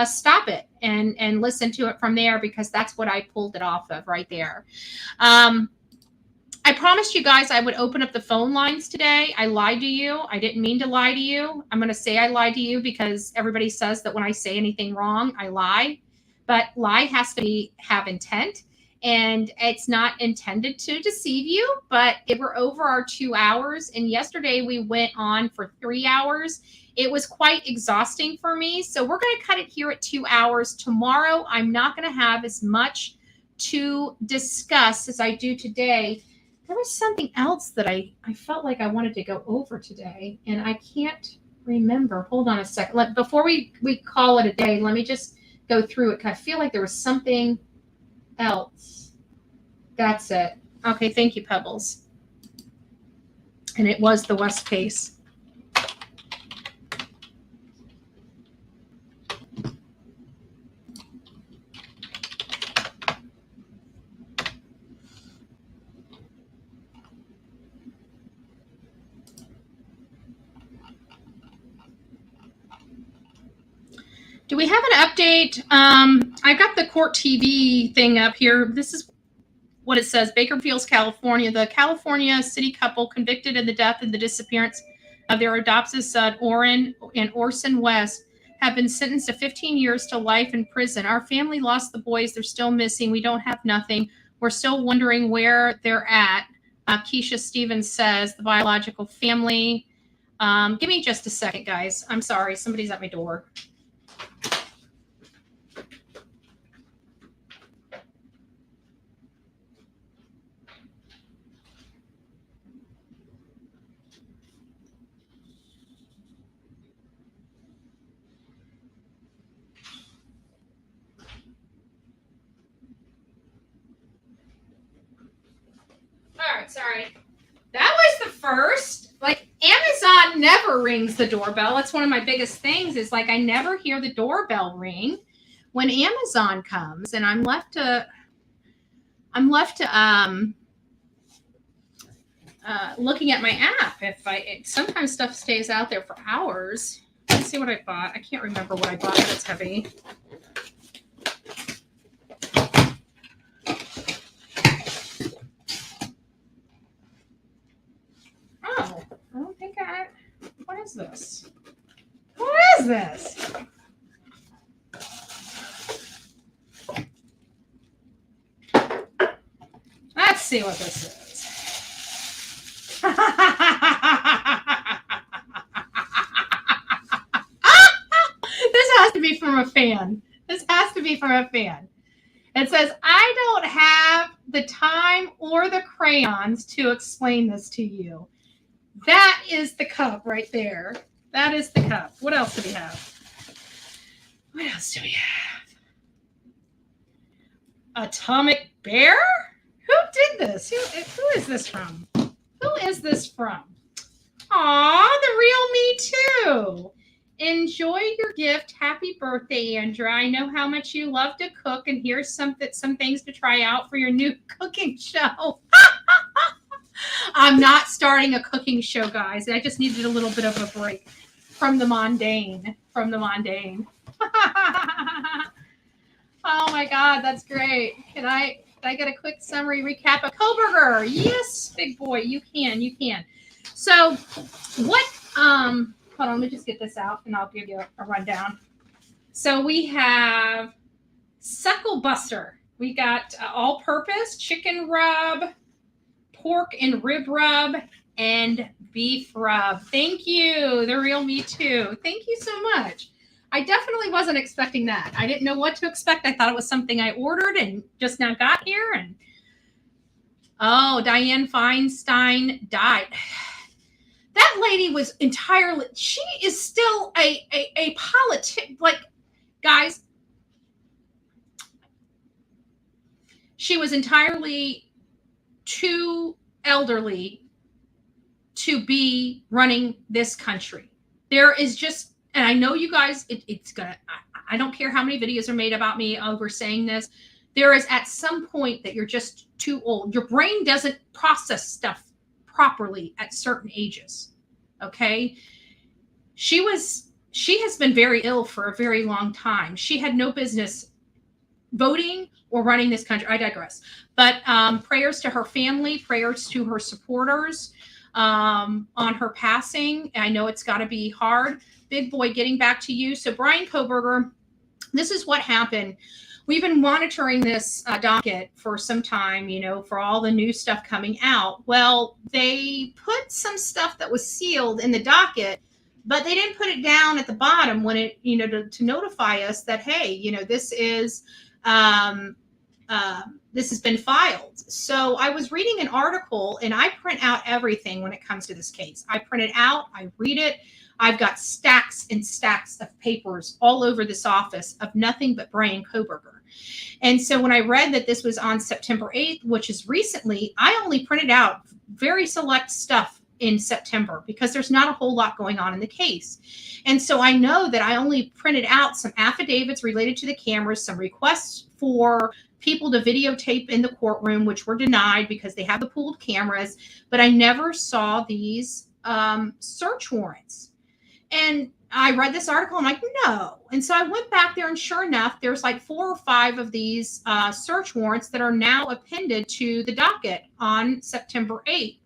stop it and listen to it from there, because that's what I pulled it off of right there. I promised you guys I would open up the phone lines today. I lied to you. I didn't mean to lie to you. I'm going to say I lied to you because everybody says that when I say anything wrong, I lie. But lie has to have intent, and it's not intended to deceive you. But we're over our 2 hours, and yesterday we went on for 3 hours. It was quite exhausting for me. So we're going to cut it here at 2 hours. Tomorrow, I'm not going to have as much to discuss as I do today. There was something else that I felt like I wanted to go over today, and I can't remember. Hold on a second. Before we call it a day, let me just go through it. I feel like there was something else. That's it. Okay, thank you, Pebbles. And it was the West case. Do we have an update? I've got the court TV thing up here. This is what it says. Bakersfield, California. The California city couple convicted in the death and the disappearance of their adopted son, Orrin and Orson West, have been sentenced to 15 years to life in prison. Our family lost the boys. They're still missing. We don't have nothing. We're still wondering where they're at. Keisha Stevens says, the biological family. Give me just a second, guys. I'm sorry. Somebody's at my door. All right, sorry. That was the first. Like, Amazon never rings the doorbell. That's one of my biggest things is, like, I never hear the doorbell ring when Amazon comes, and I'm left to looking at my app. Sometimes stuff stays out there for hours. Let's see what I bought. I can't remember what I bought that's heavy. Oh, I don't think what is this? What is this? Let's see what this is. This has to be from a fan. This has to be from a fan. It says, I don't have the time or the crayons to explain this to you. That is the cup right there. That is the cup. What else do we have? What else do we have? Atomic Bear? Who did this? Who is this from? Who is this from? Aw, the real me too. Enjoy your gift. Happy birthday, Andrea. I know how much you love to cook, and here's some things to try out for your new cooking show. I'm not starting a cooking show, guys. I just needed a little bit of a break from the mundane. Oh my God, that's great. Can I get a quick summary recap of Kohberger? Yes, big boy, you can. So what, hold on, let me just get this out and I'll give you a rundown. So we have Suckle Buster. We got all-purpose chicken rub, pork and rib rub, and beef rub. Thank you. The real me too. Thank you so much. I definitely wasn't expecting that. I didn't know what to expect. I thought it was something I ordered and just now got here. And oh, Dianne Feinstein died. That lady was entirely, she is still a politic, like, guys, she was entirely too elderly to be running this country. There is just, and I know you guys, it's gonna, I don't care how many videos are made about me over saying this. There is at some point that you're just too old. Your brain doesn't process stuff properly at certain ages. Okay. She has been very ill for a very long time. She had no business voting or running this country. I digress. But prayers to her family, prayers to her supporters on her passing. I know it's got to be hard. Big boy, getting back to you. So Bryan Kohberger, this is what happened. We've been monitoring this docket for some time, you know, for all the new stuff coming out. Well, they put some stuff that was sealed in the docket, but they didn't put it down at the bottom when it, you know, to notify us that, hey, you know, this is this has been filed. So I was reading an article, and I print out everything when it comes to this case. I print it out, I read it. I've got stacks and stacks of papers all over this office of nothing but Bryan Kohberger. And so when I read that this was on September 8th, which is recently, I only printed out very select stuff in September because there's not a whole lot going on in the case. And so I know that I only printed out some affidavits related to the cameras, some requests for people to videotape in the courtroom, which were denied because they have the pooled cameras, but I never saw these search warrants. And I read this article, I'm like, no. And so I went back there, and sure enough, there's like 4 or 5 of these search warrants that are now appended to the docket on September 8th.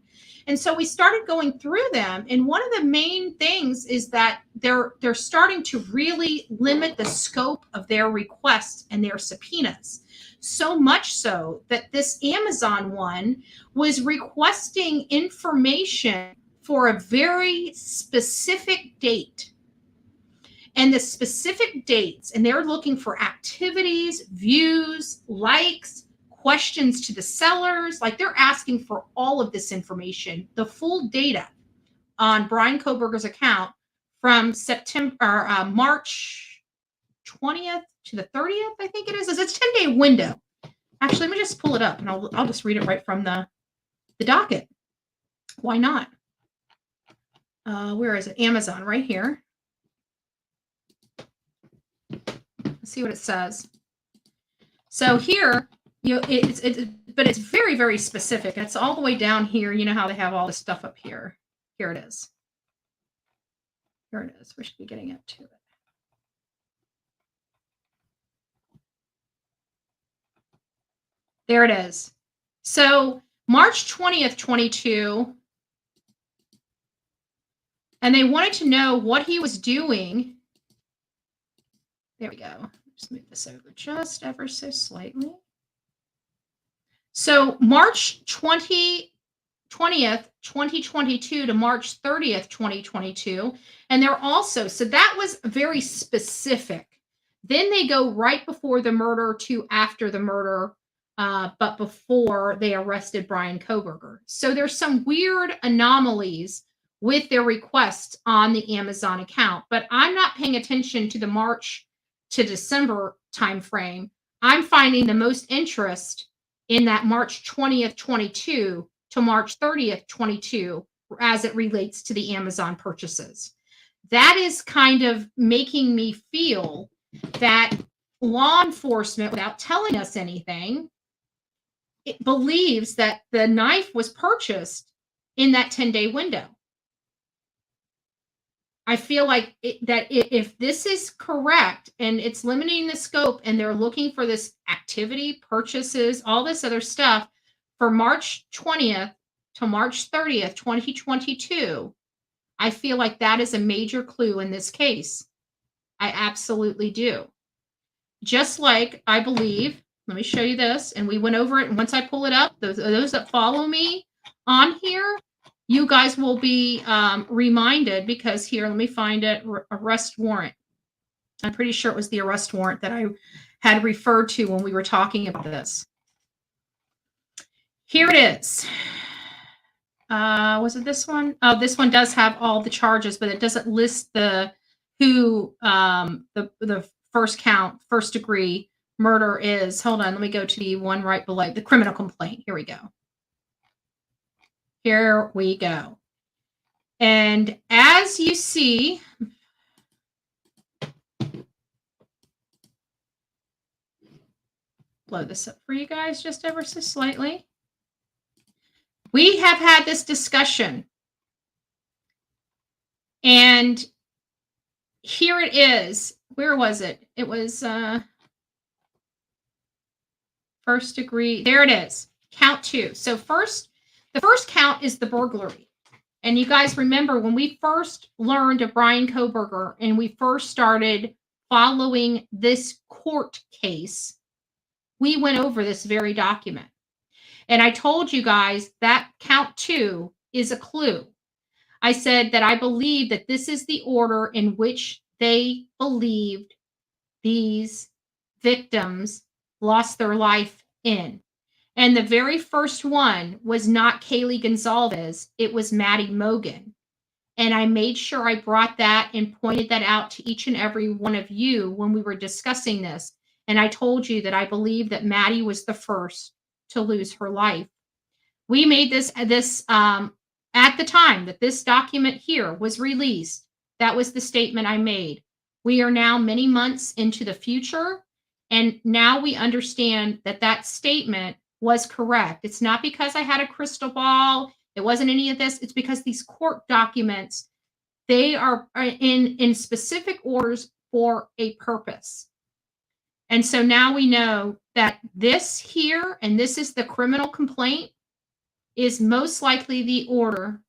And so we started going through them. And one of the main things is that they're starting to really limit the scope of their requests and their subpoenas. So much so that this Amazon one was requesting information for a very specific date. And the specific dates, and they're looking for activities, views, likes, questions to the sellers. Like, they're asking for all of this information, the full data on Bryan Kohberger's account from March 20th to the 30th, I think it is. It's a 10-day window. Actually, let me just pull it up, and I'll just read it right from the docket. Why not? Where is it? Amazon, right here. Let's see what it says. So here, you know, but it's very, very specific. It's all the way down here. You know how they have all this stuff up here. Here it is. Here it is. We should be getting up to it. There it is. So March 20th, 22. And they wanted to know what he was doing. There we go. Just move this over just ever so slightly. So March 20th, 2022 to March 30th, 2022. And they're also, so that was very specific. Then they go right before the murder to after the murder, but before they arrested Bryan Kohberger. So there's some weird anomalies with their requests on the Amazon account, but I'm not paying attention to the March to December timeframe. I'm finding the most interest in that March 20th, 22 to March 30th, 22, as it relates to the Amazon purchases. That is kind of making me feel that law enforcement, without telling us anything, it believes that the knife was purchased in that 10-day window. I feel like if this is correct and it's limiting the scope and they're looking for this activity, purchases, all this other stuff for March 20th to March 30th, 2022, I feel like that is a major clue in this case. I absolutely do. Just like I believe, let me show you this, and we went over it, and once I pull it up, those that follow me on here, you guys will be reminded, because here, let me find it, arrest warrant. I'm pretty sure it was the arrest warrant that I had referred to when we were talking about this. Here it is. Was it this one? Oh, this one does have all the charges, but it doesn't list the first count, first degree murder is. Hold on, let me go to the one right below the criminal complaint. Here we go. Here we go. And as you see, blow this up for you guys just ever so slightly. We have had this discussion, and here it is. Where was it? It was first degree. There it is. Count 2. So the first count is the burglary. And you guys remember when we first learned of Bryan Kohberger and we first started following this court case, we went over this very document. And I told you guys that count 2 is a clue. I said that I believe that this is the order in which they believed these victims lost their life in. And the very first one was not Kaylee Gonzalez. It was Maddie Mogan. And I made sure I brought that and pointed that out to each and every one of you when we were discussing this. And I told you that I believe that Maddie was the first to lose her life. We made this at the time that this document here was released. That was the statement I made. We are now many months into the future, and now we understand that that statement was correct. It's not because I had a crystal ball. It wasn't any of this. It's because these court documents, they are in specific orders for a purpose. And so now we know that this here, and this is the criminal complaint, is most likely the order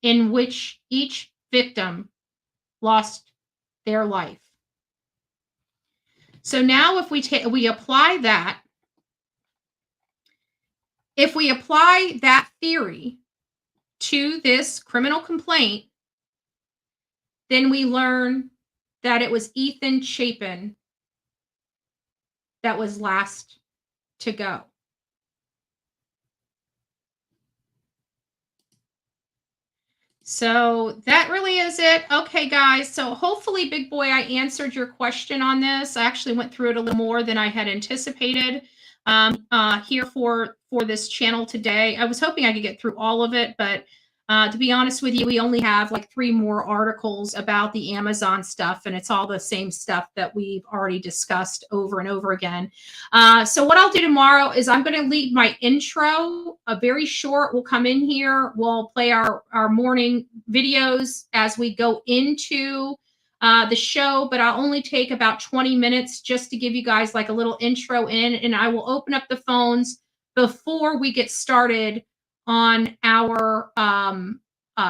in which each victim lost their life. So now if we apply that, if we apply that theory to this criminal complaint, then we learn that it was Ethan Chapin that was last to go. So that really is it. Okay, guys. So hopefully, Big Boy, I answered your question on this. I actually went through it a little more than I had anticipated here for this channel today. I was hoping I could get through all of it, but to be honest with you, we only have like 3 more articles about the Amazon stuff, and it's all the same stuff that we've already discussed over and over again. So what I'll do tomorrow is I'm going to leave my intro very short. We'll come in here. We'll play our morning videos as we go into the show, but I'll only take about 20 minutes just to give you guys like a little intro in, and I will open up the phones before we get started on our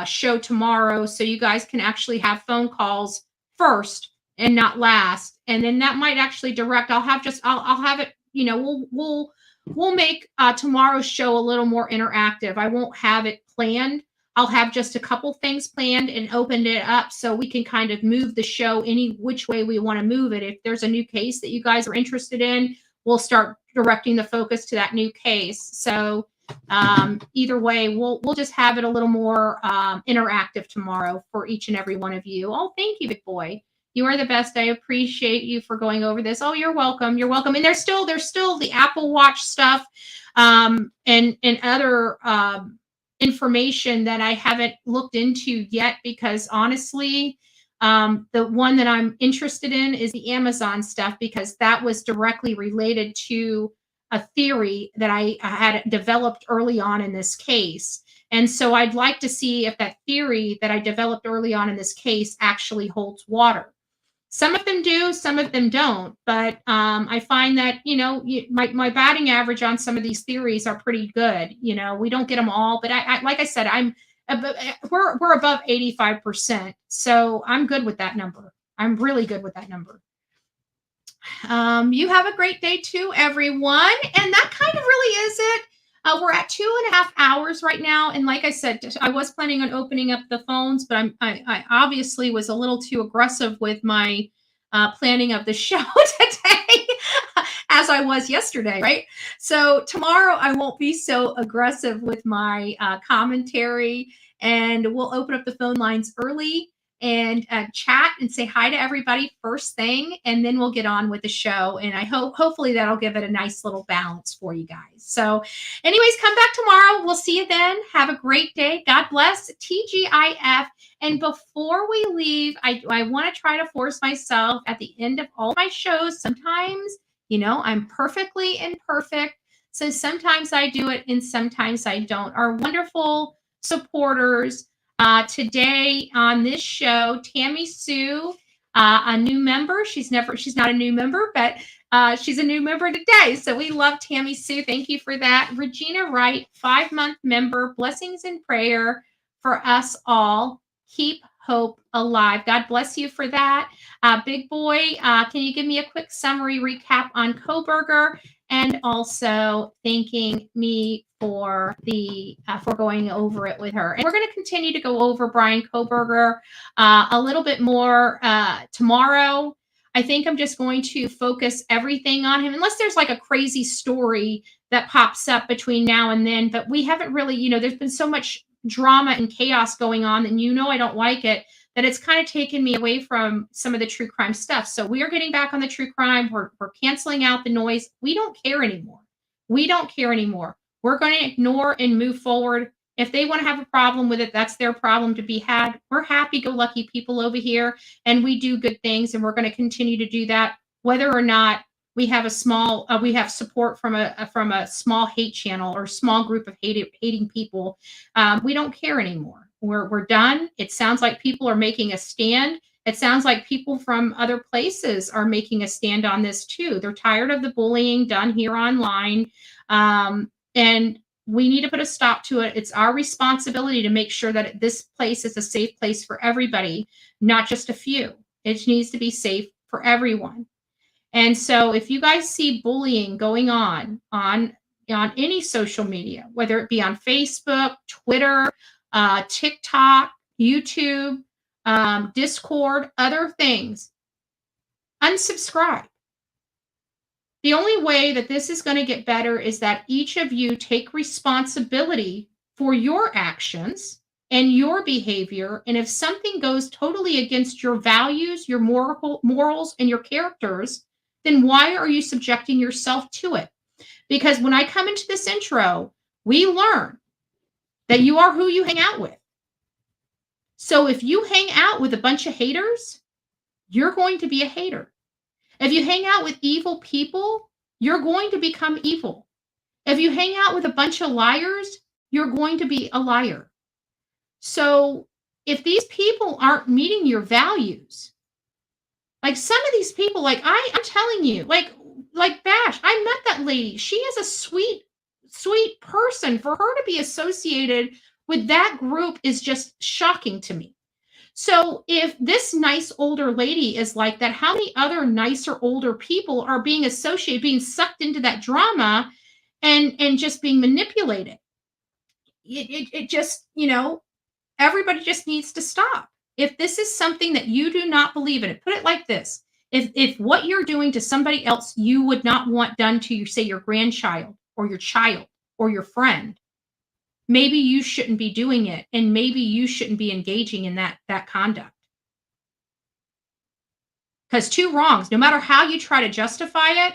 show tomorrow, so you guys can actually have phone calls first and not last, and then that might actually direct. I'll have it. You know, we'll make tomorrow's show a little more interactive. I won't have it planned. I'll have just a couple things planned and opened it up so we can kind of move the show any which way we want to move it. If there's a new case that you guys are interested in, we'll start directing the focus to that new case. So either way, we'll just have it a little more interactive tomorrow for each and every one of you. Oh, thank you, Big Boy. You are the best. I appreciate you for going over this. Oh, you're welcome. You're welcome. And there's still the Apple Watch stuff and other information that I haven't looked into yet, because honestly, the one that I'm interested in is the Amazon stuff, because that was directly related to a theory that I had developed early on in this case. And so I'd like to see if that theory that I developed early on in this case actually holds water. Some of them do, some of them don't. But I find that, you know, my batting average on some of these theories are pretty good. You know, we don't get them all, but I like I said, we're above 85%. So I'm good with that number. I'm really good with that number. You have a great day too, everyone. And that kind of really is it. We're at 2.5 hours right now. And like I said, I was planning on opening up the phones, but I obviously was a little too aggressive with my planning of the show today as I was yesterday, right? So tomorrow I won't be so aggressive with my commentary, and we'll open up the phone lines early and chat and say hi to everybody first thing, and then we'll get on with the show. And I hopefully that'll give it a nice little balance for you guys. So anyways, come back tomorrow. We'll see you then. Have a great day. God bless. TGIF. And before we leave, I want to try to force myself at the end of all my shows. Sometimes, I'm perfectly imperfect. So sometimes I do it and sometimes I don't. Our wonderful supporters today on this show, Tammy Sue, a new member. She's not a new member, but she's a new member today. So we love Tammy Sue. Thank you for that. Regina Wright, 5-month member. Blessings and prayer for us all. Keep hope alive. God bless you for that. Big Boy, can you give me a quick summary recap on Kohberger, and also thanking me for for going over it with her. And we're going to continue to go over Bryan Kohberger a little bit more tomorrow. I think I'm just going to focus everything on him, unless there's like a crazy story that pops up between now and then. But we haven't really, there's been so much drama and chaos going on, and I don't like it, that it's kind of taken me away from some of the true crime stuff. So we are getting back on the true crime. We're canceling out the noise. We don't care anymore. We're going to ignore and move forward. If they want to have a problem with it, that's their problem to be had. We're happy-go-lucky people over here, and we do good things, and we're going to continue to do that, whether or not we have we have support from a small hate channel or small group of hating people. We don't care anymore. We're done. It sounds like people are making a stand. It sounds like people from other places are making a stand on this too. They're tired of the bullying done here online. And we need to put a stop to it. It's our responsibility to make sure that this place is a safe place for everybody, not just a few. It needs to be safe for everyone. And so if you guys see bullying going on any social media, whether it be on Facebook, Twitter, TikTok, YouTube, Discord, other things, unsubscribe. The only way that this is going to get better is that each of you take responsibility for your actions and your behavior. And if something goes totally against your values, your morals, and your characters, then why are you subjecting yourself to it? Because when I come into this intro, we learn that you are who you hang out with. So if you hang out with a bunch of haters, you're going to be a hater. If you hang out with evil people, you're going to become evil. If you hang out with a bunch of liars, you're going to be a liar. So if these people aren't meeting your values, like some of these people, like I'm telling you, like Bash, I met that lady. She is a sweet, sweet person. For her to be associated with that group is just shocking to me. So if this nice older lady is like that, how many other nicer older people are being associated, being sucked into that drama and just being manipulated? It just, everybody just needs to stop. If this is something that you do not believe in, put it like this. If what you're doing to somebody else you would not want done to, say, your grandchild or your child or your friend, maybe you shouldn't be doing it, and maybe you shouldn't be engaging in that conduct. Because two wrongs, no matter how you try to justify it,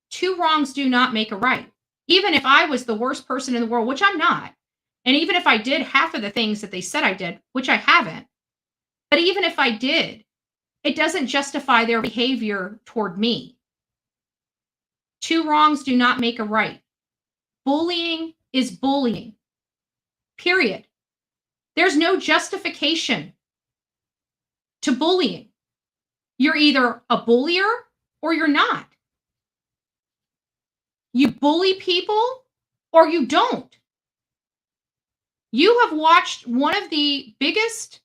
two wrongs do not make a right. Even if I was the worst person in the world, which I'm not, and even if I did half of the things that they said I did, which I haven't, but even if I did, it doesn't justify their behavior toward me. Two wrongs do not make a right. Bullying is bullying. Period. There's no justification to bullying. You're either a bullier or you're not. You bully people or you don't. You have watched one of the biggest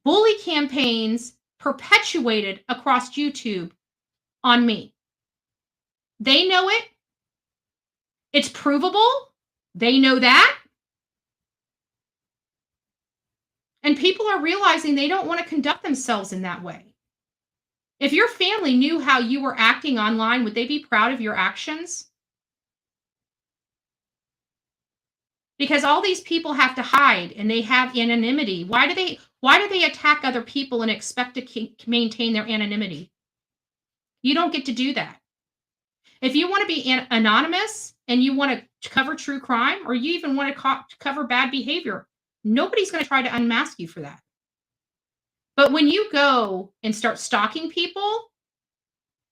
bully campaigns perpetuated across YouTube on me. They know it. It's provable. They know that. And people are realizing they don't want to conduct themselves in that way. If your family knew how you were acting online, would they be proud of your actions? Because all these people have to hide and they have anonymity. Why do they attack other people and expect to maintain their anonymity? You don't get to do that. If you want to be anonymous and you want to cover true crime, or you even want to cover bad behavior, nobody's going to try to unmask you for that. But when you go and start stalking people,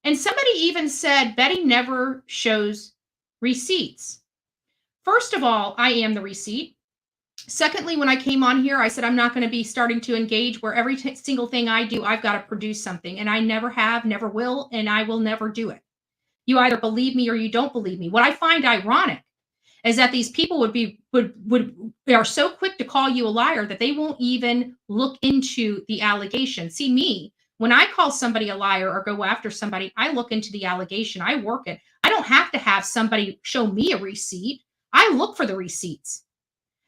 and somebody even said Betty never shows receipts. First of all, I am the receipt. Secondly, when I came on here, I said I'm not going to be starting to engage where every single thing I do, I've got to produce something. And I never have, never will, and I will never do it. You either believe me or you don't believe me. What I find ironic is that these people are so quick to call you a liar that they won't even look into the allegation. See, me, when I call somebody a liar or go after somebody, I look into the allegation. I work it. I don't have to have somebody show me a receipt. I look for the receipts.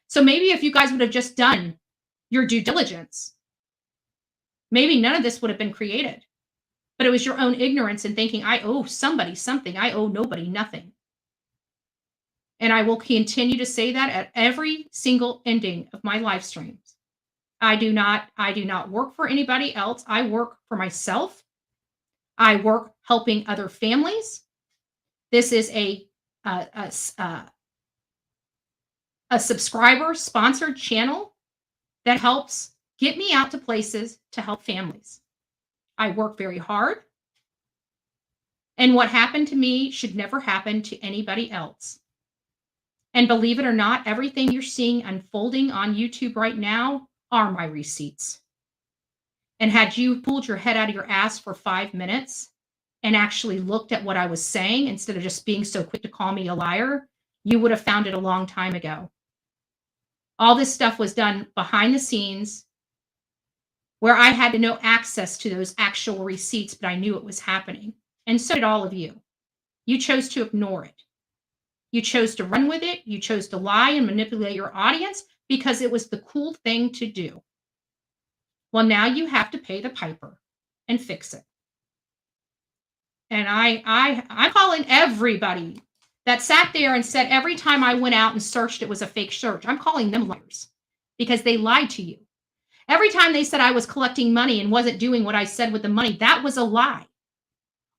So maybe if you guys would have just done your due diligence, maybe none of this would have been created. But it was your own ignorance and thinking, I owe somebody something. I owe nobody nothing. And I will continue to say that at every single ending of my live streams. I do not work for anybody else. I work for myself. I work helping other families. This is a subscriber sponsored channel that helps get me out to places to help families. I work very hard. And what happened to me should never happen to anybody else. And believe it or not, everything you're seeing unfolding on YouTube right now are my receipts. And had you pulled your head out of your ass for 5 minutes and actually looked at what I was saying instead of just being so quick to call me a liar, you would have found it a long time ago. All this stuff was done behind the scenes where I had no access to those actual receipts, but I knew it was happening. And so did all of you. You chose to ignore it. You chose to run with it. You chose to lie and manipulate your audience because it was the cool thing to do. Well, now you have to pay the piper and fix it. And I'm calling everybody that sat there and said every time I went out and searched it was a fake search. I'm calling them liars because they lied to you. Every time they said I was collecting money and wasn't doing what I said with the money, that was a lie.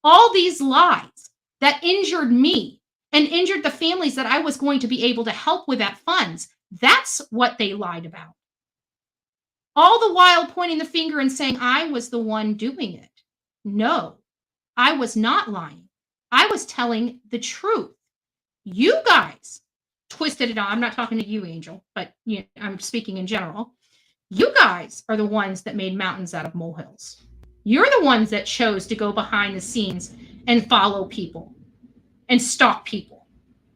All these lies that injured me and injured the families that I was going to be able to help with that funds, that's what they lied about. All the while pointing the finger and saying I was the one doing it. No, I was not lying. I was telling the truth. You guys twisted it on. I'm not talking to you, Angel, but I'm speaking in general. You guys are the ones that made mountains out of molehills. You're the ones that chose to go behind the scenes and follow people and stalk people.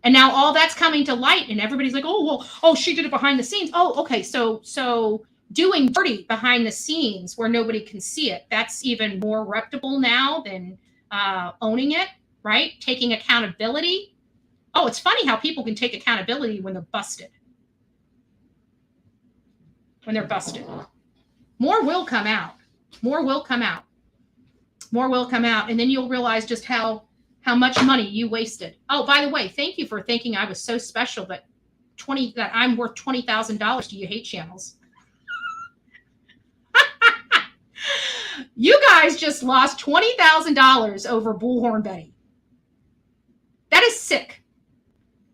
And now all that's coming to light and everybody's like, oh, she did it behind the scenes. Oh, okay. So doing dirty behind the scenes where nobody can see it, that's even more reputable now than owning it, right? Taking accountability. Oh, it's funny how people can take accountability when they're busted. When they're busted. More will come out. More will come out. More will come out. And then you'll realize just how much money you wasted. Oh, by the way, thank you for thinking I was so special that I'm worth $20,000 to you hate channels. You guys just lost $20,000 over Bullhorn Betty. That is sick.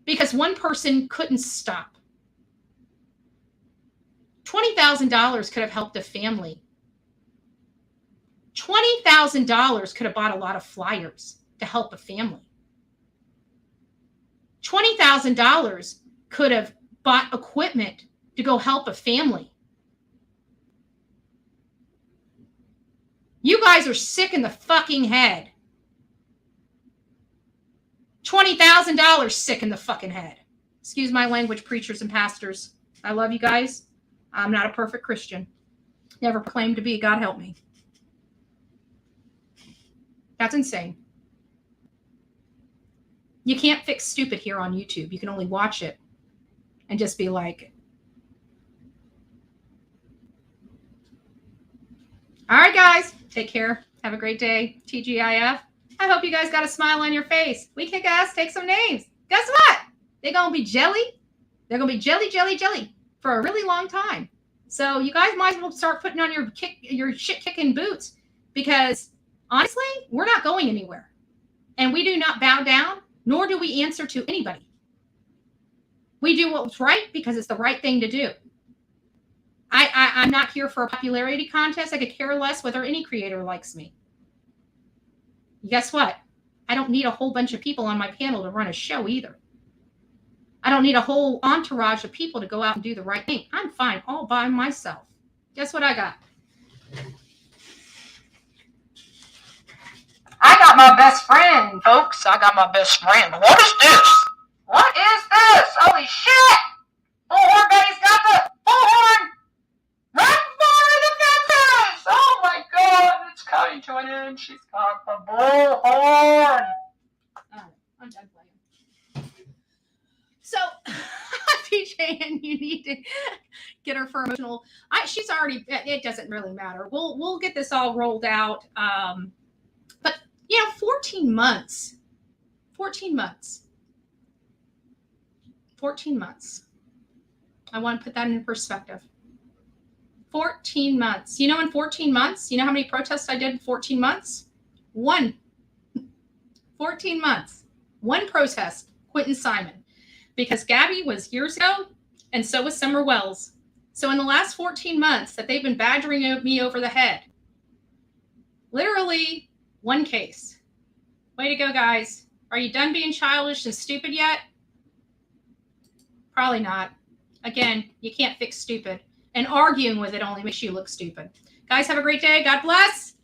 Because one person couldn't stop. $20,000 could have helped a family. $20,000 could have bought a lot of flyers to help a family. $20,000 could have bought equipment to go help a family. You guys are sick in the fucking head. $20,000 sick in the fucking head. Excuse my language, preachers and pastors. I love you guys. I'm not a perfect Christian. Never claimed to be. God help me. That's insane. You can't fix stupid here on YouTube. You can only watch it and just be like, all right, guys, take care. Have a great day, TGIF. I hope you guys got a smile on your face. We kick ass, take some names. Guess what? They're going to be jelly. They're going to be jelly, jelly, jelly for a really long time. So you guys might as well start putting on your shit-kicking boots because, honestly, we're not going anywhere. And we do not bow down, nor do we answer to anybody. We do what's right because it's the right thing to do. I'm not here for a popularity contest. I could care less whether any creator likes me. Guess what? I don't need a whole bunch of people on my panel to run a show either. I don't need a whole entourage of people to go out and do the right thing. I'm fine all by myself. Guess what I got? I got my best friend, folks. I got my best friend. What is this? What is this? Holy shit! Bullhorn Betty's got the Bullhorn right for the fences! Oh my god, it's coming to an end. She's got the Bullhorn. I'm done playing. So, PJ, and you need to get her for emotional. She's already. It doesn't really matter. We'll get this all rolled out. But 14 months. 14 months. 14 months. I want to put that in perspective. 14 months. In 14 months, you know how many protests I did in 14 months? 1. 14 months. 1 protest. Quentin Simon. Because Gabby was years ago, and so was Summer Wells. So in the last 14 months that they've been badgering me over the head, literally 1 case. Way to go, guys. Are you done being childish and stupid yet? Probably not. Again, you can't fix stupid. And arguing with it only makes you look stupid. Guys, have a great day. God bless.